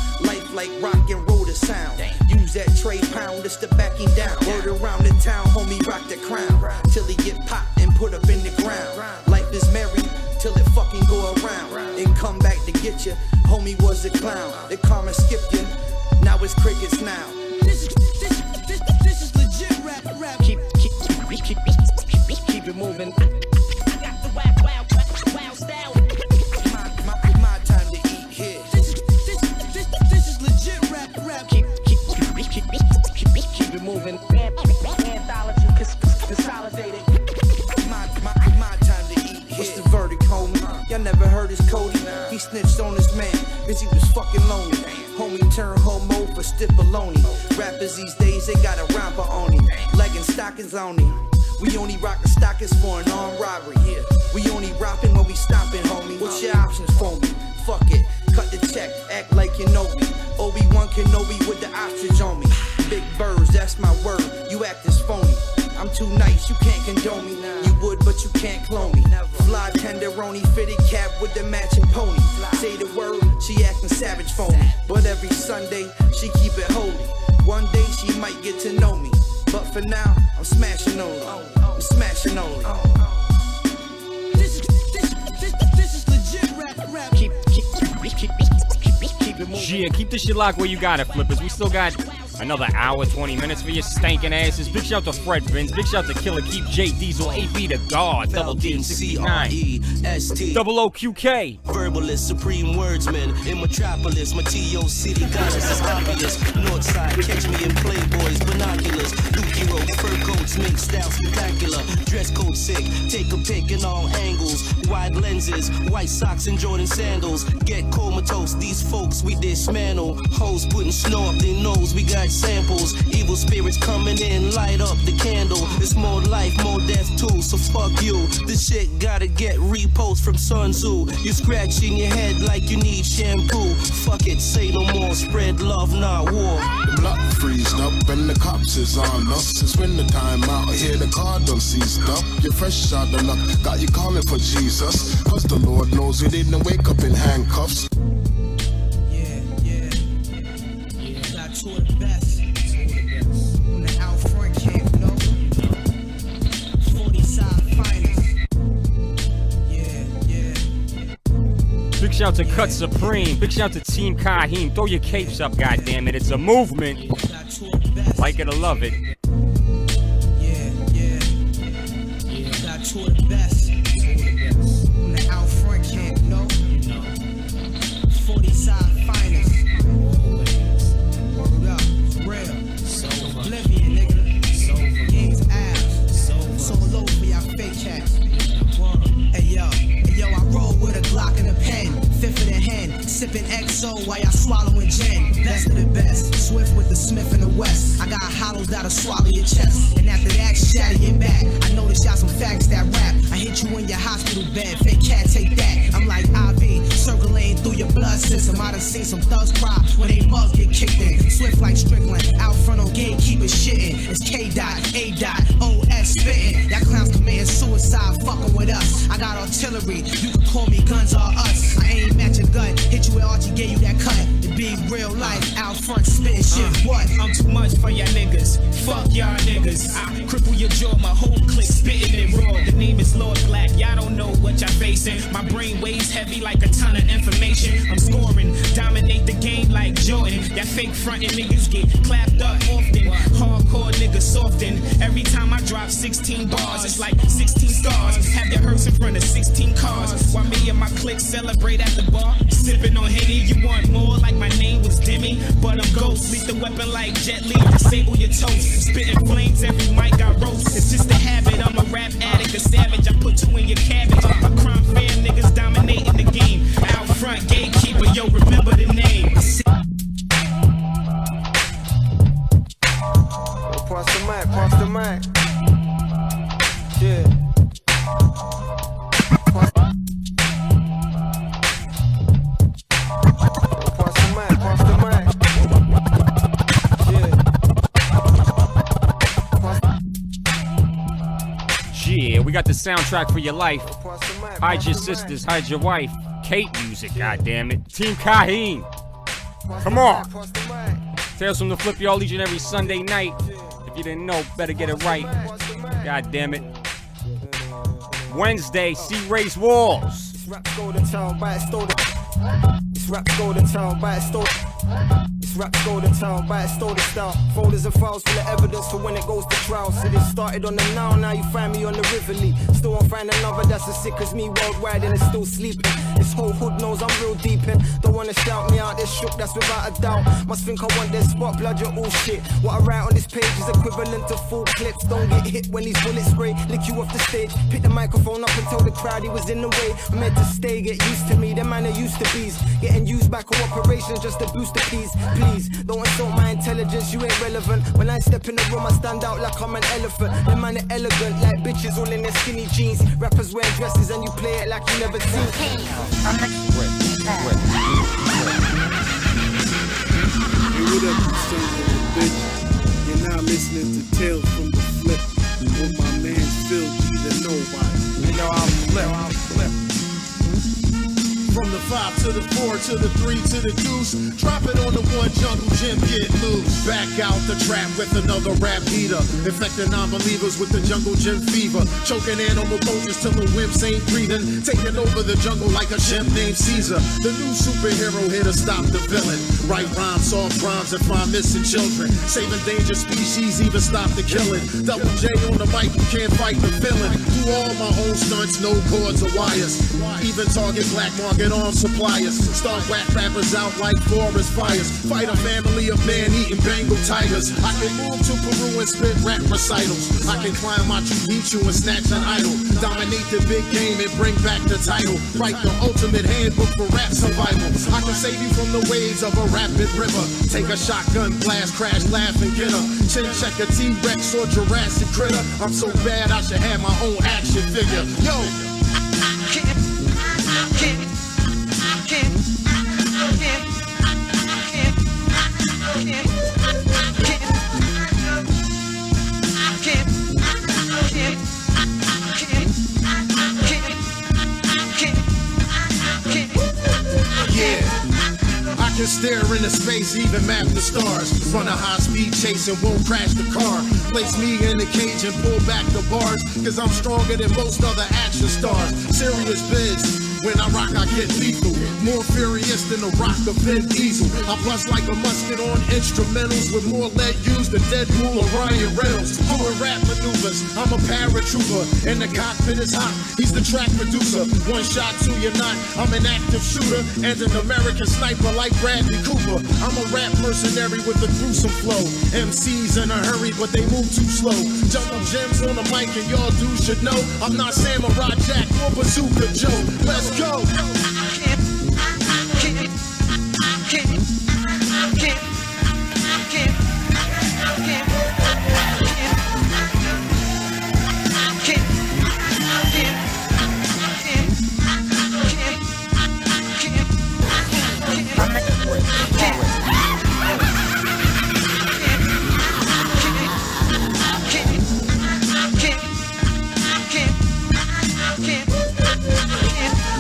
S25: like rock and roll the sound. Use that tray pound, it's the backing down. Word around the town, homie rock the crown. Till he get popped and put up in the ground. Life is merry till it fucking go around. And come back to get you. Homie was a clown. The karma skipped you. Now it's crickets now.
S24: This is legit rap.
S25: Keep it moving.
S24: I got the wild style.
S25: My time to eat here.
S24: This is legit rap.
S25: Keep it moving.
S24: Anthology consolidated.
S25: My time to eat here. What's the verdict, homie? Y'all never heard his Cody. He snitched on his man, cause he was fucking lonely. Homie turned homo for stiff baloney. Rappers these days, they got a romper on him. Legging stockings on him. We only rock the stockings for an armed robbery. Yeah. We only rockin' when we stompin', homie. What's your options for me? Fuck it, cut the check, act like you know me. Obi-Wan Kenobi with the ostrich on me. Big birds, that's my word. You act as phony. I'm too nice, you can't condone me. You would, but you can't clone me. Fly tenderoni, fitted cap with the matching pony. Say the word, she acting savage phony. But every Sunday, she keep it holy. One day she might get to know me. But for now, I'm smashing only. I'm smashing only.
S24: This is legit rap.
S25: Keep it moving.
S9: Yeah, keep this shit locked where you got it, Flippers. We still got another hour, 20 minutes for your stankin' asses. Big shout to Fred Vince. Big shout to Killer Keep, J Diesel, AP the God, Double D 69, Double OQK.
S6: Verbalist, supreme wordsman in Metropolis. My T.O. City goddess is obvious. Northside, catch me in Playboys, binoculars. Dookie rope, fur coats, make style spectacular. Dress code sick, take a pic in all angles. Wide lenses, white socks and Jordan sandals. Get comatose, these folks we dismantle. Hoes putting snow up their nose, we got samples. Evil spirits coming in, light up the candle. It's more life, more death too, so fuck you. This shit gotta get repost from Sun Tzu. You scratching your head like you need shampoo. Fuck it, say no more, spread love, not war.
S8: The block freezed up and the cops is on us. It's winter time out here, the car done seized up. You're fresh out the luck, got you calling for Jesus. Cause the Lord knows you didn't wake up in handcuffs.
S24: Two of the best. When the out front came, no. 40 side finest.
S9: Big shout to Cut Supreme. Big shout to Team Kahim. Throw your capes up, goddammit. It's a movement. Like it or love it.
S24: Got two of the best. When the out front came, no. 40 side finest. Oblivion, nigga. King's abs. So low for y'all fake cats. Hey yo, I roll with a Glock and a pen. Fifth of the hen. Sipping XO while y'all swallowing gin. Best of the best. Swift with the Smith in the West. I got hollows that'll swallow your chest. And after that, shatter your back. I noticed y'all some facts that rap. I hit you in your hospital bed. Fake cat, take that. I'm like IV. Circulating through your blood system. I done seen some thugs cry when they mugs get kicked in. Swift like Strickland. Out front on gatekeeper shitting. It's K-Dot, A-Dot, O-S spitting. Y'all clowns committing suicide, fucking with us. I got artillery. You can call me Guns or Us. I aim at your gut. Hit you where Archie gave you that cut. It be real life. Out front spitting shit. What?
S15: I'm too much for y'all niggas. Fuck y'all niggas. I cripple your jaw. My whole clique spitting it raw. The name is Lord Black. Y'all don't know what y'all facing. My brain weighs heavy like a ton of information. I'm scoring. Dominate the game like Jordan. Y'all fake frontin' niggas get clapped up often. Hardcore niggas soften. Every time I drop 16 bars, it's like 16 stars. Have your hearse in front of 16 cars. While me and my clique celebrate at the bar. Sipping on Henny. You want more like my name was Demi. But I'm Ghost. Lethal weapon like Jet Li. Disable your toast. Spitting flames. Every mic I roast. It's just a habit. I'm a rap addict. A savage. I put two in your cabbage. A crime fan niggas dominating the game. Out front gatekeeper. Yo, remember the name.
S25: Pass the mic. Yeah. Pass the mic.
S9: Yeah, we got the soundtrack for your life. Hide your sisters, hide your wife. Kate music, goddammit. Team Kahim. Come on. Tales from the Flip, y'all each and every Sunday night. If you didn't know, better get it right. God damn it. Wednesday, C-Race Walls.
S14: This rap go to town, buy it, stole it. This rap go to town, buy it, stole it. This rap go to town, buy it, stole the style. Folders and files full of evidence for when it goes to trial. So this started on the now you find me on the Rivoli. Still won't find another that's as sick as me worldwide and it's still sleeping. This whole hood knows I'm real deep in. Don't wanna shout me out, this shook, that's without a doubt. Must think I want this spot, blood, you're all shit. What I write on this page is equivalent to full clips. Don't get hit when these bullets spray, lick you off the stage. Pick the microphone up and tell the crowd he was in the way. I'm meant to stay, get used to me, them man are used to bees. Getting used by cooperation just to boost the peace. Please, don't insult my intelligence, you ain't relevant. When I step in the room, I stand out like I'm an elephant. Them man are elegant, like bitches all in their skinny jeans. Rappers wear dresses and you play it like you never seen.
S8: Hey what up, you sons of a bitch? You're now listening to Tales from the Flip with my man Phil G the Knowbody.
S2: You know I'm flip.
S3: From the 5 to the 4 to the 3 to the deuce. Drop it on the one, Jungle Jim, get loose. Back out the trap with another rap beater. Infecting non-believers with the Jungle Jim fever. Choking animal poachers till the wimps ain't breathing. Taking over the jungle like a chimp named Caesar. The new superhero here to stop the villain. Write rhymes, solve crimes, and find missing children. Save endangered species, even stop the killing. Double J on the mic, you can't fight the villain. Do all my own stunts, no cords or wires. Even target black market arms suppliers. Start whack rappers out like forest fires. Fight a family of man-eating Bengal tigers. I can move to Peru and spit rap recitals. I can climb Machu Picchu and snatch an idol. Dominate the big game and bring back the title. Write the ultimate handbook for rap survival. I can save you from the waves of a rapid river. Take a shotgun blast, crash, laugh, and get her. Chin check a T-Rex or Jurassic critter. I'm so bad I should have my own action figure. Yo! I can stare into space, even map the stars. Run a high-speed chase and won't crash the car. Place me in the cage and pull back the bars, cause I'm stronger than most other action stars. Serious biz. When I rock, I get lethal. More furious than the rock of Vin Diesel. I bust like a musket on instrumentals with more lead used than Deadpool or Ryan Reynolds. Doing rap maneuvers, I'm a paratrooper. And the cockpit is hot, he's the track producer. One shot to your knot, I'm an active shooter and an American sniper like Bradley Cooper. I'm a rap mercenary with a gruesome flow. MCs in a hurry, but they move too slow. Jungle Gems on the mic and y'all dudes should know I'm not Samurai Jack or Bazooka Joe. Let's go!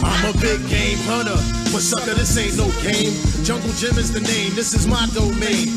S3: I'm a big game hunter, but sucker, this ain't no game. Jungle Jim is the name, this is my domain.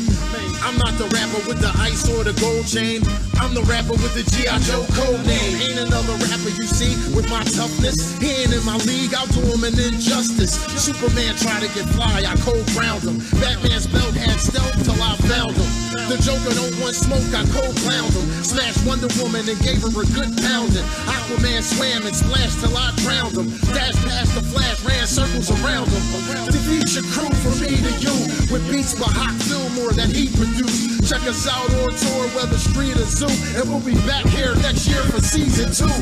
S3: I'm not the rapper with the ice or the gold chain. I'm the rapper with the G.I. Joe code name. Ain't another rapper you see with my toughness. He ain't in my league, I'll do him an injustice. Superman tried to get fly, I cold ground him. Batman's belt had stealth till I found him. The Joker don't want smoke, I cold clowned him. Smashed Wonder Woman and gave her a good pounding. Aquaman swam and splashed till I drowned him. Dashed past the Flash, ran circles around him. Defeat your crew from me to you, with beats by Hot Fillmore that he produced. Check us out on tour, whether street or zoo, and we'll be back here next year for season 2.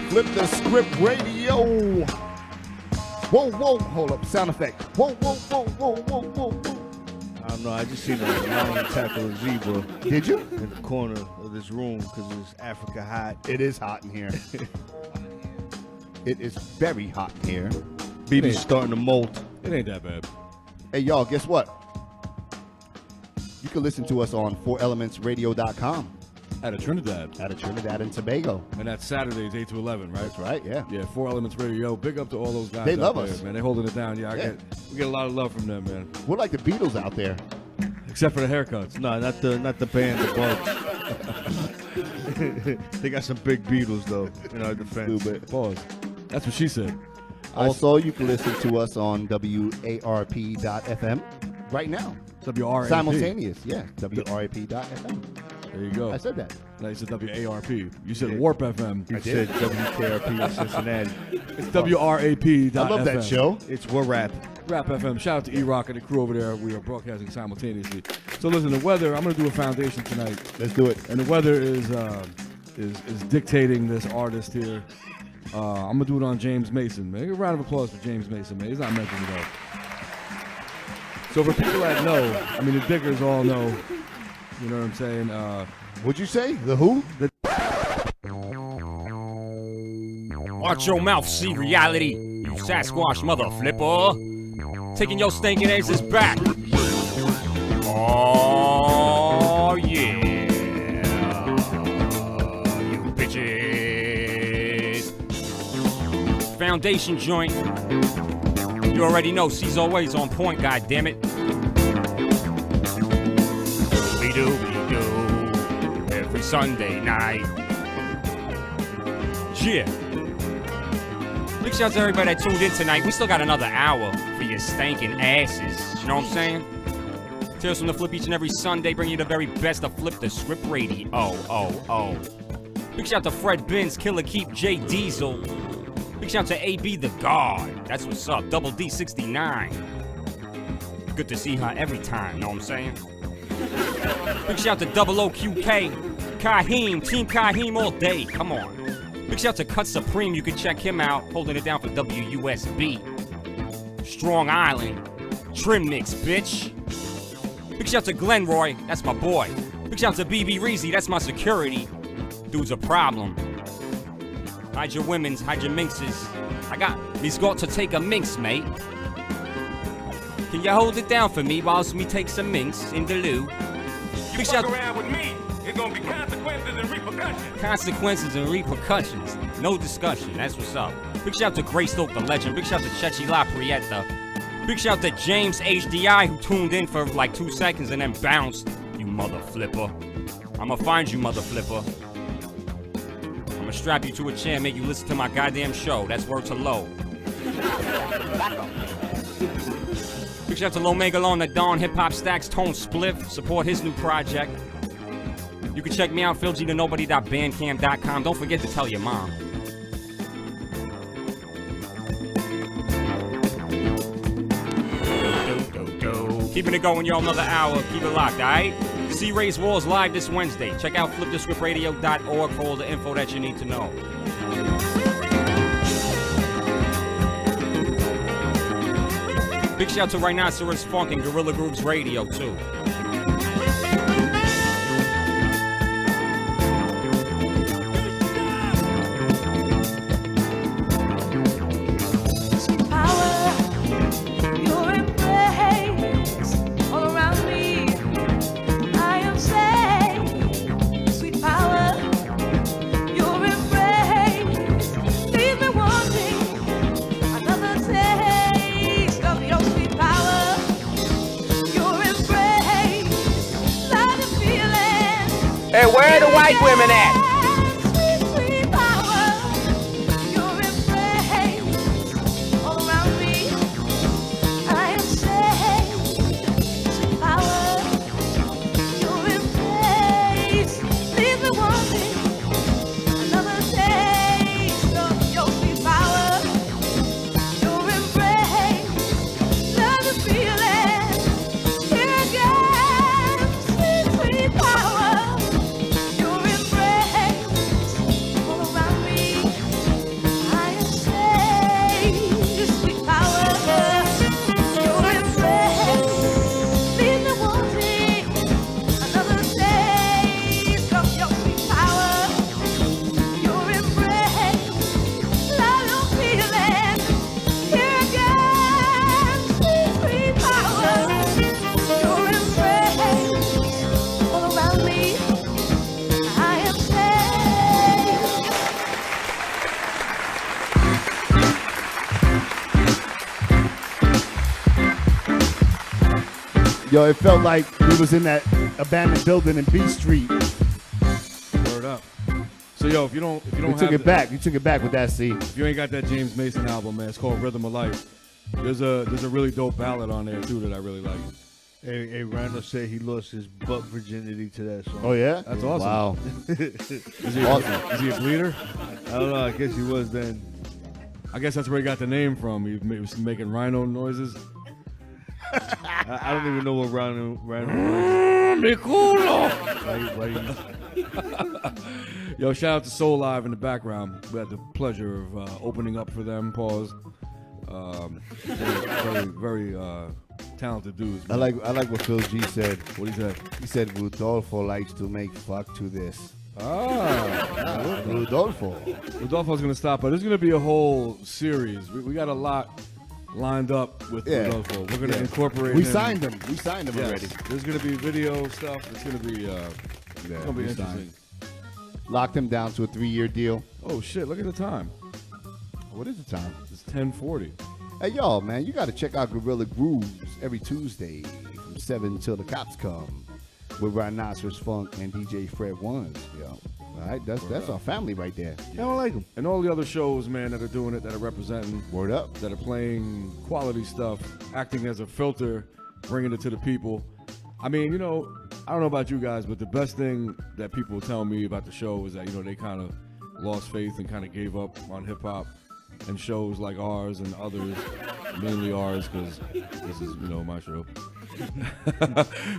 S2: Flip the Script Radio. Whoa, whoa, hold up, sound effect. Whoa, whoa, whoa, whoa, whoa, whoa, whoa.
S13: no, I just seen a lion tackle a zebra.
S2: Did you?
S13: In the corner of this room because it's Africa hot.
S2: It is hot in here. It is very hot in here.
S13: BB's starting to molt.
S17: It ain't that bad.
S2: Hey, y'all, guess what? You can listen to us on 4elementsradio.com.
S17: Out of Trinidad.
S2: Out of Trinidad and Tobago.
S17: And that's Saturdays, 8 to 11, right?
S2: That's right, yeah.
S17: Yeah, 4 Elements Radio. Big up to all those guys.
S2: They love
S17: out
S2: us.
S17: there, man. They're holding it down. Yeah, we get a lot of love from them, man.
S2: We're like the Beatles out there.
S17: Except for the haircuts.
S13: No, not the band, the Bugs. They got some big Beatles, though, in our defense.
S17: Pause. That's what she said.
S2: Also, you can listen to us on WARP.FM right now.
S17: WRAP.
S2: Simultaneous, yeah. WRAP.FM.
S17: There you go.
S2: I said that.
S17: No, you said WARP. You said Warp FM.
S13: You said WKRP in Cincinnati.
S17: It's WRAP.FM.
S2: I love that show.
S13: It's Rap.
S17: Rap FM. Shout out to E-Rock and the crew over there. We are broadcasting simultaneously. So listen, the weather, I'm going to do a foundation tonight.
S2: Let's do it.
S17: And the weather is dictating this artist here. I'm going to do it on James Mason, man. A round of applause for James Mason, man. He's not mentioned it all. So for people that know, I mean, the diggers all know, you know what I'm saying?
S2: What'd you say? The who?
S9: Watch your mouth, see reality. You Sasquatch mother flipper. Taking your stinking asses back. Oh, yeah. You bitches. Foundation joint. You already know, C's always on point, goddammit. We do. Every Sunday night. Yeah. Big shout out to everybody that tuned in tonight. We still got another hour for your stinking asses. You know what I'm saying? Tales from the Flip each and every Sunday, bringing you the very best of Flip the Script Radio. Oh. Big shout out to Fred Binns, Killer Keep, J Diesel. Big shout out to AB the God. That's what's up. Double D69. Good to see her every time, know what I'm saying? Big shout out to Double OQK. Kaheem, Team Kaheem all day. Come on. Big shout out to Cut Supreme. You can check him out. Holding it down for WUSB. Strong Island. Trim Mix, bitch. Big shout out to Glenroy. That's my boy. Big shout out to BB Reezy. That's my security. Dude's a problem. Hide your women's, hide your minxes. I got me's got to take a minx, mate. Can you hold it down for me whilst me take some minx in the loo?
S16: You fuck around with me, it's gonna be consequences and repercussions.
S9: Consequences and repercussions. No discussion, that's what's up. Big shout out to Greystoke the Legend. Big shout out to Chechi La Prieta. Big shout out to James HDI who tuned in for like 2 seconds and then bounced. You mother flipper. I'ma find you, mother flipper. I'ma strap you to a chair and make you listen to my goddamn show. That's word to Low. Big shout out to Low Megalon, the Dawn Hip Hop Stacks, Tone Spliff. Support his new project. You can check me out, philg.nobody.bandcamp.com. Don't forget to tell your mom. Keeping it going, y'all. Another hour. Keep it locked, alright? C-Rays Wars live this Wednesday. Check out flipthescriptradio.org for all the info that you need to know. Big shout out to Rhinoceros Funk and Gorilla Grooves Radio, too.
S16: Hey, where are the white women at?
S1: Yo, it felt like we was in that abandoned building in B Street.
S17: Word up. So yo, if you don't
S1: You took it back. You took it back with that C.
S17: If you ain't got that James Mason album, man, it's called Rhythm of Life. There's a really dope ballad on there too that I really like.
S13: Hey, Randall said he lost his butt virginity to that song.
S1: Oh yeah,
S17: that's awesome.
S1: Wow.
S17: Is he a bleeder?
S13: I don't know. I guess he was then.
S17: I guess that's where he got the name from. He was making rhino noises.
S13: I don't even know what rhino
S17: Mi culo.
S13: Why
S17: Yo, shout out to Soul Live in the background. We had the pleasure of opening up for them. Pause. Very talented dudes. Man.
S1: I like what Phil G said.
S17: What he said?
S1: He said Rudolfo likes to make fuck to this.
S17: Rudolfo's gonna stop, but there's gonna be a whole series. We got a lot lined up with Rudolfo. We're gonna incorporate.
S1: We signed them. We signed them already.
S17: There's gonna be video stuff. It's gonna be interesting.
S1: Locked him down to a 3-year deal.
S17: Oh shit! Look at the time.
S1: What is the time?
S17: It's 10:40.
S1: Hey y'all, man, you got to check out Gorilla Grooves every Tuesday from 7 till the cops come with Rhinoceros Funk and DJ Fred Ones. Yo, all right, that's our family right there.
S17: Yeah. I don't like them. And all the other shows, man, that are doing it, that are representing.
S1: Word up.
S17: That are playing quality stuff, acting as a filter, bringing it to the people. I mean, you know, I don't know about you guys, but the best thing that people tell me about the show is that, you know, they kind of lost faith and kind of gave up on hip-hop and shows like ours and others, mainly ours because this is, you know, my show.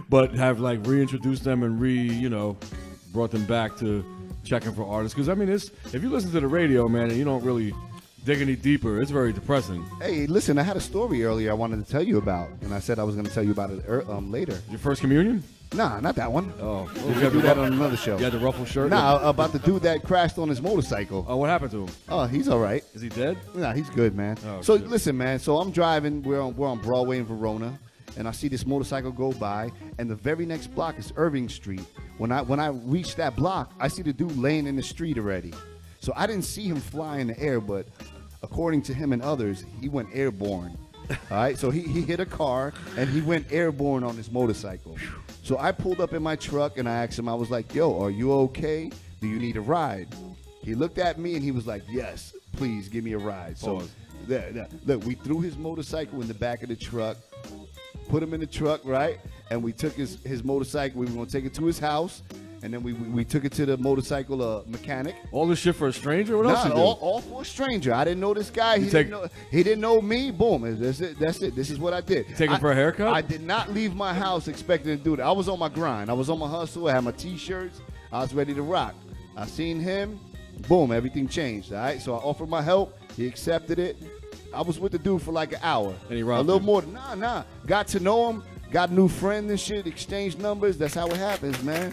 S17: But have like reintroduced them and brought them back to checking for artists. Because I mean, if you listen to the radio, man, and you don't really dig any deeper, it's very depressing.
S1: Hey, listen, I had a story earlier I wanted to tell you about, and I said I was going to tell you about it later.
S17: Your first communion?
S1: Nah, not that one.
S17: Oh,
S1: we're going to do that on another show.
S17: You had the ruffle shirt?
S1: Nah, about the dude that crashed on his motorcycle.
S17: Oh, what happened to him?
S1: Oh, he's all right.
S17: Is he dead?
S1: Nah, he's good, man.
S17: Oh,
S1: so
S17: shit.
S1: listen, man. So I'm driving. We're on Broadway in Verona, and I see this motorcycle go by, and the very next block is Irving Street. When I reach that block, I see the dude laying in the street already. So I didn't see him fly in the air, but according to him and others, he went airborne. All right, so he hit a car and he went airborne on his motorcycle. So I pulled up in my truck and I asked him, I was like, yo, are you okay? Do you need a ride? He looked at me and he was like, yes, please give me a ride. So look, we threw his motorcycle in the back of the truck, put him in the truck, right? And we took his motorcycle. We were going to take it to his house. And then we took it to the motorcycle mechanic.
S17: All this shit for a stranger? What else you do?
S1: All for a stranger. I didn't know this guy. He didn't know me. Boom. That's it. This is what I did.
S17: Take him for a haircut?
S1: I did not leave my house expecting to do that. I was on my grind. I was on my hustle. I had my T-shirts. I was ready to rock. I seen him. Boom. Everything changed. All right. So I offered my help. He accepted it. I was with the dude for like an hour.
S17: And he robbed
S1: a little more. Nah. Got to know him. Got a new friend and shit, exchanged numbers. That's how it happens, man.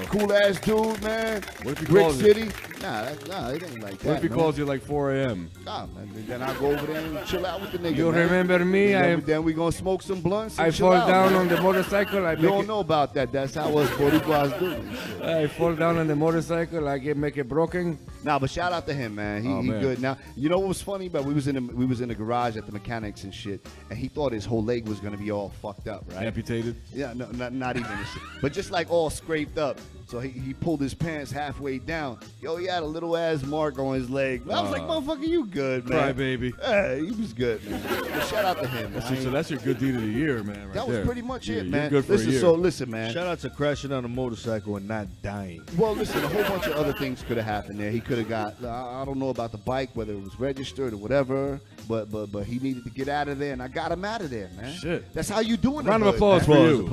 S1: Cool ass dude, man.
S17: What if he
S1: Brick
S17: calls
S1: City. Nah, it ain't like that.
S17: What if he calls you like 4 a.m.?
S1: Nah, man. Then I go over there and chill out with the nigga.
S17: You
S1: man.
S17: remember me?
S1: Then we gonna smoke some blunts. And
S17: I
S1: chill
S17: fall
S1: out,
S17: down
S1: man.
S17: on the motorcycle.
S1: You don't know about that. That's how us Boricuas do.
S17: I fall down on the motorcycle. I make it broken.
S1: Nah, but shout out to him, man. He good. Now, you know what was funny? But we was in the garage at the mechanics and shit, and he thought his whole leg was gonna be all fucked up, right?
S17: Amputated?
S1: Yeah, no, not even this shit. But just like all scraped up. So he pulled his pants halfway down. Yo, he had a little ass mark on his leg. I was like, motherfucker, you good, man.
S17: Cry baby.
S1: Yeah, he was good, man. But shout out to him.
S17: So that's your good deed of the year, man.
S1: That was pretty much it, man.
S17: You're good for a year.
S1: So listen, man.
S13: Shout out to crashing on a motorcycle and not dying.
S1: Well, listen, a whole bunch of other things could have happened there. He could have got, I don't know about the bike, whether it was registered or whatever, but he needed to get out of there, and I got him out of there, man.
S17: Shit.
S1: That's how you do it.
S17: Round of applause for you.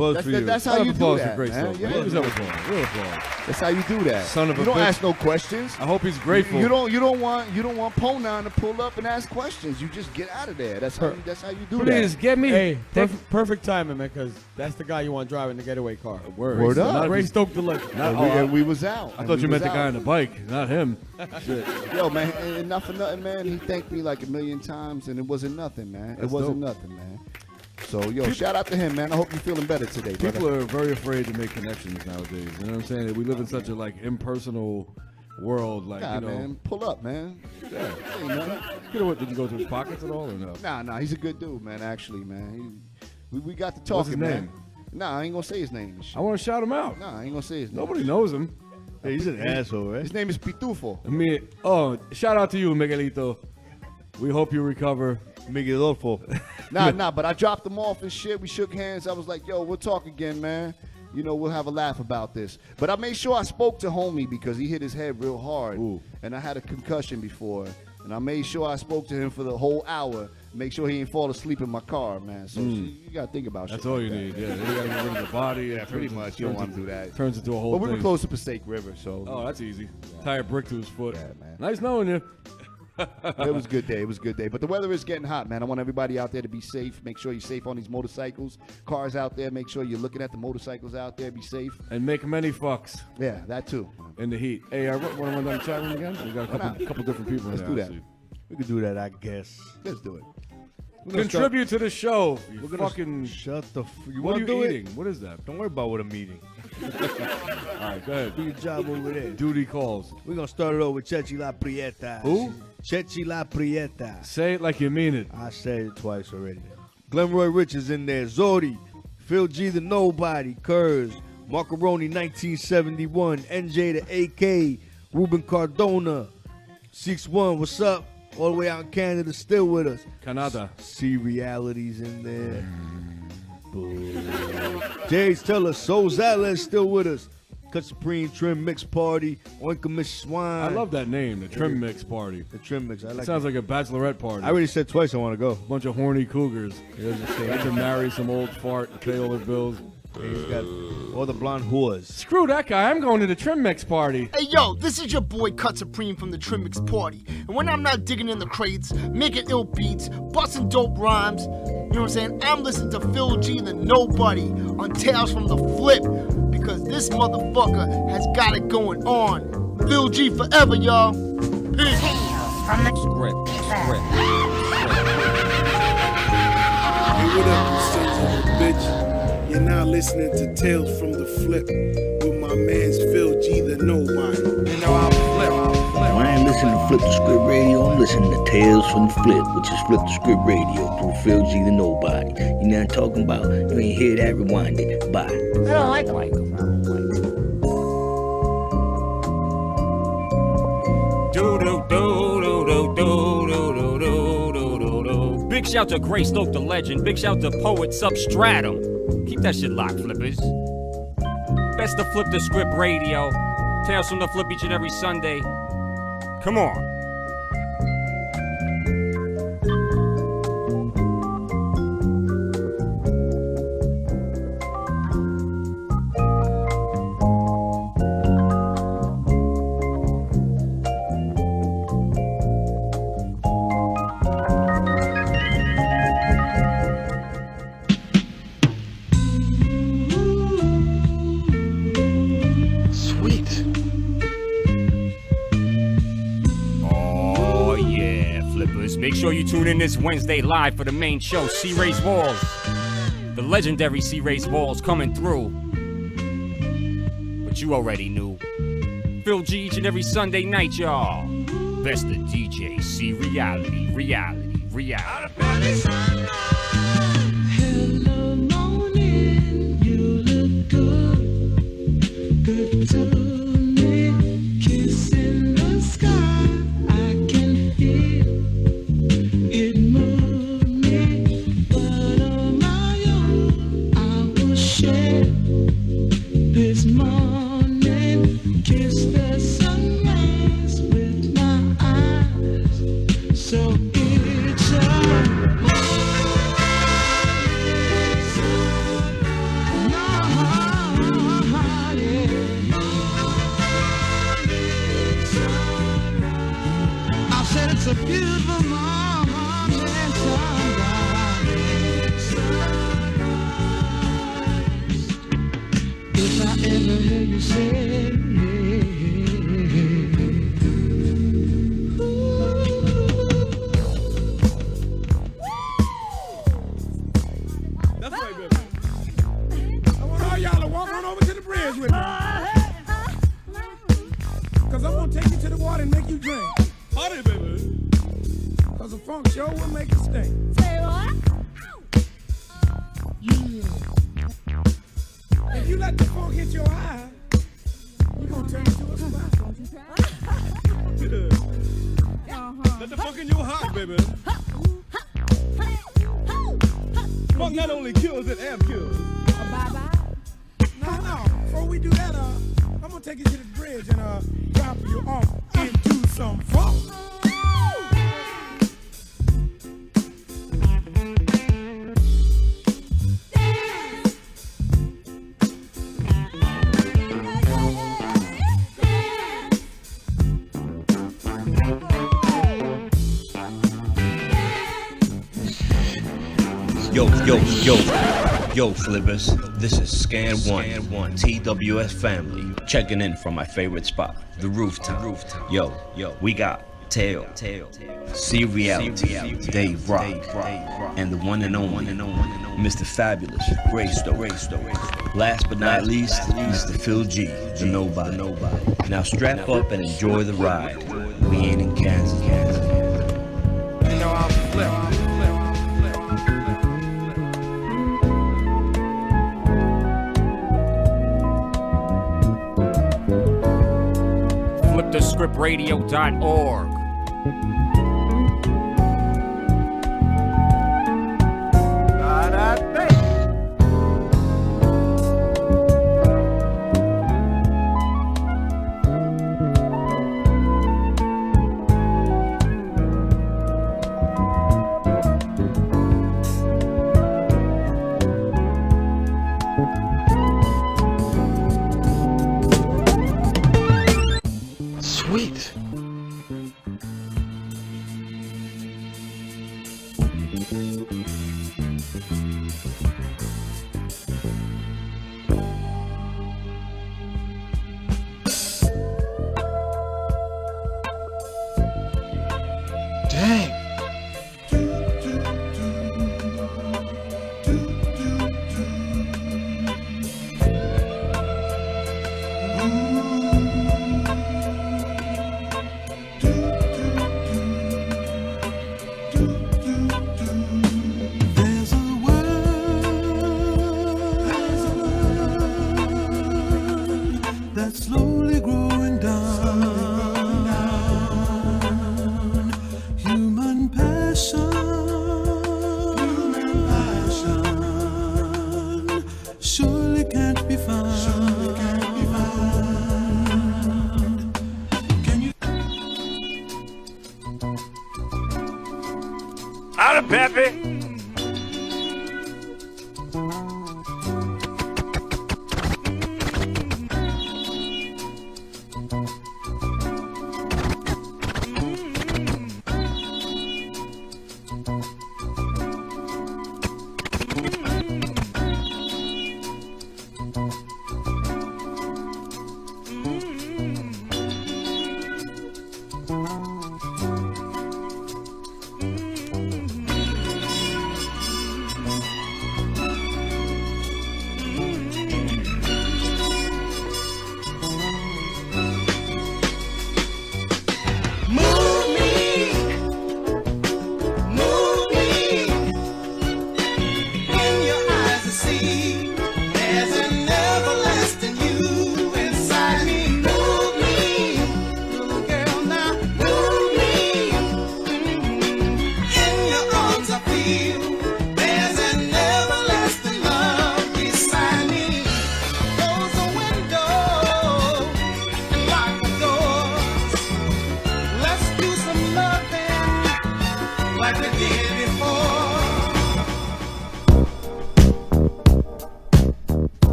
S1: That's how you do that,
S17: great
S1: man.
S17: stuff.
S1: Yeah,
S17: Real applause.
S1: That's how you do that.
S17: Son of a
S1: you don't
S17: bitch.
S1: ask no questions.
S17: I hope he's grateful.
S1: You don't want Ponan to pull up and ask questions. You just get out of there. That's how you do that.
S17: Please get me.
S19: Hey, perfect timing, man, because that's the guy you want driving the getaway car.
S1: Word up.
S19: Ray Stoke delivered.
S1: We was out.
S17: I thought you meant the guy on the bike, not him. Shit.
S1: Yo, man, and not for nothing, man. He thanked me like 1,000,000 times, and it wasn't nothing, man.
S17: That's
S1: it wasn't
S17: dope.
S1: nothing, man. So, yo, shout out to him, man. I hope you're feeling better today, brother.
S17: People are very afraid to make connections nowadays. You know what I'm saying? We live in such a impersonal world.
S1: Man, pull up, man.
S17: Yeah.
S1: Hey, man.
S17: Did you go through his pockets at all or no?
S1: Nah, he's a good dude, man. Actually, man. We got to talking,
S17: What's his
S1: man.
S17: name?
S1: Nah, I ain't gonna say his name. and shit.
S17: I want to shout him out.
S1: Nah, I ain't gonna say his name.
S17: Nobody knows him.
S13: Hey, he's an asshole, right?
S1: His name is Pitufo.
S17: I mean, shout out to you, Miguelito. We hope you recover.
S13: Miguelito.
S1: Nah, but I dropped him off and shit. We shook hands. I was like, yo, we'll talk again, man. You know, we'll have a laugh about this. But I made sure I spoke to homie because he hit his head real hard.
S17: Ooh.
S1: And I had a concussion before. And I made sure I spoke to him for the whole hour. Make sure he didn't fall asleep in my car, man. So you got to think about
S17: That's
S1: shit
S17: all
S1: like
S17: you
S1: that.
S17: need. Yeah, you got to get rid of the body.
S1: Yeah, pretty much. You don't want to do that.
S17: Turns into a whole
S1: But we
S17: thing.
S1: were close to Passaic River, so.
S17: Oh, that's easy. Tie a brick to his foot.
S1: Yeah, man.
S17: Nice knowing you.
S1: It was a good day. It was a good day. But the weather is getting hot, man. I want everybody out there to be safe. Make sure you're safe on these motorcycles. Cars out there, make sure you're looking at the motorcycles out there. Be safe.
S17: And make many fucks.
S1: Yeah, that too.
S17: In the heat. Hey, I want to run down the chat room again? We got a couple different people
S1: Let's
S17: in
S1: do
S17: there.
S1: that.
S13: We could do that, I guess.
S1: Let's do it.
S17: Contribute to the show.
S13: We're gonna
S17: fucking
S13: shut the. You
S17: What are
S13: want to
S17: you
S13: do
S17: eating?
S13: it?
S17: What is that?
S13: Don't worry about what I'm eating.
S17: All right, go ahead.
S13: Do your job over there.
S17: Duty calls.
S13: We're gonna start it over with Chechi La Prieta.
S17: Who?
S13: Chechi La Prieta.
S17: Say it like you mean it.
S13: I said it twice already. Glenroy Rich is in there. Zodi, Phil G the Nobody, Kurz, Macaroni 1971, NJ the AK, Ruben Cardona, 6-1. What's up? All the way out in Canada, still with us.
S17: Canada.
S13: See Reality's in there. Jay's tell us. Soul Zala is still with us. Cut Supreme Trim Mix Party. Oinka Miss Swine.
S17: I love that name, the Trim Mix Party.
S13: The Trim Mix. I like
S17: It sounds like a bachelorette party.
S13: I already said twice I want to go.
S17: Bunch of horny cougars. They can marry some old fart and pay all their bills.
S13: He's got all the blonde whores.
S17: Screw that guy. I'm going to the Trim Mix Party.
S5: Hey yo, this is your boy Cut Supreme from the Trim Mix Party. And when I'm not digging in the crates, making ill beats, busting dope rhymes, you know what I'm saying? I'm listening to Phil G the Nobody on Tales from the Flip. Because this motherfucker has got it going on. Phil G forever, y'all. Peace.
S9: From the script.
S3: Hey, what up, you sons of a bitch? You're now listening to Tales from the Flip with my man's Phil G the Nobody.
S9: You know I'll flip.
S10: I ain't listening to Flip the Script Radio, I'm listening to Tales from the Flip, which is Flip the Script Radio through Phil G the Nobody. You know what I'm talking about? You ain't hear that, rewind it. Bye.
S21: I don't like them.
S9: Big shout to Gray Stoke the Legend. Big shout to Poet Substratum. Keep that shit locked, flippers. Best of Flip the Script Radio. Tales from the Flip each and every Sunday. Come on. Make sure you tune in this Wednesday live for the main show, C-Ray's Walls. The legendary C-Ray's Walls coming through. But you already knew. Phil G each and every Sunday night, y'all. Best of DJ, C Reality.
S11: Hello, morning, you look good, good to me. Kiss in the sky, I can feel it move me, but on my own, I will share this morning. Kiss the sunrise with my eyes, so it's a I said it's a beautiful morning sunrise. If I ever hear you say
S3: That's right, baby. I want all y'all to walk on over to the bridge with me. Cause I'm gonna take you to the water and make you drink. Party, baby. Cause a funk show will make you stink.
S11: Say what?
S3: Yeah.
S16: If you let the funk hit your eye, you gonna turn into a smile. Let the funk in your heart, baby. Funk not only kills, it amp kills. No. Before we do that, I'm gonna take you to the bridge and drop you off into some funk.
S12: Yo, Flippers, this is Scan 1, TWS Family, checking in from my favorite spot, the rooftop. Yo, we got Tail, C Reality, Dave Rock, and the one and only Mr. Fabulous, Greystoke. Last but not least, Mr. Phil G, the Knowbody. Now strap up and enjoy the ride. We ain't in Kansas.
S16: You know I'm Flip.
S9: FlipTheScriptRadio.org.
S16: Sweet. Dang.
S18: That's slowly growing down. Human passion surely can't be found. Can you?
S9: Out of Pepe.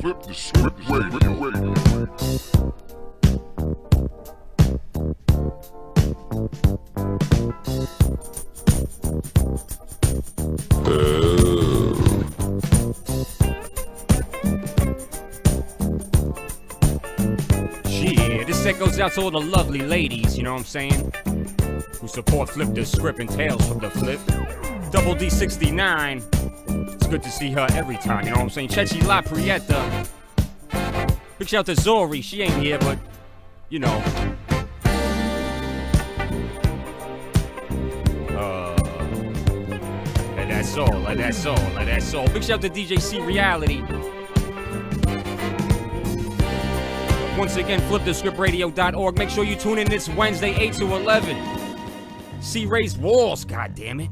S20: Flip the Script Radio.
S9: Yeah, this set goes out to all the lovely ladies, you know what I'm saying? Who support Flip the Script and Tales from the Flip. Double D69. It's good to see her every time, you know what I'm saying? Chechi La Prieta. Big shout out to Zori. She ain't here, but, you know. that's all. That's all. That's all. Big shout out to DJ C Reality. Once again, flipthescriptradio.org. Make sure you tune in this Wednesday, 8 to 11. See Ray's Walls, goddammit.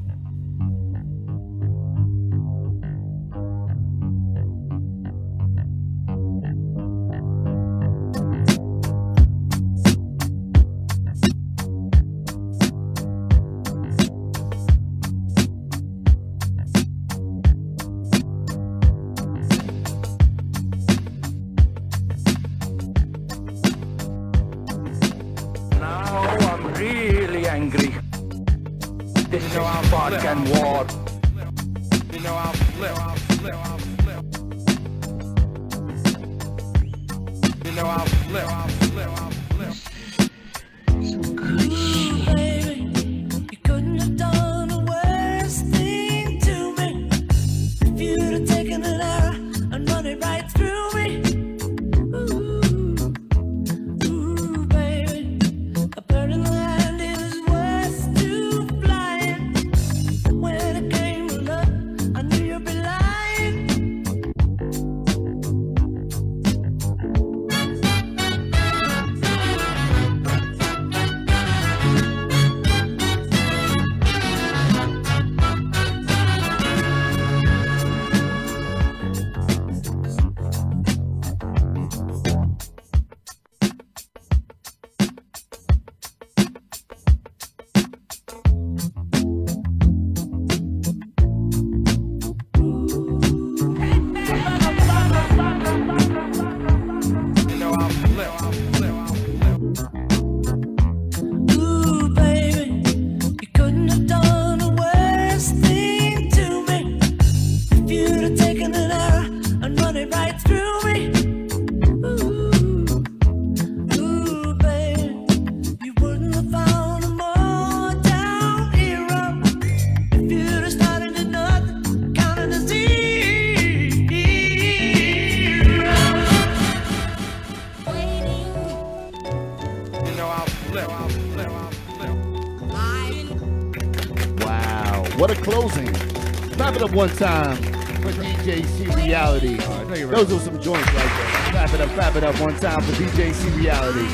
S1: One time for DJ C Reality. Those are some joints right there. Clap it up one time for DJ C Reality.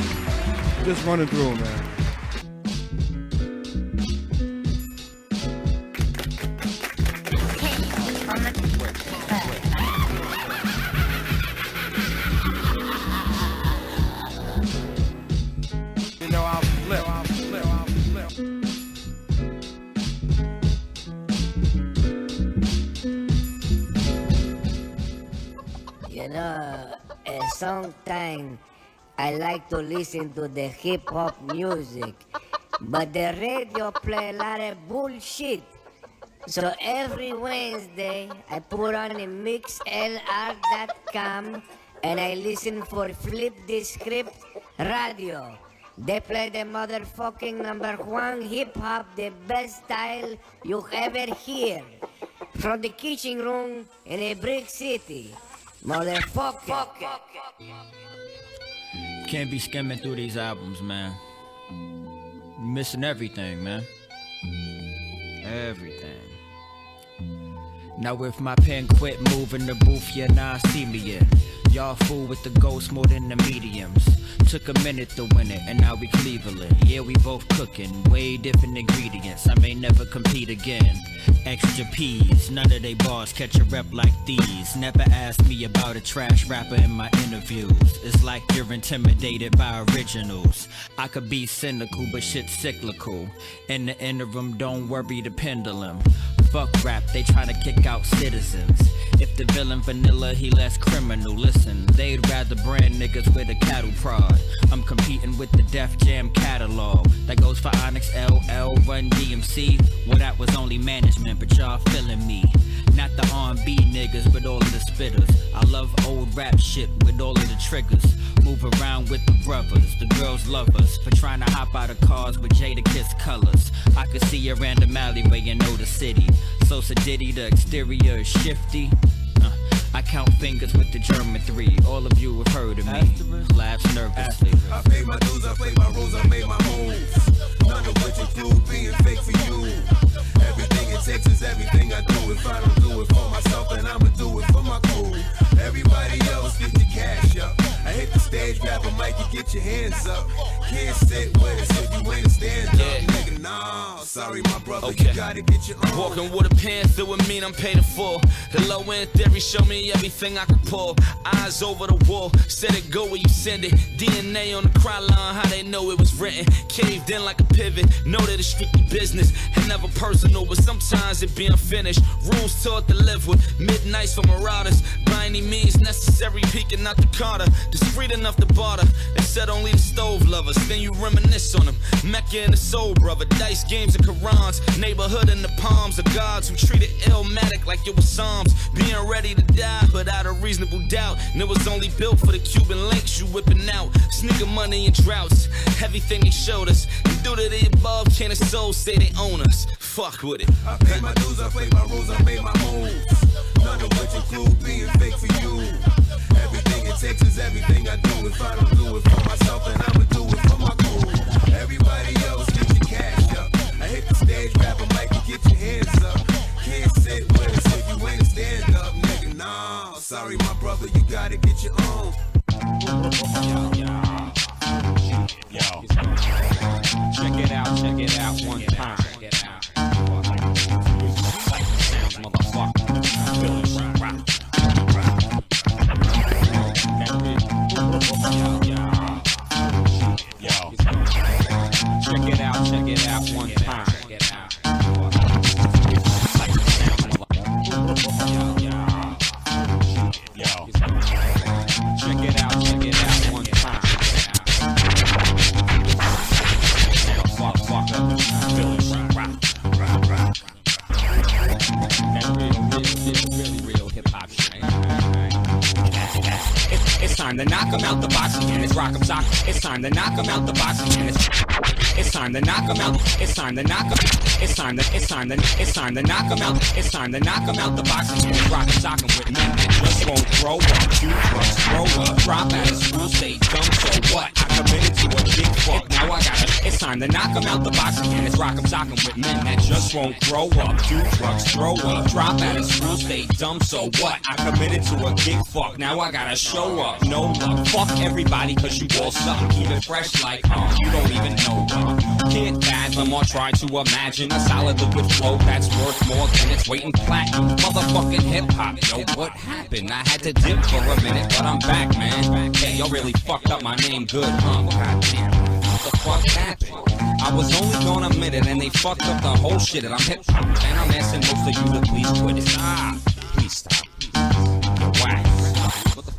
S17: Just running through them, man.
S4: Sometimes I like to listen to the hip-hop music, but the radio play a lot of bullshit. So every Wednesday, I put on a mixlr.com and I listen for Flip the Script Radio. They play the motherfucking #1 hip-hop, the best style you ever hear. From the kitchen room in a brick city. Motherfucker.
S6: Can't be skimming through these albums, man. You're missing everything, man. Everything. Now if my pen quit moving the booth, yeah, now I see me yet. Y'all fool with the ghost more than the mediums. Took a minute to win it, and now we Cleveland. Yeah, we both cooking, way different ingredients. I may never compete again. Extra peas, none of they bars catch a rep like these. Never ask me about a trash rapper in my interviews. It's like you're intimidated by originals. I could be cynical, but shit's cyclical. In the interim, don't worry the pendulum. Fuck rap, they tryna kick out citizens. If the villain vanilla, he less criminal. Listen, they'd rather brand niggas with a cattle prod. I'm competing with the Def Jam catalog. That goes for Onyx, LL, Run DMC. Well, that was only management, but y'all feeling me. Not the R&B niggas, but all of the spitters. I love old rap shit with all of the triggers. Move around with the brothers, the girls love us. For trying to hop out of cars with Jada Kiss colors. I could see a random alleyway and know the city. So Diddy, the exterior is shifty. I count fingers with the German 3. All of you have heard of me. Laughs nervously.
S7: I paid my dues, I played my roles, I made my moves. None of which include being fake for you. Everything is
S16: takes is everything I do. If I don't do it for myself, then I'ma do it for my crew. Everybody else get your cash up. I hit the stage, grab a mic and get your hands up. Can't sit with us if you ain't stand up, nigga. Nah, sorry, my brother, you gotta get your own.
S7: Walking with a panther would mean I'm paid in full. The low end theory show me everything I can pull. Eyes over the wall, said it go where you send it. DNA on the cry line, how they know it was written. Caved in like a pivot, know that it's strictly business and never personal, but sometimes it be unfinished. Rules taught to live with, midnights for marauders. By any means necessary, peeking out the Carter. Discreet enough to barter, they said only the stove lovers. Then you reminisce on them, Mecca and the soul brother. Dice games and Qurans, neighborhood in the palms of gods who treated Illmatic like it was Psalms. Being ready to die, but out of reasonable doubt. And it was only built for the Cuban links you whipping out. Sneaker money and droughts, everything they showed us. And due to the above, can a soul say they own us? Fuck with it.
S16: I pay my dues, I play my rules, I made my moves. None of which include being fake for you. Everything it takes is everything I do. If I don't do it for myself, then I'ma do it for my crew. Everybody else get your cash up. I hit the stage, grab a mic and get your hands up. Can't sit with us if you ain't a stand up, nigga. Nah, sorry, my brother, you gotta get your own.
S9: Yo. Check it out one time. Check it out. Sounds motherfucker. Feel it rock. Yo. Check it out one time. Check it out. Yo. Check it out one time. Feel it rock. That real hip-hop shit. It's time to knock 'em out the box again. It's rock 'em sock. It's time to knock 'em out the box again. It's time to knock 'em out. It's time to knock 'em. It's time to knock 'em out. It's time to knock 'em out the box again. It's rock 'em sock 'em with men that just won't grow up. Two drugs, grow up. Drop out of school, stay dumb. So what? I committed to a big fuck. Now I gotta. It's time to knock 'em out the box again. It's rock 'em sock 'em with men that just won't grow up. Do drugs, throw up. Drop out of school, stay dumb. So what? I committed to a big fuck. Now I gotta show up. No luck. Fuck everybody, cause you all suck. Keep it fresh like, you don't even know. Can't fathom or try to imagine a solid liquid flow that's worth more than its weight in platinum. Motherfucking hip hop, yo, what happened? I had to dip for a minute, but I'm back, man. Hey, y'all really fucked up my name good, huh? Goddamn, what the fuck happened? I was only gone a minute and they fucked up the whole shit that I'm hip hop. And I'm asking most of you to please quit it. Please stop. You're whack.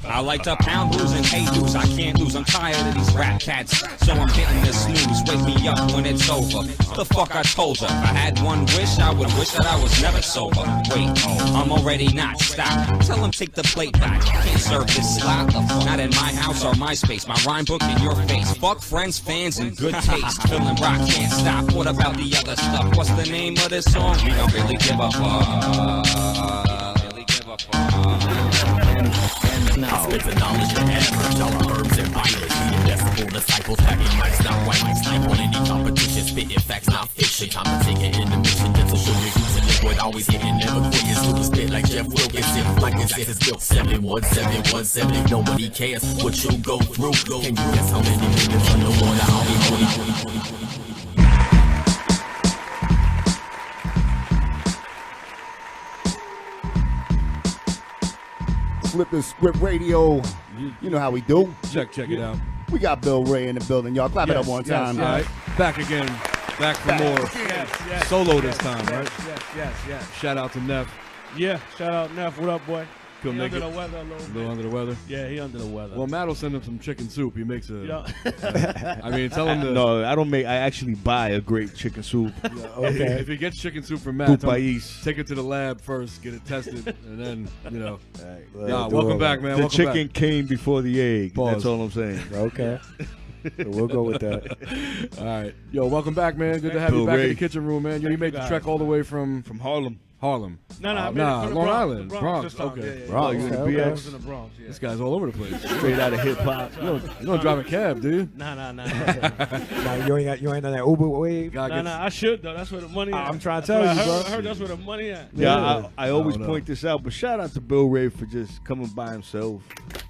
S9: I like to pound blues and hey dudes, I can't lose. I'm tired of these rap cats, so I'm hitting the snooze. Wake me up when it's over. The fuck I told ya? If I had one wish, I would wish that I was never sober. Wait, I'm already not. Stop. Tell them take the plate back. Can't serve this slop. Not in my house or my space. My rhyme book in your face. Fuck friends, fans, and good taste. Feeling rock, can't stop. What about the other stuff? What's the name of this song? We don't really give a fuck.
S15: I spit the knowledge and average, all herbs and violence. Eating decibel disciples, hacking mics, not white mics. Snipe on any competition, spitting facts, not fiction. Time to take it in the mission, then to show you using liquid, always hitting, never quitting. Super spit like Jeff Wilkinson, like his ass is built 71717. Nobody cares what you go through. Can you guess how many niggas underwater? I'll be holy.
S1: Flip the Script Radio. You know how we do.
S17: Check it out.
S1: We got Bill Ray in the building, y'all. Clap it up one time.
S17: All right. Back again. Back for more.
S19: Yes.
S17: Solo this time, right?
S19: Yes.
S17: Shout out to Neff.
S19: Yeah, shout out Neff. What up, boy?
S17: He
S19: under the weather a little bit.
S17: Under the weather?
S19: Yeah, he under the weather.
S17: Well, Matt will send him some chicken soup. He makes a... I mean, tell him to...
S13: No, I don't make... I actually buy a great chicken soup.
S17: Okay. If he gets chicken soup from Matt, take it to the lab first, get it tested, and then, you know... welcome back, man.
S13: The chicken came before the egg. Pause. That's all I'm saying.
S22: Okay. So we'll go with that.
S17: All right. Yo, welcome back, man. Good to have you back in the kitchen room, man. You made the trek all the way from
S13: Harlem.
S17: Harlem.
S8: No, I mean,
S17: nah,
S8: from the
S17: Long
S8: Bronx,
S17: Island,
S8: the
S17: Bronx.
S8: this time.
S17: Okay,
S8: Yeah, yeah,
S13: Bronx.
S8: yeah.
S13: Okay,
S8: I
S13: okay.
S8: was in the Bronx. Yeah.
S17: This guy's all over the place.
S13: Straight out of hip hop.
S17: You don't drive a cab, do you?
S8: Nah.
S14: Nah, you ain't on that Uber wave.
S8: Nah, I should though. That's where the money.
S14: I'm
S8: at.
S14: trying to
S8: That's
S14: tell
S8: what
S14: you,
S8: I heard,
S14: bro.
S8: I heard that's where the money at.
S13: Yeah, I always
S17: I don't
S13: point this out, but shout out to Bill Ray for just coming by himself.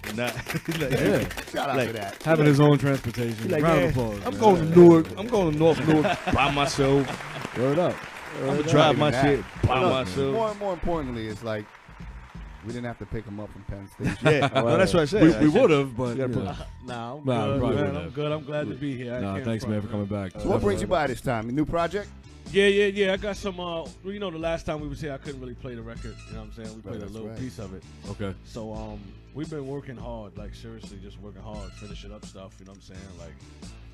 S13: And not,
S17: Yeah.
S1: Shout out to that.
S17: Having his own transportation.
S13: Like,
S17: Round
S13: man,
S17: of applause.
S13: I'm
S17: man.
S13: going to Newark. I'm going to North Newark by myself.
S17: Word up.
S13: I'm gonna
S1: Not
S13: drive
S1: even
S13: my
S1: that.
S13: shit by
S1: No,
S13: myself.
S1: More importantly, it's like we didn't have to pick him up from Penn Station.
S13: Yeah, well, that's what I said.
S17: We would have, but
S13: You gotta
S17: you know.
S8: Nah, I'm
S17: Nah,
S8: good,
S17: probably
S8: man.
S17: wouldn't
S8: I'm
S17: have.
S8: good. I'm glad to be here. I
S17: Nah,
S8: can't
S17: thanks,
S8: front,
S17: man, for coming back.
S1: So what brings you by this time? A new project?
S8: Yeah. I got some. You know, the last time we was here, I couldn't really play the record. You know what I'm saying? We played a
S1: that's
S8: little
S1: right.
S8: piece of it.
S17: Okay.
S8: So we've been working hard, like seriously, just working hard, finishing up stuff. You know what I'm saying? Like,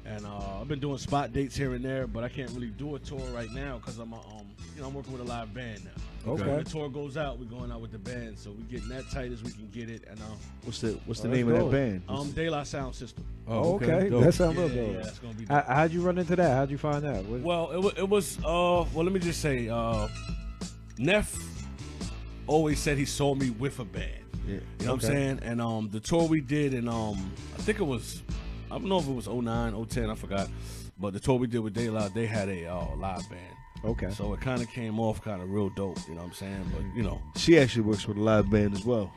S8: and I've been doing spot dates here and there, but I can't really do a tour right now because I'm I'm working with a live band now.
S17: Okay.
S8: When the tour goes out, we're going out with the band, so we're getting that tight as we can get it. And
S13: What's the
S14: Oh,
S13: name of that band?
S8: De La Sound System.
S17: Oh,
S14: okay.
S17: Dope.
S14: That sounds real
S8: Yeah,
S14: dope.
S8: yeah, it's gonna be dope.
S14: How'd you run into that? How'd you find that?
S8: Well, it was well, let me just say, Neff always said he saw me with a band.
S13: Yeah.
S8: You know what I'm saying? And the tour we did in I think it was, I don't know if it was 09, 010, I forgot. But the tour we did with De La, they had a live band.
S14: Okay.
S8: So it kind of came off kind of real dope, you know what I'm saying? But, you know.
S13: She actually works with a live band as well.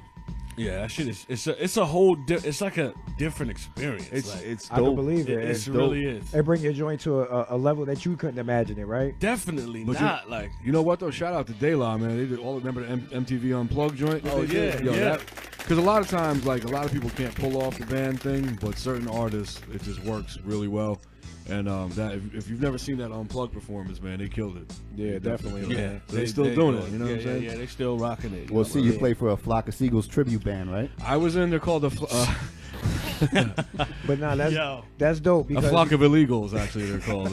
S8: Yeah, that shit is, it's a whole, it's like a different experience.
S13: It's
S14: I can
S13: dope.
S14: believe it.
S8: It really is.
S14: They bring your joint to a level that you couldn't imagine it, right?
S8: Definitely
S17: But
S8: not, like.
S17: You know what though? Shout out to De La, man. They did all. Remember the MTV Unplugged joint? that
S8: Oh,
S17: they did?
S8: yeah, yeah.
S17: Because a lot of times, like a lot of people can't pull off the band thing, but certain artists, it just works really well. And that if you've never seen that Unplugged performance, man, they killed it.
S14: Yeah,
S17: They
S14: definitely.
S17: killed it.
S8: Yeah,
S17: They're still doing it. You know what I'm saying?
S8: Yeah, they still rocking it.
S1: Well, see, you play for a Flock of Seagulls tribute band, right?
S17: I was in. They're called a
S14: But nah,
S8: Yo.
S14: that's dope
S17: a
S14: because
S17: flock of illegals. Actually, they're called.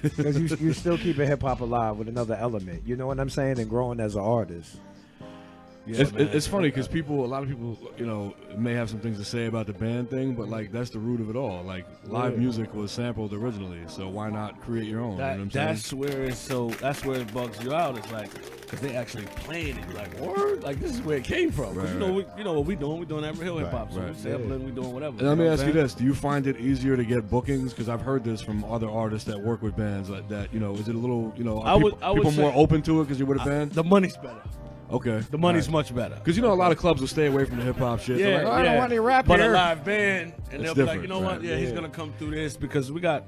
S14: because you still keeping hip hop alive with another element. You know what I'm saying? And growing as an artist.
S8: Yeah,
S17: it's funny because a lot of people, you know, may have some things to say about the band thing, but like that's the root of it all. Like live music was sampled originally, so why not create your own? You know what I'm saying?
S8: That's where it bugs you out. It's like because they actually playing it like word, like this is where it came from. 'Cause
S17: Right,
S8: you know what we doing? We doing that real hip hop, so
S17: right.
S8: we sampling, we doing whatever.
S17: And let me
S8: know what
S17: ask
S8: I'm
S17: you
S8: saying?
S17: this: do you find it easier to get bookings? Because I've heard this from other artists that work with bands like that. You know, is it a little, you know,
S8: I
S17: are
S8: would
S17: people
S8: say-
S17: more open to it because you're with a band?
S8: The money's better.
S17: Okay,
S8: The money's much better.
S17: because you know a lot of clubs will stay away from the hip hop shit. They're
S8: Yeah,
S17: like, oh, I don't want any rap
S8: but
S17: here.
S8: a live band, and
S17: It's
S8: they'll be like,
S17: different,
S8: you know what?
S17: right.
S8: Yeah, he's gonna come through this because we got.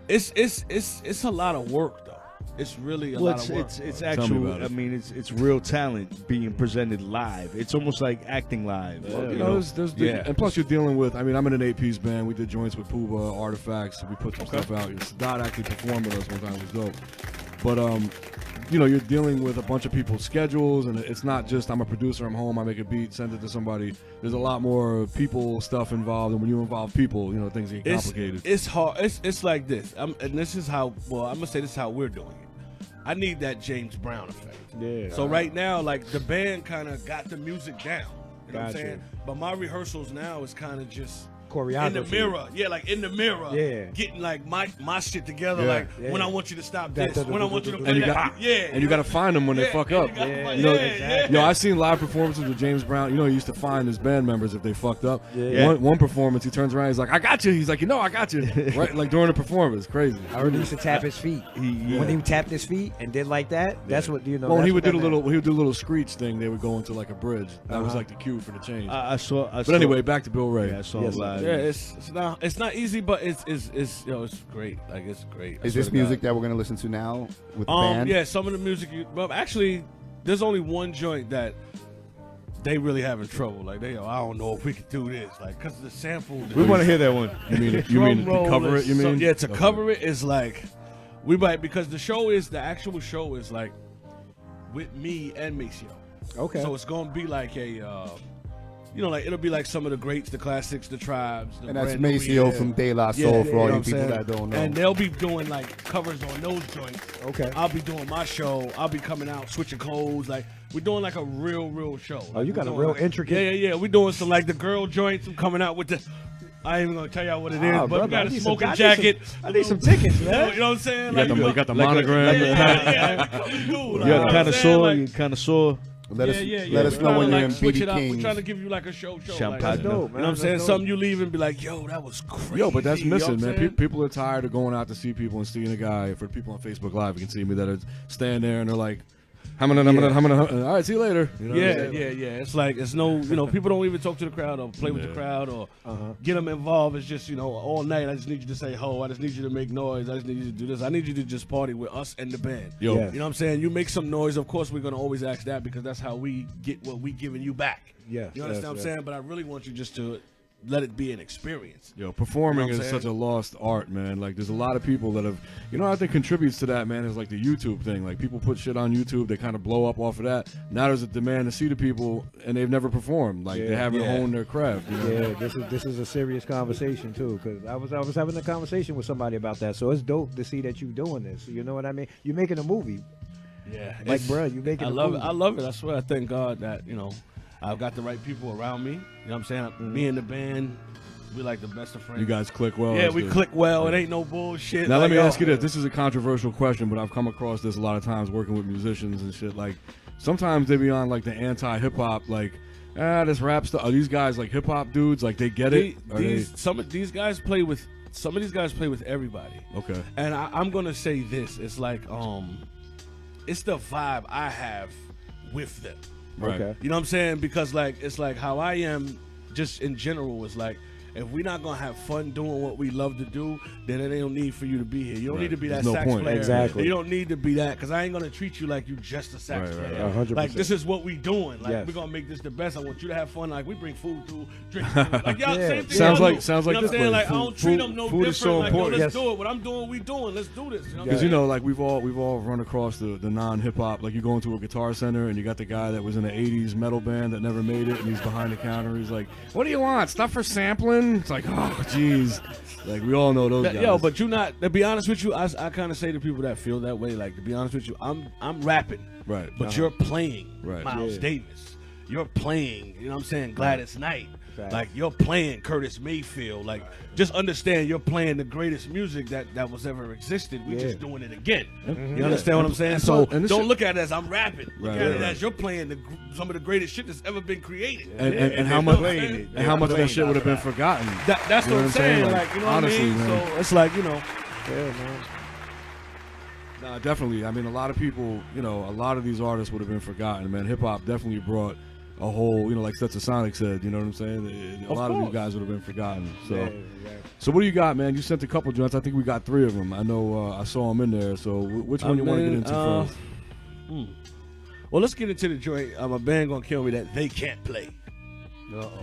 S8: It's a lot of work though. It's really a lot of work.
S13: It's
S17: Tell me
S13: actual.
S17: about it.
S13: I mean, it's real talent being presented live. It's almost like acting live.
S17: Well,
S13: you
S17: you know,
S13: know?
S17: and plus you're dealing with. I mean, I'm in an 8-piece band. We did joints with Puba, Artifacts. We put some stuff out. Scott actually performed with us one time. It was dope. But you know, you're dealing with a bunch of people's schedules, and it's not just I'm a producer, I'm home, I make a beat, send it to somebody. There's a lot more people stuff involved, and when you involve people, you know, things get complicated.
S8: It's hard. It's like this. And this is how. Well, I'm gonna say this is how we're doing it. I need that James Brown effect.
S14: Yeah.
S8: So right now, like the band kind of got the music down. You know what I'm
S14: Gotcha.
S8: saying? But my rehearsals now is kind of just
S14: Choreography.
S8: in the mirror. Yeah, like in the mirror.
S14: Yeah.
S8: Getting like my shit together.
S17: Yeah.
S8: Like
S14: Yeah.
S8: when I want you to stop
S14: That-
S8: this. When I want you to play
S17: And you
S8: that.
S17: got,
S8: Yeah.
S17: and you got to find them when they
S8: Yeah,
S17: fuck
S8: and
S17: up.
S8: you gotta find-
S17: You know,
S8: yeah.
S17: yo, I've seen live performances with James Brown. You know, he used to find his band members if they fucked up.
S14: Yeah.
S17: One performance, he turns around, he's like, "I got you." He's like, "You know, I got you." Right, like during the performance, crazy.
S14: I heard he used to tap his feet. When he tapped his feet and did like that, that's what you know.
S17: Well,
S14: that's
S17: he
S14: what
S17: would do
S14: that
S17: he would do a little screech thing. They would go into like a bridge. That was
S14: Uh-huh.
S17: like the cue for the change.
S13: I saw.
S17: But anyway, back to Bill Ray.
S13: Yeah, I saw
S14: Yes,
S13: it live.
S8: Yeah, it's not easy, but it's great. Like it's great. I
S1: Is
S8: swear
S1: this
S8: to
S1: music
S8: God.
S1: that we're gonna listen to now with the band?
S8: Yeah, some of the music. But actually, there's only one joint that they really having trouble. Like I don't know if we could do this. Like because the sample.
S13: We want to hear that one.
S17: You mean
S8: drum
S17: to
S8: roll
S17: cover it?
S8: is
S17: You mean?
S8: yeah, to
S17: Okay.
S8: cover it is like we might because the actual show is like with me and Maceo.
S14: Okay.
S8: So it's gonna be like a. You know, like it'll be like some of the greats, the classics, the tribes. The
S1: And that's
S8: brand new
S1: Maceo
S8: year.
S1: from De La
S8: Yeah,
S1: Soul for
S8: you
S1: all
S8: know
S1: you
S8: what
S1: people
S8: I'm
S1: that don't know.
S8: And they'll be doing like covers on those joints.
S14: Okay.
S8: I'll be doing my show. I'll be coming out switching codes. Like we're doing like a real show.
S14: Oh, you
S8: Like,
S14: got
S8: we're
S14: a
S8: doing
S14: real
S8: like-
S14: intricate.
S8: Yeah. We're doing some like the girl joints. I'm coming out with the. I ain't even gonna tell y'all what it is,
S14: Oh,
S8: but
S14: brother,
S8: we got
S14: I
S8: a
S14: need some-
S8: smoking
S14: I need
S8: jacket.
S14: I need some tickets, man.
S8: You know what I'm saying?
S17: You got the
S13: Like
S17: monogram.
S8: Yeah,
S13: You're kind of sore. You kind of sore.
S1: Let us
S8: yeah.
S1: let us know when you're in
S8: switch it
S1: BB
S8: up. We're
S1: King's.
S8: trying to give you like a show.
S13: Champagne.
S8: Like,
S13: That's dope,
S8: you know what I'm
S14: man.
S8: saying?
S14: That's
S8: Something you leave and be like, yo, that was crazy.
S17: Yo, but that's
S8: You know
S17: missing,
S8: what I'm
S17: man.
S8: saying?
S17: People are tired of going out to see people and seeing a guy. For people on Facebook Live, you can see me that are stand there and they're like, all right, see you later. You know what I'm saying?
S8: Yeah. It's like, it's no, people don't even talk to the crowd or play with the crowd or get them involved. It's just, all night, I just need you to say ho. I just need you to make noise. I just need you to do this. I need you to just party with us and the band.
S17: Yo.
S8: You know what I'm saying? You make some noise. Of course, we're going to always ask that because that's how we get what we giving you back.
S14: Yeah.
S8: You understand what I'm saying? But I really want you just to let it be an experience.
S17: Yo, performing
S8: You know what I'm
S17: is
S8: saying?
S17: such a lost art, man. Like, there's a lot of people that have, I think contributes to that, man, is like the YouTube thing. Like, people put shit on YouTube, they kind of blow up off of that. Now there's a demand to see the people, and they've never performed. Like, they haven't honed their craft. You know?
S14: Yeah, this is a serious conversation too, because I was having a conversation with somebody about that. So it's dope to see that you doing this. You know what I mean? You're making a movie.
S8: Yeah.
S14: Like, bro, you making a movie.
S8: I love it. I swear, I thank God that, I've got the right people around me. You know what I'm saying? Me and the band, we like the best of friends.
S17: You guys click well.
S8: Yeah,
S17: That's
S8: we
S17: good.
S8: click well. It ain't no bullshit.
S17: Now, let
S8: Like,
S17: me
S8: yo,
S17: ask you this. This is a controversial question, but I've come across this a lot of times working with musicians and shit. Like, sometimes they be on, like, the anti-hip-hop, like, this rap stuff. Are these guys, like, hip-hop dudes? Like, they get it?
S8: Some of these guys play with everybody.
S17: Okay.
S8: And I'm gonna say this. It's like it's the vibe I have with them.
S17: Right. Okay.
S8: You know what I'm saying? Because it's like how I am just in general is like, if we're not gonna have fun doing what we love to do, then it ain't no need for you to be here. You don't need to be that
S17: There's no
S8: sax
S17: point.
S8: player.
S14: Exactly.
S8: You don't need to be that because I ain't gonna treat you like you just a sax player.
S14: 100%.
S8: Like, this is what we doing. Like,
S14: Yes.
S8: we're gonna make this the best. I want you to have fun. Like, we bring food through, drink through. Like, y'all, same thing.
S17: Sounds
S8: y'all
S17: like-
S8: do.
S17: sounds
S8: You
S17: like
S8: know
S17: this
S8: what I'm saying?
S17: place.
S8: Like, I don't treat them no
S13: food is
S8: different.
S13: so
S8: Like, yo,
S13: important.
S8: let's do it. What I'm doing, we doing. Let's do this. You know what I'm
S17: Because
S8: saying?
S17: like we've all run across the non-hip hop. Like, you go into a Guitar Center and you got the guy that was in an '80s metal band that never made it, and he's behind the counter. He's like, "What do you want? Stuff for sampling?" It's like, oh, jeez. Like, we all know those guys.
S8: Yo, but you not. To be honest with you, I kind of say to people that feel that way. Like, to be honest with you, I'm rapping,
S17: right?
S8: But you're playing,
S17: right?
S8: Miles Davis. You're playing. You know what I'm saying? Gladys Knight.
S14: Right.
S8: Like, you're playing Curtis Mayfield. Like, just understand you're playing the greatest music that was ever existed. We just doing it again. You understand what I'm saying? So don't look at it as I'm rapping. Look at it as you're playing some of the greatest shit that's ever been created.
S17: And how much of that shit would have been forgotten?
S8: That's
S17: You know
S8: what I'm saying. Like, you know
S17: honestly,
S8: what I mean?
S17: man.
S8: So it's like, yeah,
S14: man.
S17: Nah, definitely. I mean, a lot of people, a lot of these artists would have been forgotten, man. Hip hop definitely brought a whole, like Stetson Sonic said, you know what I'm saying? A lot of these guys would have been forgotten. So, so what do you got, man? You sent a couple joints. I think we got 3 of them. I know I saw them in there. So which one you want to get into first?
S8: Well, let's get into the joint. My band gonna kill me that they can't play.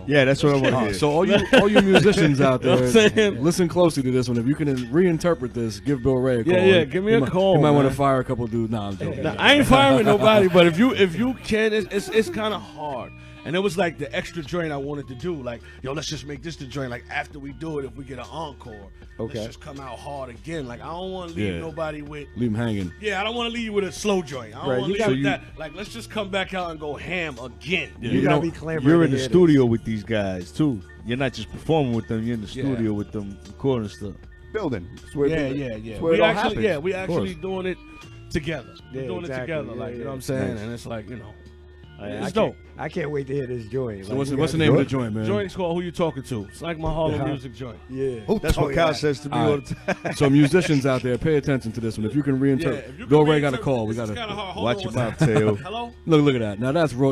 S13: Yeah, that's what I want to hear.
S17: So all you musicians out
S8: You know
S17: there,
S8: what I'm saying?
S17: listen closely to this one. If you can reinterpret this, give Bill Ray a call.
S8: Yeah, give me a call.
S17: You might want
S8: man.
S17: to fire a couple dudes. Nah, I'm joking.
S8: Now, I ain't firing nobody, but if you can, it's kind of hard. And it was like the extra joint I wanted to do. Like, yo, let's just make this the joint. Like, after we do it, if we get an encore, let's just come out hard again. Like, I don't want to leave nobody with.
S17: Leave them hanging.
S8: Yeah, I don't want to leave you with a slow joint. I don't want to leave with that. Like, let's just come back out and go ham again.
S13: Yeah,
S14: You gotta be clamoring.
S13: You're in
S14: to
S13: the
S14: hear
S13: studio with these guys too. You're not just performing with them. You're in the studio with them, recording stuff.
S1: Building. That's where
S8: Yeah.
S1: That's where
S8: We
S1: it all
S8: actually,
S1: happens.
S8: we actually doing it together.
S14: Yeah,
S8: We're doing
S14: exactly.
S8: it together.
S14: Yeah,
S8: Like, you know what I'm
S14: yeah.
S8: saying?
S14: Nice.
S8: And it's like,
S14: I
S8: it's dope.
S14: I can't wait to hear this joint.
S17: So what's the name of the joint, man?
S8: Joint's called Who You Talking To. It's like my Harlem music joint.
S14: Yeah.
S13: That's what Kyle says to me all the time.
S17: So musicians out there, pay attention to this one. If you can reinterpret, Bill Ray got a call. We got to
S13: watch your mouth, Tail.
S8: Hello?
S17: Look at that. Now that's raw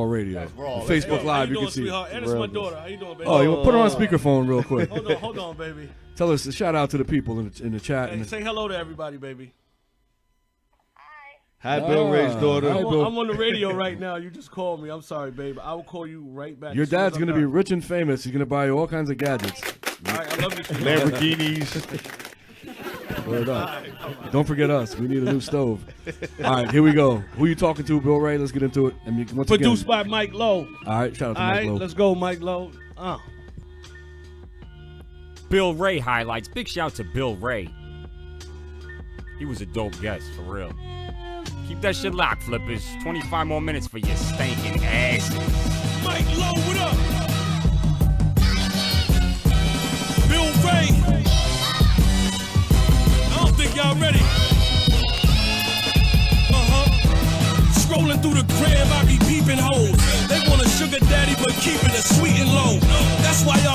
S17: radio.
S8: That's raw.
S17: Facebook
S8: Hey,
S17: Live,
S8: how
S17: you can
S8: doing,
S17: see.
S8: sweetheart? And it's my daughter. How you doing, baby?
S17: Oh, you put her on speakerphone real quick.
S8: Hold on, baby.
S17: Tell us, shout out to the people in the chat.
S8: Hey, say hello to everybody, baby.
S13: Hi, Bill Ray's daughter.
S17: Hi, Bill.
S8: I'm on the radio right now. You just called me. I'm sorry, babe. I will call you right back.
S17: Your
S8: as soon
S17: dad's
S8: as
S17: going to
S8: I'm
S17: be
S8: done.
S17: rich and famous. He's going to buy you all kinds of gadgets.
S8: All right, I love you. sweetheart.
S13: Lamborghinis.
S17: Word up. Don't forget us. We need a new stove. All right, here we go. Who you talking to, Bill Ray? Let's get into it. And once
S8: Produced
S17: again,
S8: by Mike Lowe.
S17: all right, shout out to
S8: All
S17: Mike
S8: right,
S17: Lowe.
S8: let's go, Mike Lowe.
S9: Bill Ray highlights. Big shout to Bill Ray. He was a dope guest, for real. Keep that shit locked, flippers. 25 more minutes for your stinking ass.
S3: Mike Lowe, what up?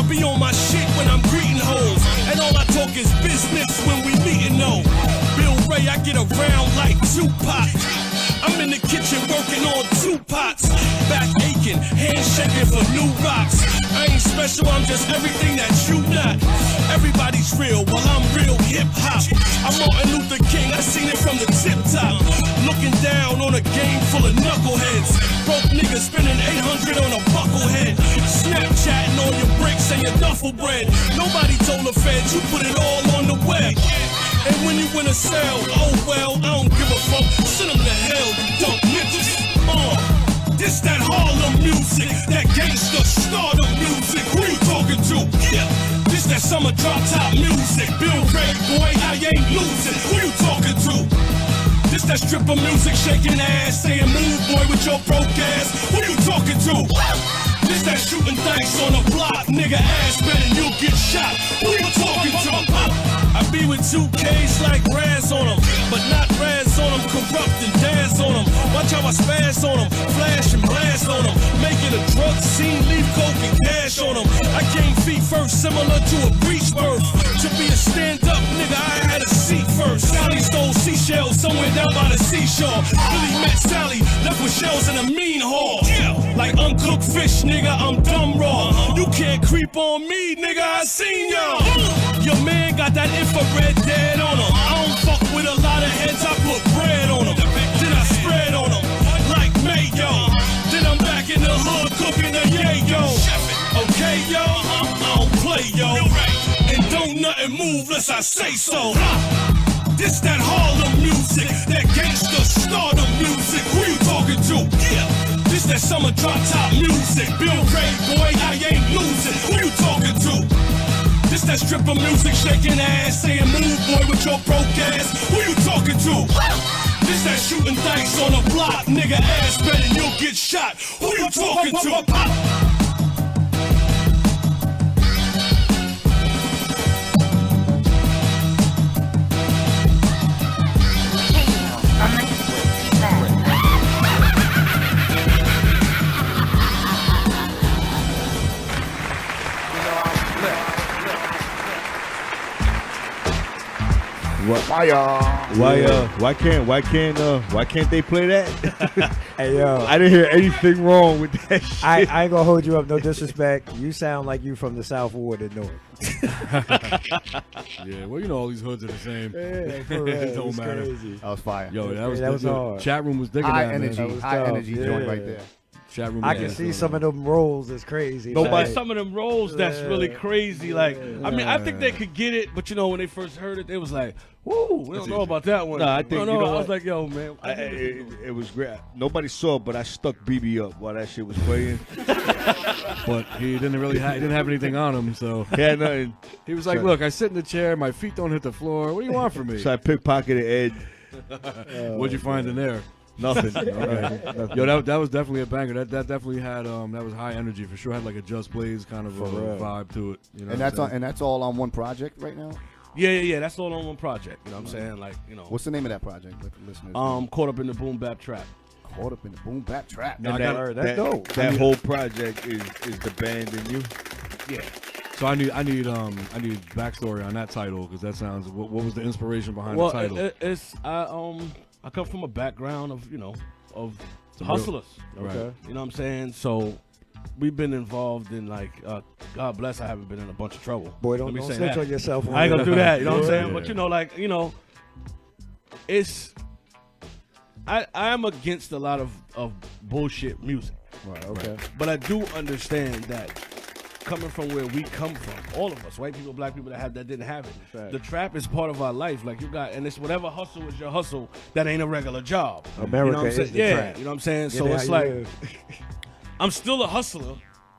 S3: be on my shit when I'm greeting hoes. And all I talk is business when we meeting though. Bill Ray, I get around like Tupac. I'm in the kitchen working on 2 pots. Back aching, hand shaking for new rocks. I ain't special, I'm just everything that you not. Everybody's real, well I'm real hip-hop. I'm Martin Luther King, I seen it from the tip top. Looking down on a game full of knuckleheads. Broke niggas spending 800 on a bucklehead. Snapchatting on your bricks and your duffel bread. Nobody told the feds you put it all on the web. And when you win a sale, oh well, I don't give a fuck. Send them to hell, you dumb niggas. This that Harlem music, that gangsta stardom music. Who you talking to? Yeah. This that summer drop top music. Bill Ray, boy, I ain't losing. Who you talking to? This that stripper music, shaking ass, saying move, boy, with your broke ass. Who you talking to? This that shooting dice on a block, nigga ass betting you'll get shot. Who you talking to? I be with 2 Ks like Raz on them, but not Raz on them, corrupt and Daz on them. Watch how I spaz on them, flash and blast on them, making a drug scene, leave coke and cash on them. I came feet first, similar to a breech birth. To be a stand-up nigga, I had a seat first. Sally stole seashells somewhere down by the seashore. Billy met Sally, left with shells in a mean haul. Like uncooked fish, nigga, I'm dumb raw. You can't creep on me, nigga, I seen y'all. Your man got that infrared dead on him. I don't fuck with a lot of heads, I put bread on them. Then I spread on them like mayo. Then I'm back in the hood cooking a yayo. Okay, yo, I don't play, yo. And don't nothing move unless I say so. This that Harlem music, that gangsta stardom music. Who you talking to? Yeah. This that summer drop top music. Bill Ray, boy, I ain't losing. Who you talking to? This that stripper music, shaking ass, saying move, boy, with your broke ass. Who you talking to? This that shooting dice on a block, nigga ass betting you'll get shot. Who you talking to?
S13: Why can't they play that?
S14: Hey yo,
S13: I didn't hear anything wrong with that shit.
S14: I ain't gonna hold you up, no disrespect. You sound like you from the South or the North.
S17: Yeah, well, you know all these hoods are the same.
S14: Yeah, for real.
S17: It don't matter.
S14: Crazy.
S1: That was fire.
S17: Yo,
S14: that was hard.
S17: Chat room was digging
S1: high
S17: that,
S1: energy,
S17: man.
S1: high energy joint right there.
S17: Chat room.
S14: I can see some of them rolls is crazy.
S8: Nobody, some of them rolls that's really crazy. Like, I mean, I think they could get it, but you know, when they first heard it, they was like, "Woo, we don't know about that one."
S13: No, I think
S8: I was like, "Yo, man,
S13: it was great." Nobody saw it, but I stuck BB up while that shit was playing.
S17: But he didn't have anything on him, so
S13: yeah, nothing.
S17: He was like, "Look, I sit in the chair, my feet don't hit the floor. What do you want from me?"
S13: So I pickpocketed Ed.
S17: What'd you find in there?
S13: Nothing.
S17: Nothing. Yo, that was definitely a banger. That definitely had that was high energy for sure. Had like a Just Blaze kind of a vibe to it. You know,
S1: and that's all on one project right now.
S8: Yeah. That's all on one project. You know what I'm saying? Like, you know.
S1: What's the name of that project? Let the listeners
S8: Caught Up in the Boom Bap Trap.
S1: Caught Up in the Boom Bap Trap.
S17: No,
S13: that's dope. That whole project is the band and you.
S8: Yeah.
S17: So I need backstory on that title because that sounds. What was the inspiration behind the title?
S8: I come from a background of hustlers.
S17: Okay.
S8: You know what I'm saying? So we've been involved in like God bless, I haven't been in a bunch of trouble.
S14: Boy, don't snitch on yourself.
S8: I ain't gonna do that. You know what I'm saying? But you know, like, you know, it's I am against a lot of bullshit music.
S14: Right. Okay.
S8: But I do understand that. Coming from where we come from, all of us, white people, black people that didn't have it. Right. The trap is part of our life. Like you got, and it's whatever hustle is your hustle. That ain't a regular job.
S14: America
S8: you know what I'm
S14: is
S8: saying?
S14: the trap.
S8: You know what I'm saying? So it's like, I'm still a hustler.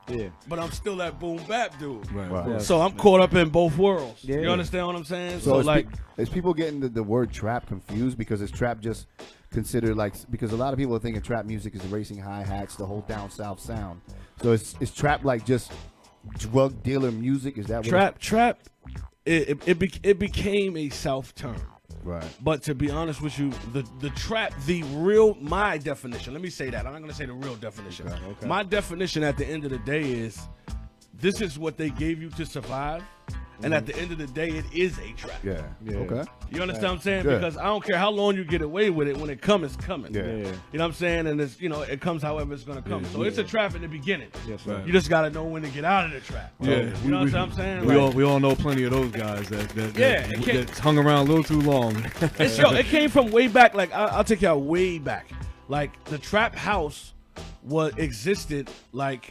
S8: Yeah. But I'm still that boom bap dude.
S17: Right.
S14: Yeah.
S8: So I'm caught up in both worlds.
S14: Yeah.
S8: You understand what I'm saying?
S1: So
S8: like,
S1: is people getting the word trap confused because is trap just considered like, because a lot of people are thinking trap music is the racing hi-hats, the whole down south sound. So is trap like just drug dealer music? Is that what
S8: trap? It became a South term,
S1: right?
S8: But to be honest with you, the trap, my definition. Let me say that I'm not gonna say the real definition.
S14: Okay.
S8: My definition at the end of the day is this is what they gave you to survive. And at the end of the day, it is a trap.
S1: Yeah. Okay.
S8: You understand what I'm saying?
S1: Yeah.
S8: Because I don't care how long you get away with it. When it comes, it's coming.
S1: Yeah.
S8: You know what I'm saying? And it's, it comes however it's gonna come. So it's a trap in the beginning.
S14: Yes, sir.
S8: You just gotta know when to get out of the trap.
S17: Yeah,
S8: You know what I'm saying?
S17: We all know plenty of those guys that hung around a little too long.
S8: It came from way back. Like I'll take y'all way back. Like the trap house existed like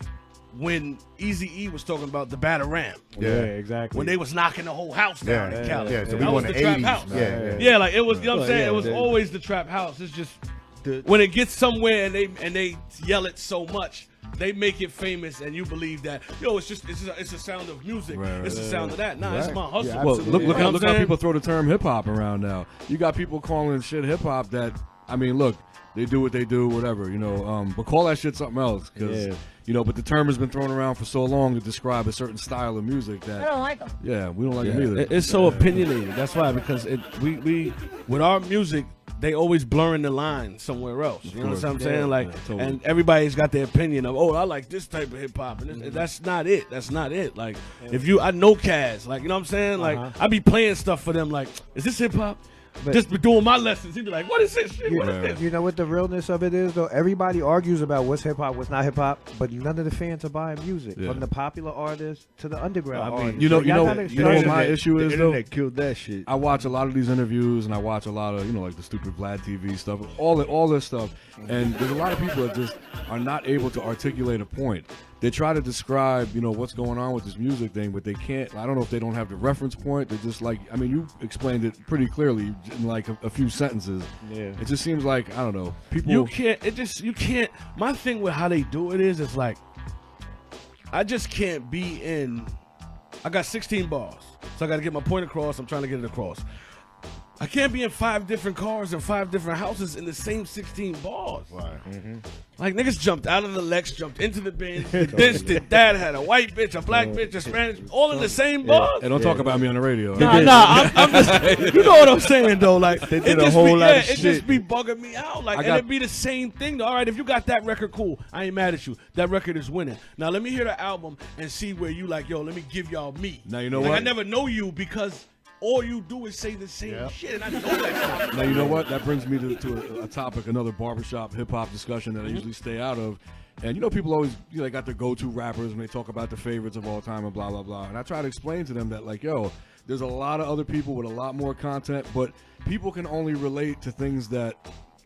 S8: when Eazy-E was talking about the Batarang.
S14: Yeah, exactly.
S8: When they was knocking the whole house down in Cali.
S1: Yeah, so we
S8: that was
S1: want
S8: the
S1: the
S8: trap
S1: 80s,
S8: house.
S1: man.
S8: Yeah, like it was, you know what I'm
S13: Well,
S8: saying?
S13: yeah,
S8: It was always the trap house. It's just when it gets somewhere and they yell it so much, they make it famous and you believe that, it's a sound of music. It's the sound of that. Nah, it's my hustle.
S17: Yeah, well, look
S8: You know
S17: how
S8: what I'm
S17: people throw the term hip hop around now. You got people calling shit hip hop that, I mean, look, they do what they do, whatever, but call that shit something else. Cause, but the term has been thrown around for so long to describe a certain style of music that.
S4: I don't like them.
S17: Yeah, we don't like them either.
S8: It's so opinionated. That's why, because we with our music, they always blurring the line somewhere else. You know what I'm saying? Like,
S17: totally.
S8: and everybody's got their opinion of, I like this type of hip hop, and that's not it. That's not it. Like, I know Kaz, like, you know what I'm saying? Like, I be playing stuff for them. Like, is this hip hop? Just be doing my lessons. He'd be like, what is this shit? What is this?
S14: You know what the realness of it is, though? Everybody argues about what's hip hop, what's not hip hop, but none of the fans are buying music, from the popular artists to the underground artists.
S17: You know what my issue is, though?
S13: Internet killed that shit.
S17: I watch a lot of these interviews, and I watch a lot of, like the stupid Vlad TV stuff, all this stuff, and there's a lot of people that just are not able to articulate a point. They try to describe, what's going on with this music thing, but they can't. I don't know if they don't have the reference point. They're just like, I mean, you explained it pretty clearly in like a few sentences.
S14: Yeah.
S17: It just seems like, I don't know, people.
S8: You can't. My thing with how they do it is, it's like, I just can't be in. I got 16 bars, so I got to get my point across. I'm trying to get it across. I can't be in 5 different cars and 5 different houses in the same 16 bars.
S1: Right.
S8: Like, niggas jumped out of the Lex, jumped into the Benz, did this, did that, had a white bitch, a black bitch, a Spanish, all in the same bars.
S17: And don't talk about me on the radio.
S8: Nah, I'm just, you know what I'm saying, though. Like,
S13: they did a whole lot of shit.
S8: It just be bugging me out. Like, and it be the same thing, though. All right, if you got that record, cool. I ain't mad at you. That record is winning. Now, let me hear the album and see where you like, let me give y'all me.
S17: Now, you know
S8: what?
S17: what?
S8: I never know you because all you do is say the same shit, and I know that shit.
S17: Now, you know what? That brings me to a topic, another barbershop hip-hop discussion that I usually stay out of. And, people always got their go-to rappers when they talk about the favorites of all time and blah, blah, blah. And I try to explain to them that, like, there's a lot of other people with a lot more content, but people can only relate to things that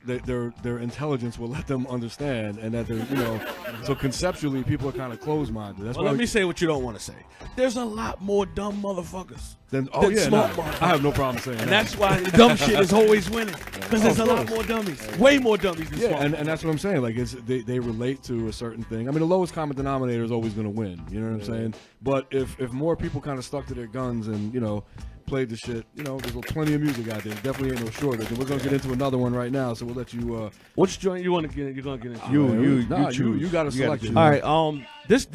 S17: their intelligence will let them understand, and that they're, so conceptually people are kind of closed-minded. That's why
S8: let me say what you don't want to say. There's a lot more dumb motherfuckers than
S17: I
S8: smart motherfuckers.
S17: have no problem saying that.
S8: And that's why the dumb shit is always winning, because there's a lot more dummies, way more dummies than smart.
S17: And that's what I'm saying. Like, they relate to a certain thing. I mean, the lowest common denominator is always going to win. You know what I'm saying? But if more people kind of stuck to their guns and played the shit, there's plenty of music out there. Definitely ain't no shortage. And we're gonna get into another one right now, so we'll let you.
S8: Which joint you want to get? You're gonna get into?
S17: You got to select it.
S8: All right. This.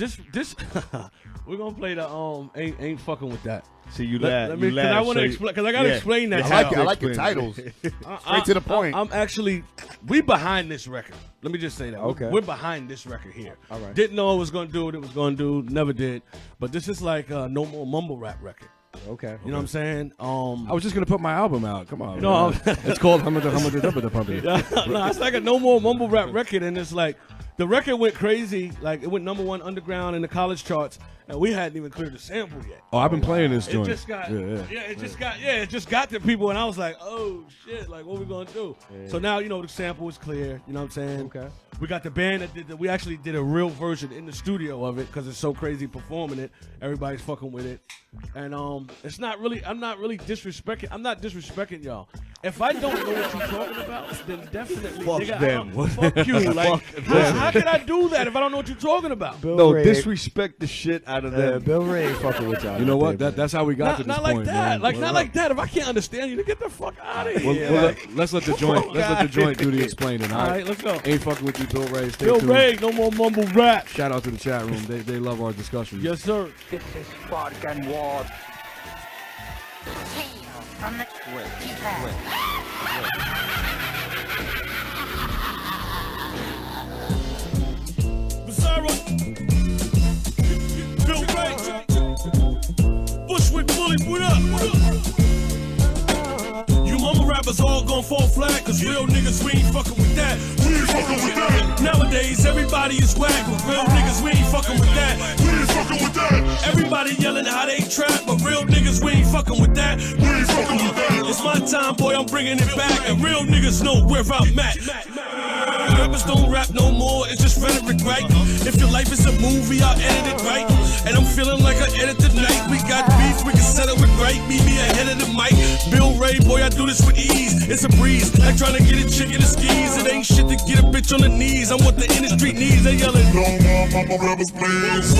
S8: We're gonna play the ain't fucking with that.
S13: See, you
S8: laugh.
S13: Because
S8: I want to explain. Because I gotta explain that.
S1: I like your titles. Straight to the point.
S8: I'm actually. We behind this record. Let me just say that.
S14: Okay.
S8: We're behind this record here.
S14: All right.
S8: Didn't know it was gonna do what it was gonna do. Never did. But this is like a no more mumble rap record.
S14: Okay.
S8: You know what I'm saying?
S17: I was just gonna put my album out. Come on.
S8: No,
S17: it's called Hummer the Pumpy.
S8: No, it's like a no more mumble rap record, and it's like the record went crazy. Like, it went #1 underground in the college charts, and we hadn't even cleared the sample yet.
S17: Oh, I've been playing this joint.
S8: It just got, it just got to people, and I was like, oh shit, like, what we gonna do?
S14: Yeah.
S8: So now, the sample is clear. You know what I'm saying?
S14: Okay.
S8: We got the band that did we actually did a real version in the studio of it because it's so crazy performing it. Everybody's fucking with it, and it's not really. I'm not disrespecting y'all. If I don't know what you're talking about, then definitely,
S13: Fuck
S8: nigga,
S13: them.
S8: fuck you. Like, how can I do that if I don't know what you're talking about?
S13: No, disrespect the shit out of them.
S14: Bill Ray ain't fucking with y'all.
S17: You know what? That's how we got to this
S8: not like
S17: point.
S8: that.
S17: Man.
S8: Not like that. If I can't understand you, then get the fuck out of here.
S17: Well, let's let the joint do the explaining.
S8: All right, let's go.
S17: Ain't fucking with you, Bill Ray. Stay
S8: Bill
S17: tuned.
S8: Ray, no more mumble rap.
S17: Shout out to the chat room. They love our discussions.
S8: Yes, sir.
S2: This is Spartan Ward. From the
S3: Bizarro. Bill Ray. Philly, what up? You mama rappers all gon' fall flat, cause real niggas, we ain't fucking with that. We ain't fucking with that. Nowadays, everybody is whack, but real niggas, we ain't fucking with that. We ain't fucking with that. Everybody yelling how they trap, but real niggas, we ain't fucking with that. We ain't fucking with that. It's my time, boy, I'm bringing it back, and real niggas know where I'm at. Rappers don't rap no more, it's just rhetoric, right? If your life is a movie, I'll edit it right. And I'm feeling like I edit tonight. We got beats, we can settle it right. Meet me ahead of the mic. Bill Ray, boy, I do this with ease. It's a breeze, like trying to get a chick in the skis. It ain't shit to get a bitch on the knees. I'm what the industry needs. They yelling, no more, mama rappers, please.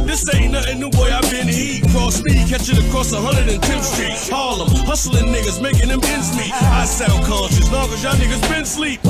S3: This ain't nothing new, boy, I've been heat. Cross speed, catch it across 110th Street. Harlem, hustling niggas, making them ends meet. I sound conscious, long as y'all niggas been sleep.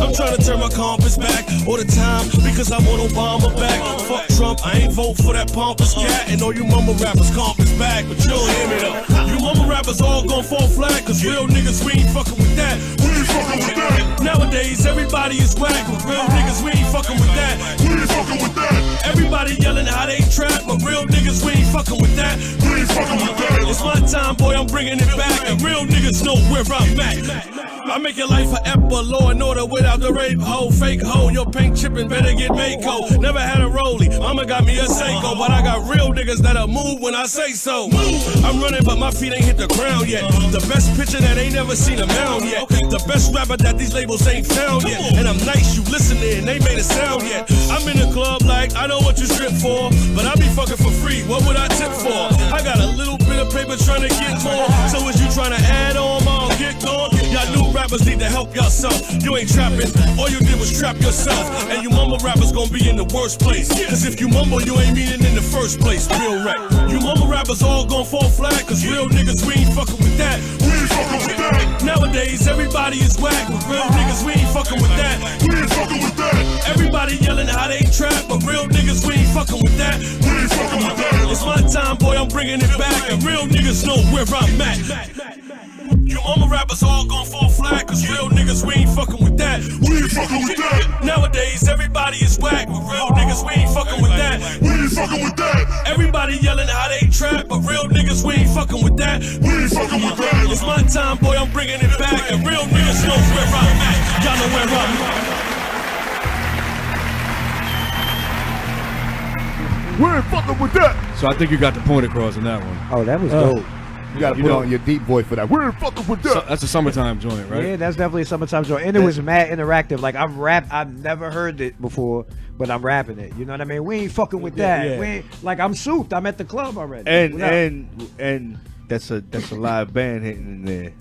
S3: I'm trying to turn my compass back all the time because I want Obama back. Fuck Trump, I ain't vote for that pompous cat. And all you mama rappers compass back, but you don't hear me though. You mama rappers all gon' fall flat, cause real niggas, we ain't fucking with that. We ain't fucking with that. Nowadays, everybody is whack, but real niggas, we ain't fucking with that. We ain't fucking with that. Everybody yelling how they trap, but real niggas, we ain't fucking with that. We ain't fucking with that. It's my time, boy, I'm bringing it back, and real niggas know where I'm at. I make your life forever, law and order without the rape hoe, fake hoe. Your paint chipping better get Mako. Never had a rollie, mama got me a Seiko, but I got real niggas that'll move when I say so. I'm running, but my feet ain't hit the ground yet. The best pitcher that ain't never seen a mound yet. The best rapper that these labels ain't found yet. And I'm nice, you listening, they made a sound yet. I'm in the club like I know what you strip for, but I be fucking for free. What would I tip for? I got a little bit of paper trying to get more. So is you trying to add on, mom? Get gone. Y'all new rappers need to help yourself. You ain't trapping, all you did was trap yourself. And you mumble rappers gonna be in the worst place. Cause if you mumble, you ain't meaning in the first place. Real rap. You mumble rappers all gonna fall flat, cause real niggas, we ain't fucking with that. We ain't fucking with that. Nowadays, everybody is whack, but real niggas, we ain't fucking with that. We ain't fucking with that. Everybody yelling how they trap, but real niggas, we ain't fucking with that. We ain't fucking with that. It's my time, boy, I'm bringing it back, and real niggas know where I'm at. You mama rappers all gon' fall flat, cause real niggas, we ain't fucking with that. We ain't fucking with that. Nowadays, everybody is whack, but real niggas, we ain't fucking with that. We ain't fucking with that. Everybody yelling how they trap, but real niggas, we ain't fucking with that. We ain't fucking with that. It's my time, boy, I'm bringing it back, and real niggas know where I'm at. Y'all know where I'm at.
S17: We ain't fucking with that. So I think you got the point across in that one.
S14: Oh, that was dope.
S1: You gotta put on your deep voice for that. We're fucking with that.
S17: So, that's a summertime joint, right?
S14: Yeah, that's definitely a summertime joint. And it was mad interactive. Like, I've never heard it before, but I'm rapping it. You know what I mean? We ain't fucking with that.
S8: Yeah.
S14: We ain't, like, I'm souped. I'm at the club already.
S13: And that's a live band hitting in there.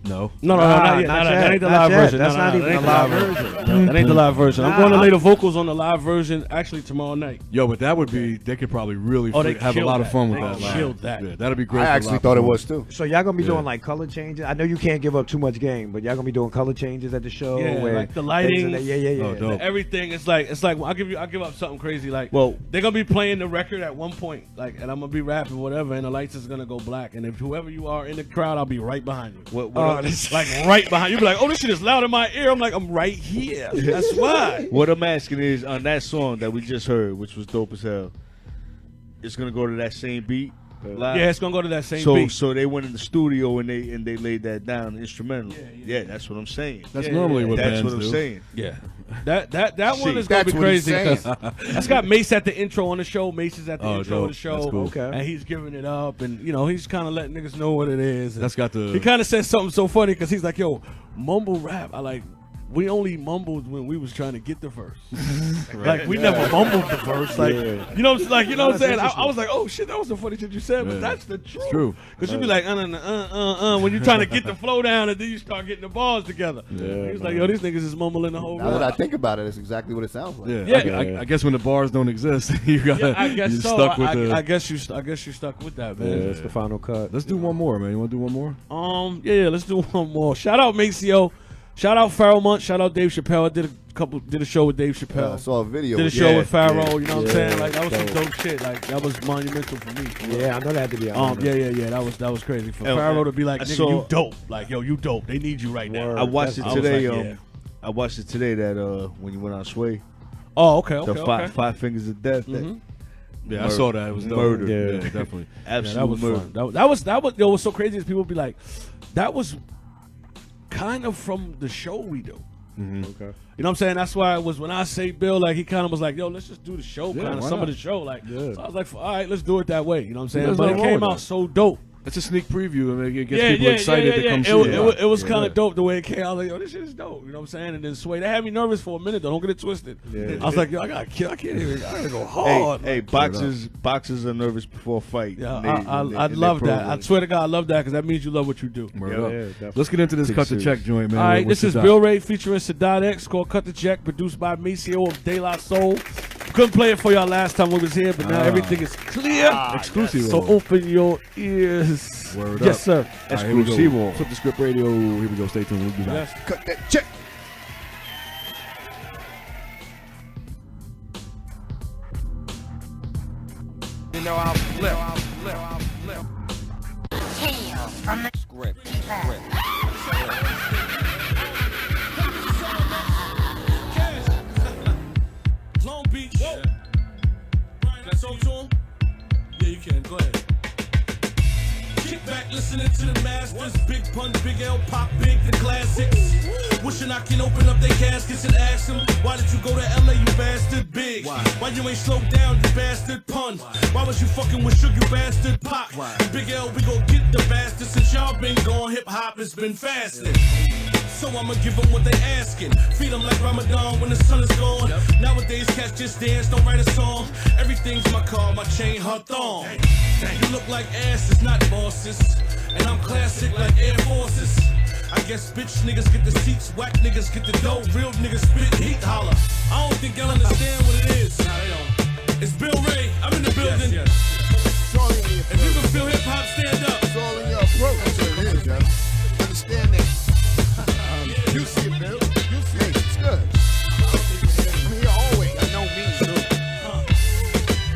S17: No,
S8: not yet. That ain't the live version.
S14: That's not even the live version.
S8: That ain't the live version. I'm going to lay the vocals on the live version actually tomorrow night.
S17: Yo, but that would be, they could probably really have a lot of fun with that.
S8: They killed that.
S17: Yeah, that'd be great.
S1: I actually thought it was too.
S14: So y'all gonna be doing like color changes? I know you can't give up too much game, but y'all gonna be doing color changes at the show.
S8: Yeah,
S14: where
S8: like the lighting.
S14: Yeah.
S8: Everything. It's like I'll give up something crazy. Like,
S13: well,
S8: they're gonna be playing the record at one point, like, and I'm gonna be rapping whatever, and the lights is gonna go black, and if whoever you are in the crowd, I'll be right behind you. Right behind you. Be like, oh, this shit is loud in my ear. I'm like, I'm right here. That's why.
S13: What I'm asking is, on that song that we just heard, which was dope as hell, it's gonna go to that same beat. Live?
S8: Yeah, it's gonna go to that same beat.
S13: So they went in the studio and they laid that down instrumental. Yeah, that's what I'm saying.
S17: That's normally what bands do.
S13: That's what I'm saying.
S8: Yeah. That one is gonna be crazy. That's got Mace at the intro on the show. Mace is at the intro of the show.
S17: Cool.
S14: Okay.
S8: And he's giving it up, and he's kind of letting niggas know what it is.
S17: That's got the.
S8: He kind of said something so funny because he's like, "Yo, mumble rap." I like. We only mumbled when we was trying to get the verse. Like, we never mumbled the verse. Like, you know what I'm saying? I was like, oh shit, that was the funny shit you said, but that's the truth. It's true. Because you be like, when you're trying to get the flow down, and then you start getting the bars together. Yeah, he was like, yo, these niggas is mumbling the whole
S1: Now that I think about it, it's exactly what it sounds like.
S17: Yeah. I guess when the bars don't exist, you gotta.
S8: I guess so.
S17: Stuck with the.
S8: I guess you stuck with that, man.
S14: Yeah, that's the final cut.
S17: Let's do one more, man. You want to do one more?
S8: Yeah, let's do one more. Shout out Maceo. Shout out Pharaoh Month. Shout out Dave Chappelle. I did a show with Dave Chappelle.
S1: I saw a video.
S8: Did a show with Pharaoh. You know what I'm saying? Like, that was some dope shit. Like, that was monumental for me.
S14: Yeah, I know that had to be.
S8: Yeah. That was crazy for Pharaoh to be like, nigga, you dope. Like, yo, you dope. They need you right now.
S13: I watched it today. I watched it today. That when you went on Sway.
S8: Oh, okay.
S13: The Five Fingers of Death.
S17: Yeah, I saw that. It was dope.
S13: murder.
S17: Yeah, definitely.
S13: Absolute
S8: that was
S13: murder.
S8: fun. That was. Yo, what's so crazy is people be like, that was kind of from the show we do.
S17: Mm-hmm.
S14: Okay.
S8: You know what I'm saying? That's why it was when I say Bill, like he kind of was like, yo, let's just do the show,
S17: Yeah,
S8: kind of
S17: why
S8: some
S17: not?
S8: of the show. Like,
S17: Yeah.
S8: so I was like, all right, let's do it that way. You know what I'm saying?
S17: There's
S8: But it
S17: nothing wrong
S8: came
S17: with
S8: out
S17: that.
S8: so dope.
S17: It's a sneak preview. I mean, it gets people excited to come see it.
S8: It was kind of dope the way it came. I was like, yo, this shit is dope. You know what I'm saying? And then Sway, they had me nervous for a minute. Though. Don't get it twisted.
S13: Yeah.
S8: I was like, yo, I gotta go hard.
S13: Hey, boxers are nervous before a fight.
S8: Yeah,
S13: They-
S8: I
S13: in
S8: love
S13: their
S8: that. I
S13: programs.
S8: swear to God, I love that because that means you love what you do.
S17: Word up. Let's get into this
S13: Take
S17: Cut the
S13: it
S17: Check
S13: serious.
S17: joint, man.
S8: All right,
S17: What's
S8: this is
S17: the
S8: Bill
S17: dot?
S8: Ray featuring Sadat X called Cut the Check, produced by me, CEO of De La Soul. Couldn't play it for y'all last time we was here, but now everything is clear.
S17: Exclusive.
S8: So open your ears.
S17: Word
S8: Yes,
S17: up.
S8: sir.
S17: All right, here we go.
S13: Exclusivo.
S17: Flip the Script Radio. Here we go. Stay tuned. We'll be back.
S8: Yes.
S1: Cut that check.
S7: You know I'll flip.
S2: Tales from the
S7: Script.
S3: Long Beach. Whoa. Can I talk to him? Yeah, you can. Go ahead. Kick back, listening to the masters. Big Pun, Big L, Pop Big, the classics. Wishing I can open up their caskets and ask them, why did you go to LA, you bastard? Big. Why you ain't slowed down, you bastard? Pun. Why was you fucking with Sugar, you bastard? Pop. Big L, we gon' get the bastard. Since y'all been gone, hip hop has been fasting. So I'ma give them what they asking. Feed them like Ramadan when the sun is gone. Nowadays, cats just dance, don't write a song. Everything's my car, my chain, her thong. You look like asses, not bosses. And I'm classic like Air Forces. I guess bitch niggas get the seats, whack niggas get the dough, real niggas spit heat holler. I don't think y'all understand what it is. Nah, they don't. It's Bill Ray, I'm in the building. If you can feel hip hop, stand up.
S20: It's all in your approach. That's what it is, guys. Understand that. You see it, Bill. You see it. It's good. I'm here always. I know me, too.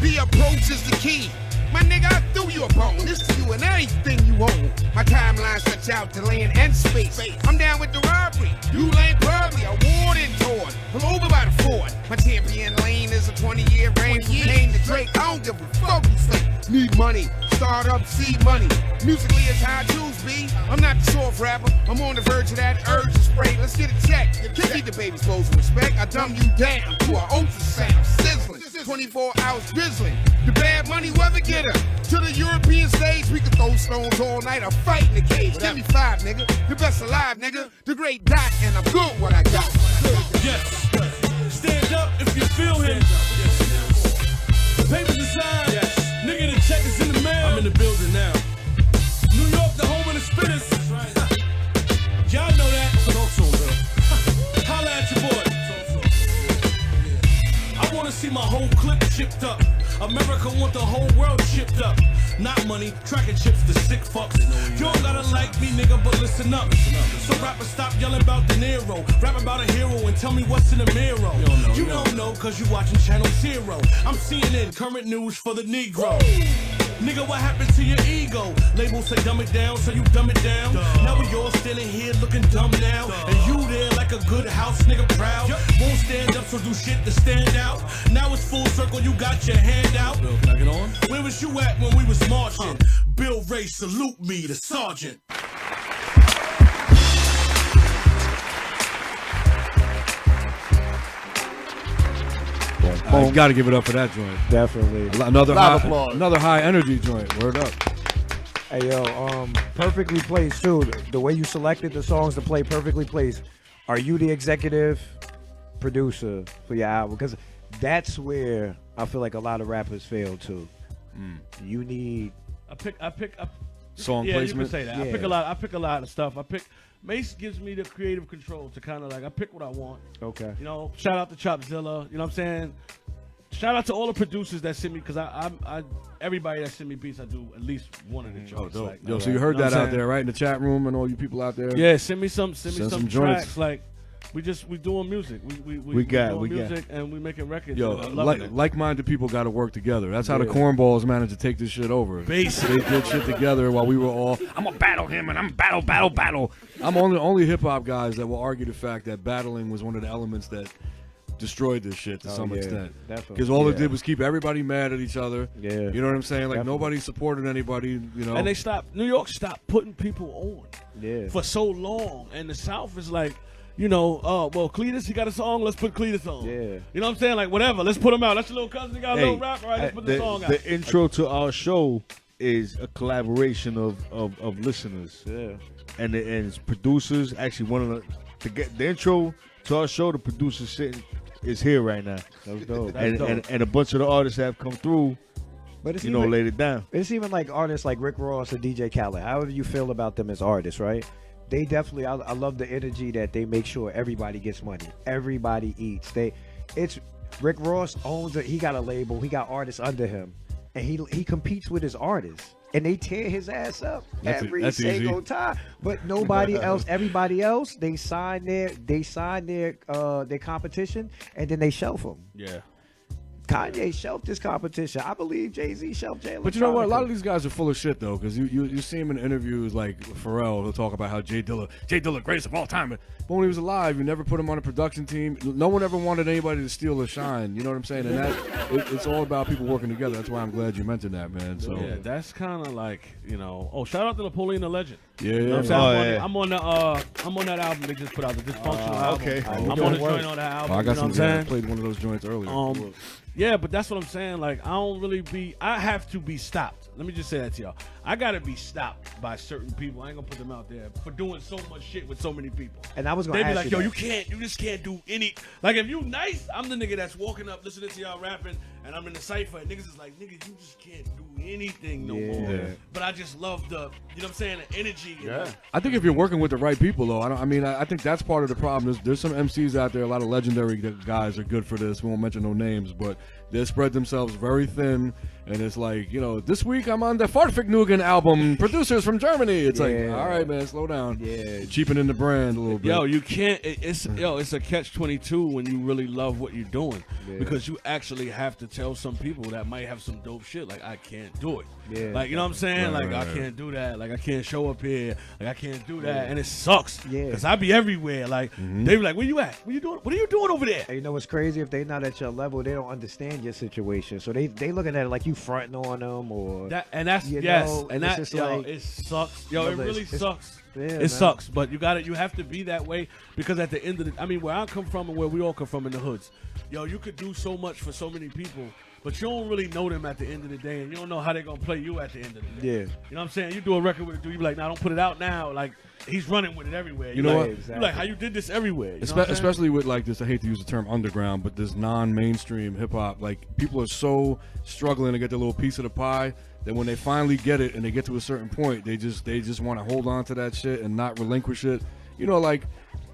S20: The approach is the key. My nigga, I threw you a bone. This to you and anything you own. My timeline stretch out to land and space. I'm down with the robbery. You lane probably a warden toward. I'm over by the fort. My champion lane is a 20-year reign. Name the Drake. I don't give a fuck who say. Need money. Start up, seed money. Musically is how I choose, B. I'm not the soft rapper. I'm on the verge of that urge to spray. Let's get a check. Keep the baby's clothes with respect. I dumb you down to an ultrasound. Sizzling. 24 hours drizzling. The bad money weather getter. To the European stage, we can throw stones all night or fight in the cage. Give me 5, nigga. The best alive, nigga. The great dot, and I'm good what I got.
S3: Yes. Stand up if you feel him. Papers aside. Yes. Nigga, the check is in the mail. I'm in the building now. New York, the home of the spinners. Y'all know that. Talk to him, bro. Holla at your boy. I wanna see my whole clip chipped up. America want the whole world chipped up. Not money, tracking chips to sick fucks. You don't gotta like me, nigga, but listen up. So rappers stop yelling about De Niro. Rap about a hero and tell me what's in the mirror. You don't know, cause you watching Channel Zero. I'm CNN, current news for the Negro. Nigga, what happened to your ego? Labels say dumb it down, so you dumb it down. Now we all standing here looking dumb now. And you there like a good house nigga proud. Won't stand up, so do shit to stand out. Now it's full circle, you got your hand out. Bill, can I get on? Where was you at when we was marching? Bill Ray, salute me, the sergeant.
S17: You got to give it up for that joint.
S14: Definitely.
S17: Another high energy joint. Word up.
S14: Hey yo, perfectly placed too. The way you selected the songs to play, perfectly placed. Are you the executive producer for your album? Because that's where I feel like a lot of rappers fail too. You need
S17: song
S8: yeah,
S17: placement.
S8: You can say that.
S14: Yeah.
S8: I pick a lot of stuff. Mace gives me the creative control to kind of like I pick what I want.
S14: Okay.
S8: You know, shout out to Chopzilla. You know what I'm saying? Shout out to all the producers that send me, because I everybody that send me beats, I do at least one of the joints.
S17: Dope.
S8: Like,
S17: Yo, so you heard
S8: know
S17: that
S8: what I'm
S17: out there, right? In the chat room and all you people out there.
S8: Yeah, send me some
S17: joints.
S8: tracks. Like we doing music. We doing music and we making records.
S17: Yo, like-minded people got to work together. That's how the Cornballs managed to take this shit over.
S8: Basically.
S17: They did shit together while we were all, I'm gonna battle him and I'm battle. I'm only hip hop guys that will argue the fact that battling was one of the elements that destroyed this shit to some
S14: yeah,
S17: extent.
S14: definitely.
S17: Because all it
S14: Yeah.
S17: did was keep everybody mad at each other.
S14: Yeah.
S17: You know what I'm saying? Like,
S14: Definitely.
S17: nobody supported anybody, you know.
S8: And New York stopped putting people on
S14: Yeah.
S8: for so long. And the South is like, you know, well, Cletus, he got a song, let's put Cletus on.
S14: Yeah.
S8: You know what I'm saying? Like, whatever, let's put him out. That's your little cousin, he got a little rap, all right, let's put the song out.
S13: The intro to our show is a collaboration of listeners.
S14: Yeah.
S13: And it's producers. Actually, one of the intro to our show, the producer sitting is here right now.
S14: That's dope.
S13: And a bunch of the artists have come through.
S14: But it's
S13: you know,
S14: even,
S13: laid it down.
S14: It's even like artists like Rick Ross or DJ Khaled. However you feel about them as artists, right? They definitely. I love the energy that they make sure everybody gets money. Everybody eats. It's Rick Ross owns it. He got a label. He got artists under him, and he competes with his artists. And they tear his ass up every single time. But nobody else, everybody else, they sign their competition, and then they shelf them.
S8: Yeah.
S14: Kanye shelved his competition. I believe Jay-Z shelved Jay.
S17: But you know what? A lot of these guys are full of shit, though, because you see him in interviews like Pharrell. He'll talk about how Jay Dilla, greatest of all time. But when he was alive, you never put him on a production team. No one ever wanted anybody to steal his shine. You know what I'm saying? And it's all about people working together. That's why I'm glad you mentioned that, man. So
S8: yeah, that's kind of like, you know. Oh, shout out to Napoleon the Legend.
S17: Yeah,
S8: You know what I'm saying? I'm on that album they just put out, the Dysfunctional album.
S13: okay.
S8: I'm on the joint on that album.
S17: I got
S8: you know
S17: some.
S8: what I'm saying?
S17: I played one of those joints earlier.
S8: Yeah, but that's what I'm saying. Like, I have to be stopped. Let me just say that to y'all. I gotta be stopped by certain people. I ain't gonna put them out there for doing so much shit with so many people.
S14: And I was gonna
S8: They be
S14: ask
S8: like,
S14: you
S8: yo,
S14: that.
S8: you just can't do any. Like, if you nice, I'm the nigga that's walking up listening to y'all rapping, and I'm in the cypher, and niggas is like, nigga, you just can't do anything no more.
S17: Yeah.
S8: But I just love the, you know what I'm saying, the energy. Yeah.
S17: I think if you're working with the right people, though, I think that's part of the problem. There's some MCs out there, a lot of legendary guys are good for this. We won't mention no names, but they spread themselves very thin, and it's like, you know, this week I'm on the Fartfignugan album, producers from Germany. It's like, all right, man, slow down.
S14: Yeah,
S17: cheapening the brand a little bit.
S8: Yo, you can't. It's a catch-22 when you really love what you're doing, because you actually have to tell some people that might have some dope shit. Like, I can't do it.
S14: Yeah,
S8: like, you know what I'm saying?
S17: Right,
S8: like,
S17: right,
S8: I can't do that. Like, I can't show up here. Like, I can't do that, and it sucks.
S14: Yeah,
S8: because I be everywhere. Like, they be like, "Where you at? What you doing? What are you doing over there?"
S14: And you know what's crazy? If they not at your level, they don't understand your situation. So they looking at it like you fronting on them, or
S8: that's
S14: you
S8: yes,
S14: know,
S8: and
S14: it's
S8: that
S14: just like,
S8: it sucks. Yo,
S14: you
S8: it
S14: know,
S8: really
S14: it's-
S8: sucks.
S14: Yeah,
S8: it
S14: man.
S8: sucks, but you have to be that way, because at the end of where I come from and where we all come from in the hoods, yo, you could do so much for so many people, but you don't really know them at the end of the day, and you don't know how they're gonna play you at the end of the day.
S14: Yeah.
S8: You know what I'm saying? You do a record with a dude, you be like, nah, don't put it out now. Like, he's running with it everywhere.
S17: You know
S8: like,
S17: what?
S8: You like how you did this everywhere. You know what I'm saying?
S17: Especially with like this, I hate to use the term underground, but this non-mainstream hip hop, like people are so struggling to get their little piece of the pie that when they finally get it and they get to a certain point, they just want to hold on to that shit and not relinquish it. You know, like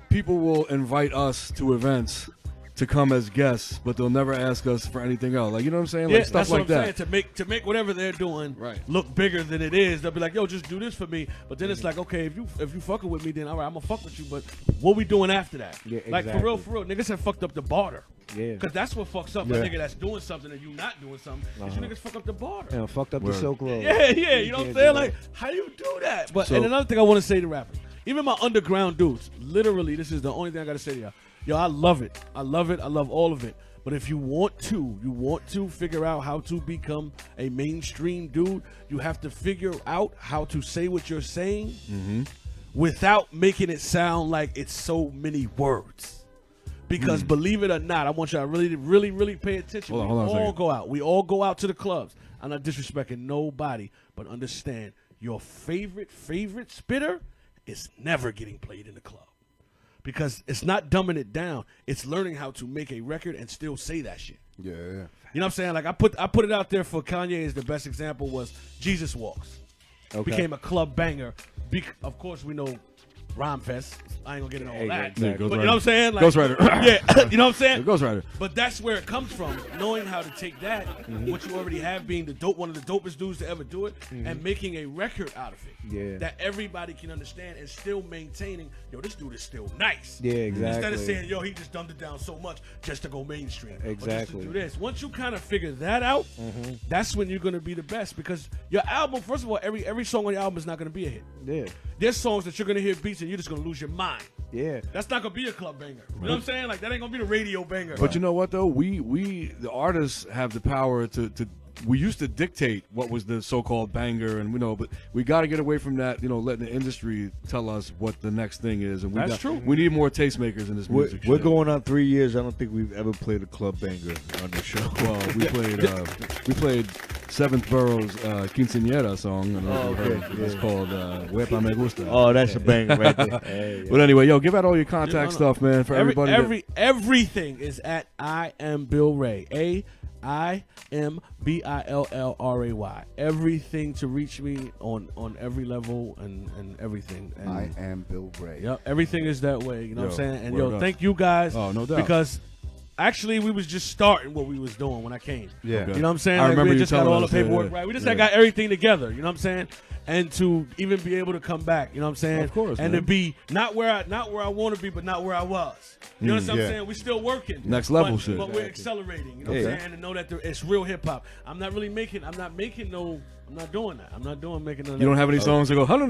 S17: people will invite us to events to come as guests, but they'll never ask us for anything else. Like, you know what I'm saying?
S8: Yeah,
S17: Like stuff
S8: that's what
S17: like
S8: I'm
S17: that.
S8: saying. To make whatever they're doing look bigger than it is. They'll be like, yo, just do this for me. But then it's like, okay, if you fucking with me, then all right, I'm gonna fuck with you. But what we doing after that?
S14: Yeah,
S8: Like for real, niggas have fucked up the barter.
S14: Yeah.
S8: Because that's what fucks up
S14: Yeah.
S8: a nigga that's doing something and you not doing something. Is you niggas fuck up the barter.
S14: Yeah, fucked up the Silk Road.
S8: Yeah, you know what I'm
S14: can't
S8: saying?
S14: do
S8: Like, how you do that? But and another thing I want to say to rappers, even my underground dudes, literally, this is the only thing I gotta say to y'all. Yo, I love it. I love it. I love all of it. But if you want to figure out how to become a mainstream dude, you have to figure out how to say what you're saying without making it sound like it's so many words. Because believe it or not, I want y'all to really, really, really pay attention.
S17: Hold on a second.
S8: go out. We all go out to the clubs. I'm not disrespecting nobody, but understand your favorite spitter is never getting played in the club. Because it's not dumbing it down. It's learning how to make a record and still say that shit.
S1: Yeah.
S8: You know what I'm saying? Like I put it out there for Kanye as the best example was Jesus Walks.
S14: Okay.
S8: Became a club banger. Of course we know Rhyme Fest. I ain't gonna get into all that.
S17: Yeah,
S8: But you know what I'm saying? Like,
S17: Ghostwriter.
S8: Yeah, you know what I'm saying?
S17: Ghostwriter.
S8: But that's where it comes from, knowing how to take that, what you already have, being one of the dopest dudes to ever do it, and making a record out of it.
S14: Yeah.
S8: That everybody can understand and still maintaining, yo, this dude is still nice.
S14: Yeah, exactly.
S8: Instead of saying, yo, he just dumbed it down so much just to go mainstream. Or just
S14: Exactly.
S8: to do this. Once you kind of figure that out, that's when you're gonna be the best, because your album, first of all, every song on your album is not gonna be a hit.
S14: Yeah.
S8: there's songs that you're gonna hear beats and you're just gonna lose your mind.
S14: Yeah.
S8: That's not gonna be a club banger. You know what I'm saying? Like that ain't gonna be the radio banger.
S17: But you know what though? We the artists have the power to we used to dictate what was the so-called banger, and but we got to get away from that. Letting the industry tell us what the next thing is, and
S8: That's true.
S17: We need more tastemakers in this music.
S13: We're
S17: shit.
S13: going on 3 years. I don't think we've ever played a club banger on the show.
S17: Well, we played Seventh Borough's Quinceañera song. And it's called Huepa Me Gusta.
S13: Oh, that's a banger right there. Hey,
S17: But anyway, give out all your contact stuff, man, for everybody.
S8: Everything is at I am Bill Ray. AIMBILLRAY. Everything to reach me on every level and everything. And
S1: I am Bill Ray.
S8: Yep, everything is that way. You know what I'm saying? And
S17: word up.
S8: thank you guys.
S17: Oh, no doubt.
S8: Because actually, we was just starting what we was doing when I came.
S17: Yeah. Okay.
S8: You know what I'm saying?
S17: I
S8: Like,
S17: remember
S8: we
S17: you
S8: just got
S17: telling
S8: all the
S17: us, yeah,
S8: paperwork
S17: yeah.
S8: right. We just
S17: Yeah.
S8: got everything together. You know what I'm saying? And to even be able to come back, you know what I'm saying?
S17: Of course,
S8: and
S17: man.
S8: to be not where I want to be, but not where I was. You know what I'm
S17: yeah.
S8: saying? We're still working.
S17: Next level
S8: but,
S17: shit.
S8: But we're accelerating. You know
S17: Okay.
S8: what I'm saying? And know that it's real hip hop. I'm not doing that. I'm not doing making no.
S17: You don't have any songs that go,
S8: I have a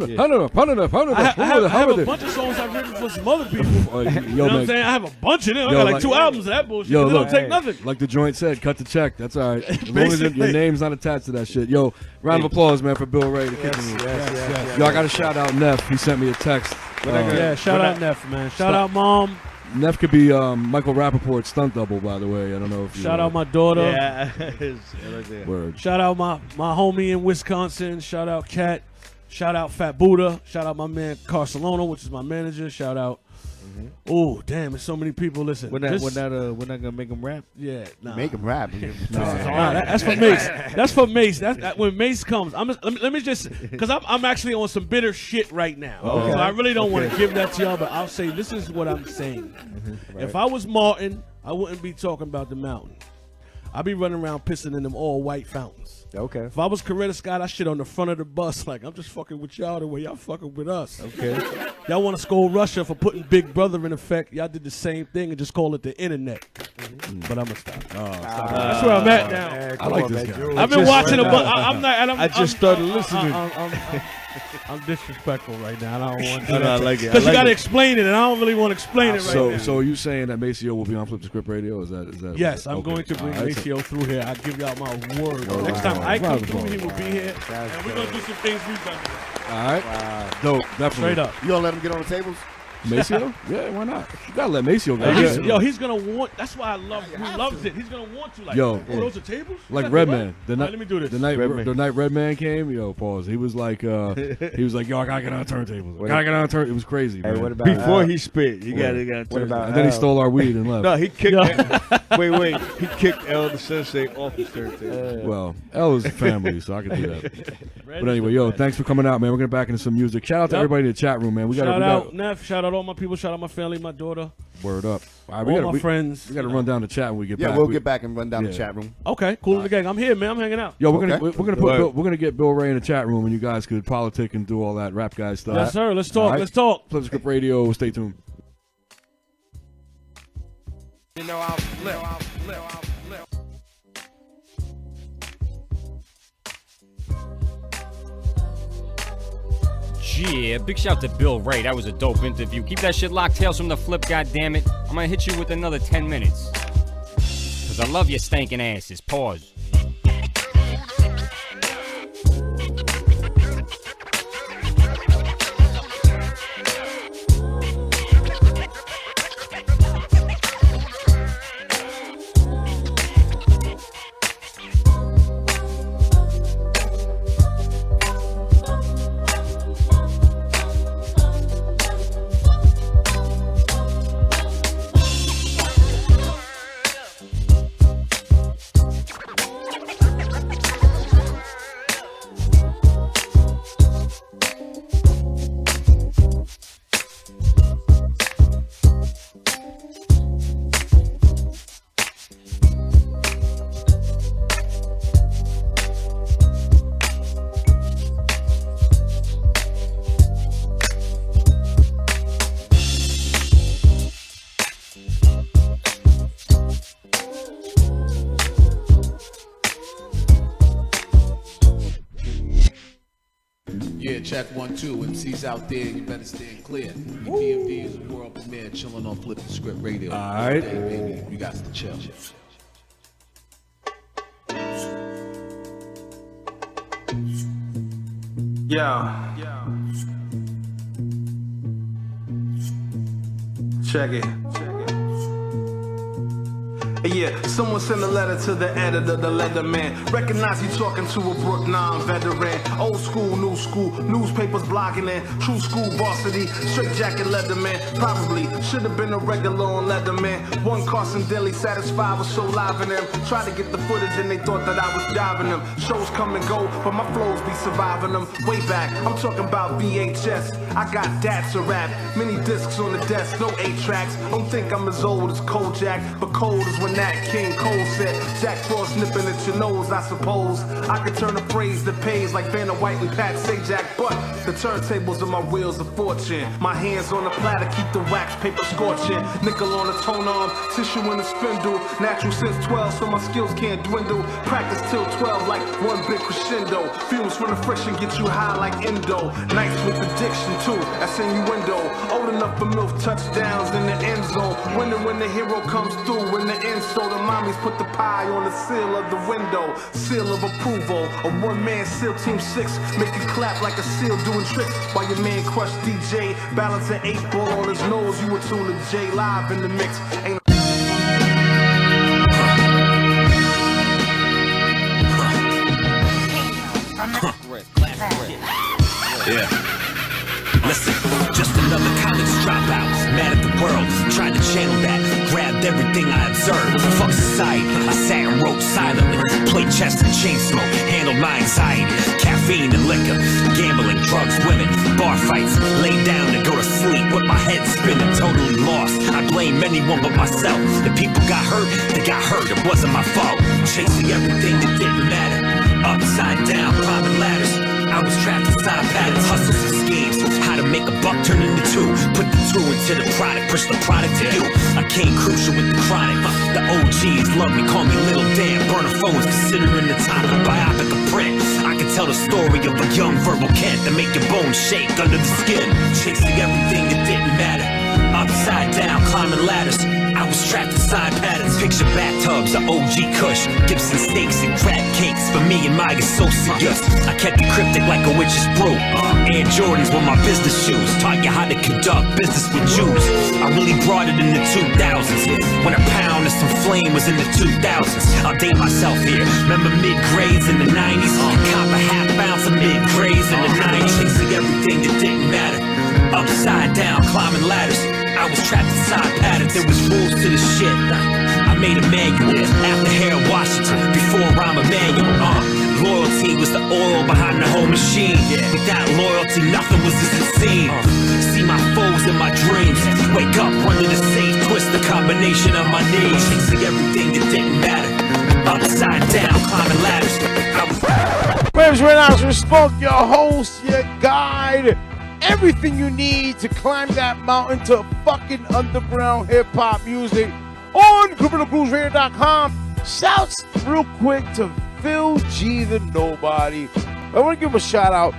S8: bunch of songs I've written for some other people. You know what I'm saying? I have a bunch of them. I got like 2 albums of that bullshit. They don't take nothing.
S17: Like the joint said, cut the check. That's all right. As long as your name's not attached to that shit. Yo, round of applause, man, for Bill Ray.
S8: Yes.
S17: Yo, I got to shout out Neff. He sent me a text.
S8: Shout out Neff, man. Shout out Mom.
S17: Neff could be Michael Rappaport's stunt double, by the way. I don't know if you
S8: Shout out my daughter.
S13: Yeah. Right there.
S17: Word.
S8: Shout out my homie in Wisconsin. Shout out Kat. Shout out Fat Buddha. Shout out my man Carcelona, which is my manager. Shout out. Oh damn! There's so many people. Listen,
S13: We're not gonna make them rap.
S8: Yeah, nah.
S1: Make him rap.
S8: That's for Mace. That's for Mace. That when Mace comes, let me just because I'm actually on some bitter shit right now.
S13: Okay.
S8: So I really don't want to give that to y'all, but I'll say this is what I'm saying. If I was Martin, I wouldn't be talking about the mountain. I'd be running around pissing in them all white fountains.
S14: Okay.
S8: If I was Coretta Scott, I shit on the front of the bus like I'm just fucking with y'all the way y'all fucking with us.
S13: Okay.
S8: Y'all want to scold Russia for putting Big Brother in effect. Y'all did the same thing and just call it the internet. But I'm going to stop. That's where I'm at now.
S17: I like this guy.
S8: I've been watching a bunch. I
S13: just started listening.
S8: I'm disrespectful right now. I don't want to.
S13: I like it.
S8: Because you got to explain it, and I don't really want to explain it right now.
S17: So are you saying that Maceo will be on Flip the Script Radio? Is that?
S8: Yes, I'm
S17: okay.
S8: going to bring
S17: All right,
S8: Maceo through here. I give y'all my word. Next time I come through, he will be here, and we're gonna do some things we've done.
S17: All right. Dope. Definitely.
S8: Straight up.
S1: You gonna let him get on the tables?
S17: Maceo? Yeah, why not? You gotta let Maceo go.
S8: He's gonna want. That's why I love. He loves it. He's gonna want to. Like, those are tables.
S17: Like Redman.
S8: Let me do this.
S17: The night Redman came, pause. He was like, yo, I gotta get on turntables. It was crazy.
S14: Hey,
S17: man.
S14: what about
S13: Before he spit, he got
S14: What
S13: to
S14: about
S17: And then he stole our weed and left.
S13: No, he kicked. Wait. He kicked El the Sensei off the turntable.
S17: Well, L is family, so I can do that. But anyway, yo, thanks for coming out, man. We're getting back into some music. Shout out to everybody in the chat room, man.
S8: Shout out Neff. Shout out all my people. Shout out my family, my daughter.
S17: Word up.
S8: All my friends.
S17: We got to run down the chat when we get back.
S1: Yeah, we'll get back and run down the chat room.
S8: Okay, cool as the gang. I'm here, man. I'm hanging out.
S17: Yo, we're gonna get Bill Ray in the chat room, and you guys could politic and do all that rap guy stuff.
S8: Yes, sir. Let's talk.
S17: All right?
S8: Let's talk.
S17: Flip Script Radio. Stay tuned.
S7: You know I'll flip.
S9: Yeah, big shout to Bill Ray. That was a dope interview. Keep that shit locked. Tales from the Flip, goddammit. I'm gonna hit you with another 10 minutes. Cause I love your stankin' asses. Pause.
S5: Yeah, check 1, 2. MCs out there, you better stand clear. EPMD is a world premiere, chilling on Flip the Script Radio.
S17: All right.
S5: Baby, you got to chill.
S10: Yeah. Check it. Yeah, someone sent a letter to the editor, the letterman. Recognize you talking to a Brook 9 veteran. Old school, newspapers blogging in. True school varsity, straight jacket letterman. Probably should have been a regular on letterman. One Carson Daly satisfied was so live in them. Tried to get the footage and they thought that I was diving them. Shows come and go, but my flows be surviving them. Way back, I'm talking about VHS. I got that's a rap. Many discs on the desk, no 8 tracks. Don't think I'm as old as Kojak, but cold is when that King Cole said, Jack Frost nipping at your nose, I suppose. I could turn a phrase that pays like Vanna White and Pat Sajak, but the turntables are my wheels of fortune. My hands on the platter keep the wax paper scorching. Nickel on the tone arm, tissue in the spindle. Natural since 12, so my skills can't dwindle. Practice till 12 like one big crescendo. Fumes from the friction get you high like endo. Nice with addiction too, that's innuendo. Old enough for MILF touchdowns in the end zone. When the hero comes through in the end. So the mommies put the pie on the seal of the window. Seal of approval. A one-man SEAL Team 6. Make you clap like a seal doing tricks. While your man Crush DJ balance an 8 ball on his nose. You were tuned to J live in the mix. Ain't
S15: Yeah. Listen, just another college dropout, mad at the world, tried to channel that, grabbed everything I observed, fuck society, I sat and wrote silently, played chess and chain smoke, handled my anxiety, caffeine and liquor, gambling, drugs, women, bar fights, lay down and go to sleep with my head spinning, totally lost, I blame anyone but myself, if people got hurt, they got hurt, it wasn't my fault, chasing everything that didn't matter, upside down, climbing ladders, I was trapped inside patterns, hustles and schemes. How to make a buck turn into 2. Put the 2 into the product, push the product to you. I came crucial with the chronic. The OGs love me, call me Little Dan. Burner phones, considering the time of biopic of print. I can tell the story of a young verbal Kent that make your bones shake under the skin. Chasing everything that didn't matter. Upside down, climbing ladders. I was trapped inside patterns. Picture bathtubs, the OG Kush, Gibson steaks and crab cakes for me and my associates. I kept it cryptic like a witch's brew. Air Jordans were my business shoes. Taught you how to conduct business with Jews. I really brought it in the 2000s, when a pound of some flame was in the 2000s. I'll date myself here. Remember mid-grades in the 90s? Cop a half ounce of mid-grades in the 90s. Chasing everything that didn't matter. Upside down, climbing ladders. I was trapped inside patterns, there was rules to the shit. I made a manual after Harold Washington, before Rahm Emanuel. Loyalty was the oil behind the whole machine. Without loyalty, nothing was as it seemed. See my foes in my dreams. Wake up, run to the safe, twist the combination of my knees. Chasing everything that didn't matter. Upside down, climbing ladders.
S23: Waves right now, so spoke your host, your guide. Everything you need to climb that mountain to fucking underground hip-hop music on criminalcruiseradio.com. Shouts real quick to Phil G the Knowbody. I want to give him a shout out.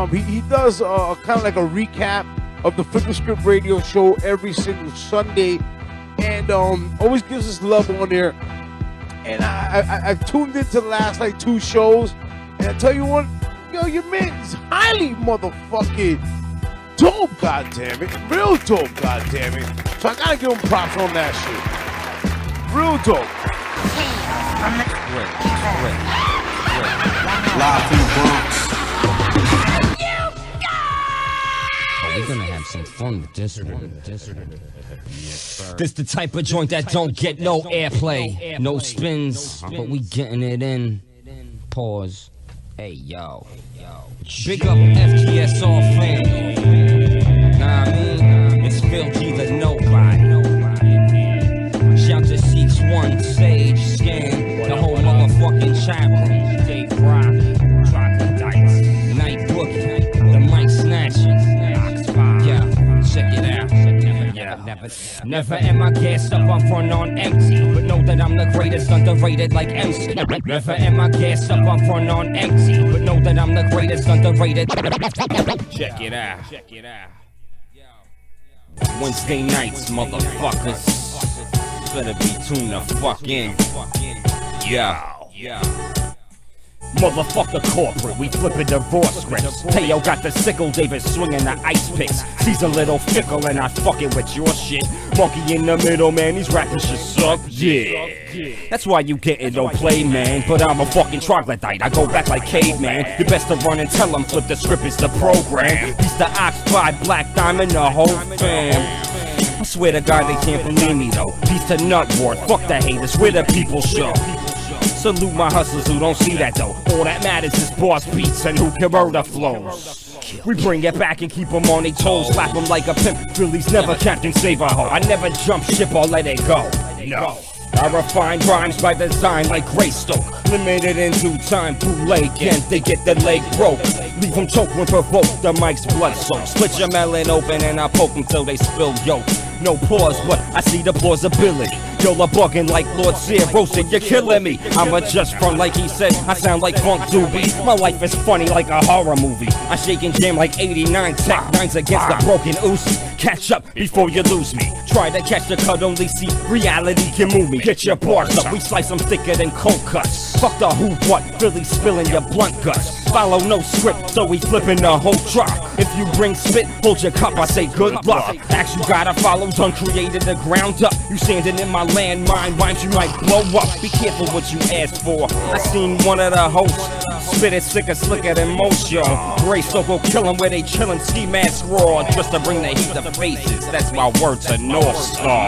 S23: He does kind of like a recap of the Flip the Script radio show every single Sunday, and always gives us love on there. And I've tuned into the last like 2 shows, and I tell you what, yo, your man is highly motherfucking dope, goddammit. Real dope, goddammit. So I gotta give him props on that shit. Real dope.
S15: Live from the Bronx. We're gonna have some fun with this. This the type of joint that don't get no airplay, no spins, but we getting it in. Pause. Hey yo. Big up FTSR family. Nah, I mean, it's Phil G the Knowbody. Shout to Seeks One, Sage, Scan, the whole motherfucking chat room. Dave Rock, Troglodytes, Night Boogie, the mic snatching. Yeah, check it out.
S9: Never am I gassed up, I'm run on empty. But know that I'm the greatest, underrated like MC. Never am I gassed up, I'm run on empty. But know that I'm the greatest, underrated. Check it out. Check it out. Wednesday nights, motherfuckers. Better be tuned the fuck in. Yeah. Motherfucker corporate, we flipping divorce scripts. Teo got the sickle, David swinging the ice picks. He's a little fickle and I fucking with your shit. Monkey in the middle, man, these rappers should suck. Yeah. That's why you getting no play, man. But I'm a fucking troglodyte, I go back like caveman. You best to run and tell them flip the script is the program. He's the Oxford, Black Diamond, the whole fam. I swear to God they can't believe me though. Peace to Nutward, fuck the haters, we're the people show. Salute my hustlers who don't see that though. All that matters is boss beats and who can murder flows. We bring it back and keep them on their toes. Slap them like a pimp, Philly's never Captain Save a hoe. I never jump ship or let it go, no. I refine rhymes by design like Greystoke. Limited in due time, bootleg and they get the leg broke. Leave them choke when provoked, the mic's blood soaked. Split your melon open and I poke them till they spill yolk. No pause, but I see the plausibility. Y'all are bugging like Lord Sear roasted, you're killing me. I'ma just front like he said, I sound like Funk Doobie. My life is funny like a horror movie. I shake and jam like 89 Tech 9s against the broken Uzi. Catch up before you lose me. Try to catch the cut, only see reality can move me. Get your bars up, we slice them thicker than cold cuts. Fuck the who, what, Philly spilling your blunt guts. Follow no script, so we flipping the whole drop. If you bring spit, hold your cup, I say good luck. Acts you gotta follow, done created the ground up. You standing in my landmine, rhymes you might blow up. Be careful what you ask for. I seen one of the hosts spit it sicker, slicker than most, yo. Greystoke go kill them where they chillin', ski mask raw, just to bring the heat to faces. That's my word to North Star.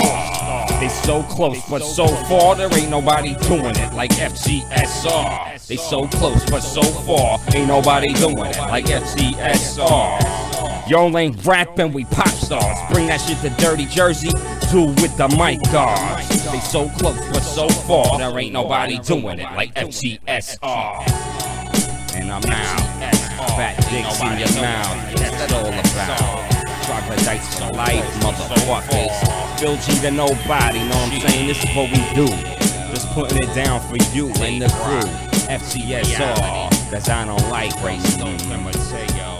S9: They so close, but so far, there ain't nobody doing it like FTSR. They so close, but so far, ain't nobody doing it like FTSR. Y'all ain't rapping, we pop stars. Bring that shit to Dirty Jersey, do with the mic guards. They so close, but so far, there ain't nobody doing it like FTSR. And I'm out. Fat dicks in your mouth. That's all about. Troglodytes for life, motherfuckers. Phil G to nobody, know what I'm saying? This is what we do. Just putting it down for you and the crew. FTSR, cause I don't like racism. I'ma say, yo,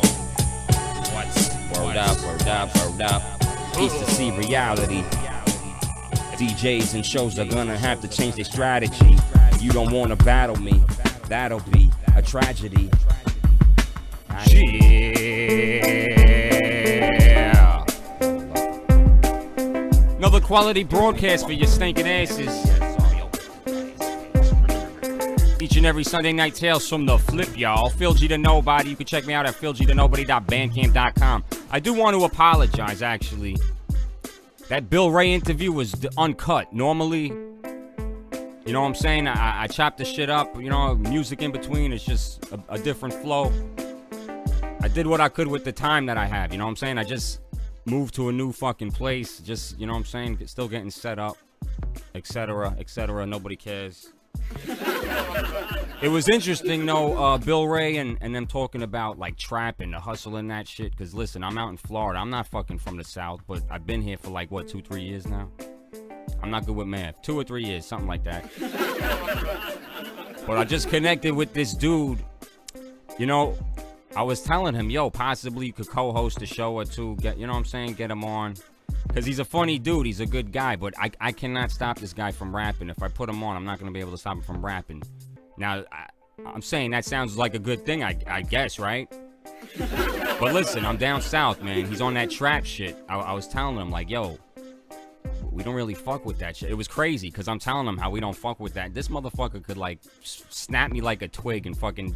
S9: what's word up, word up, word up. Peace to see reality. DJs and shows are gonna have to change their strategy. You don't wanna battle me, that'll be a tragedy. Yeah. Another quality broadcast for your stinking asses. Each and every Sunday night, tales from the flip, y'all. Phil G to Nobody. You can check me out at philgtonobody.bandcamp.com. I do want to apologize, actually. That Bill Ray interview was uncut. Normally, you know what I'm saying? I chopped the shit up, you know, music in between. It's just a different flow. I did what I could with the time that I have, you know what I'm saying? I just moved to a new fucking place. Just, you know what I'm saying? Still getting set up, etc., etc. Nobody cares. It was interesting though, Bill Ray and them talking about like trap and the hustle and that shit. Cause listen, I'm out in Florida. I'm not fucking from the South, but I've been here for like what, 2-3 years now. I'm not good with math. 2 or 3 years, something like that. But I just connected with this dude. You know, I was telling him, yo, possibly you could co-host a show or two. Get, you know what I'm saying? Get him on. Because he's a funny dude. He's a good guy. But I cannot stop this guy from rapping. If I put him on, I'm not going to be able to stop him from rapping. Now, I'm saying that sounds like a good thing, I guess, right? But listen, I'm down south, man. He's on that trap shit. I was telling him, like, yo, we don't really fuck with that shit. It was crazy, because I'm telling him how we don't fuck with that. This motherfucker could, like, snap me like a twig and fucking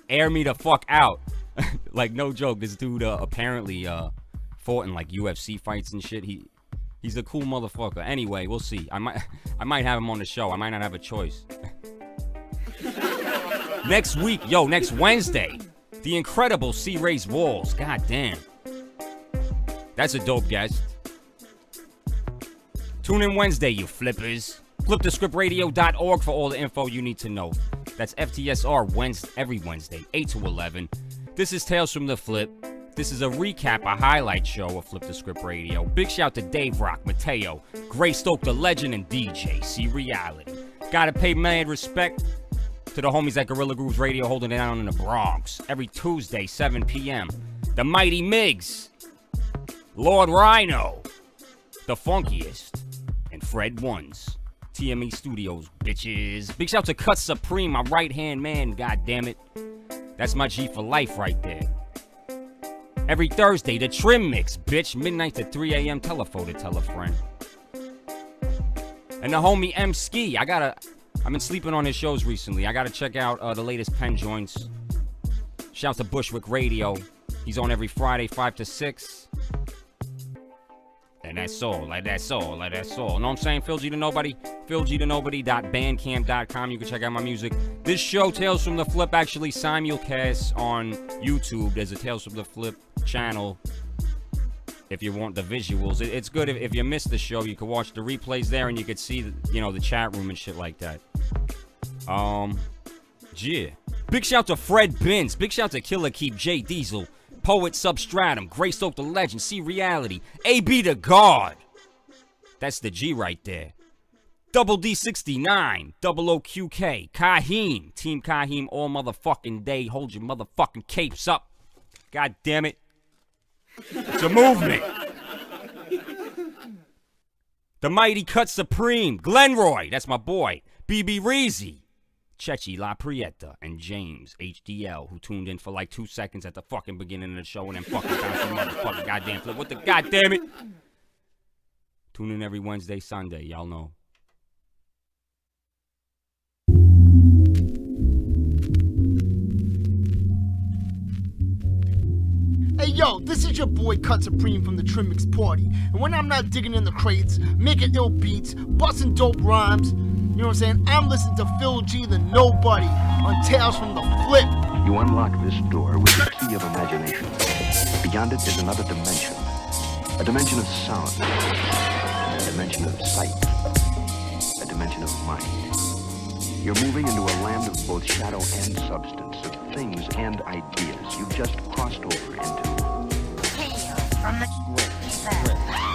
S9: air me the fuck out. Like, no joke. This dude apparently fought in, like, UFC fights and shit. He's a cool motherfucker. Anyway, we'll see. I might have him on the show. I might not have a choice. Next week, yo, next Wednesday, the incredible C. Ray's Walls. God damn. That's a dope guest. Tune in Wednesday, you flippers. FlipTheScriptRadio.org for all the info you need to know. That's FTSR Wednesday, every Wednesday, 8 to 11. This is Tales from the Flip. This is a recap, a highlight show of Flip the Script Radio. Big shout to Dave Rock, Mateo, Greystoke the Legend, and DJ C Reality. Gotta pay mad respect to the homies at Gorilla Grooves Radio holding it down in the Bronx. Every Tuesday, 7 p.m. The Mighty Miggs, Lord Rhino, The Funkiest, and Fred Ones. TME Studios, bitches. Big shout to Cut Supreme, my right-hand man, goddammit. That's my G for life right there. Every Thursday, the Trim Mix, bitch. Midnight to 3 a.m. Tell a foe to tell a friend. And the homie M Ski. I've been sleeping on his shows recently. I gotta check out the latest pen joints. Shout to Bushwick Radio. He's on every Friday, 5 to 6. And that's all, like that's all, like that's all. Know what I'm saying? Phil G to Nobody. PhilG2Nobody.bandcamp.com. You can check out my music. This show, Tales from the Flip, actually simulcasts on YouTube. There's a Tales from the Flip channel. If you want the visuals, it's good. If you missed the show, you can watch the replays there, and you could see the chat room and shit like that. Yeah. Big shout to Fred Binns. Big shout to Killer Keep, J Diesel, Poet Substratum, Greystoke the Legend, C Reality, AB the God. That's the G right there. Double D69, Double OQK, Kaheem, Team Kaheem all motherfucking day. Hold your motherfucking capes up. God damn it. It's a movement. The Mighty Cut Supreme, Glenroy, that's my boy. BB Reezy, Chechi La Prieta, and James HDL, who tuned in for like 2 seconds at the fucking beginning of the show and then fucking bounced the motherfucking goddamn flip. What the goddamn it? Tune in every Wednesday, Sunday, y'all know.
S11: Hey yo, this is your boy Cut Supreme from the Trimix Party. And when I'm not digging in the crates, making ill beats, busting dope rhymes, you know what I'm saying? I'm listening to Phil G the Nobody on Tales from the Flip.
S12: You unlock this door with the key of imagination. Beyond it is another dimension. A dimension of sound. A dimension of sight. A dimension of mind. You're moving into a land of both shadow and substance, of things and ideas you've just crossed over into.
S2: Tales from the Script.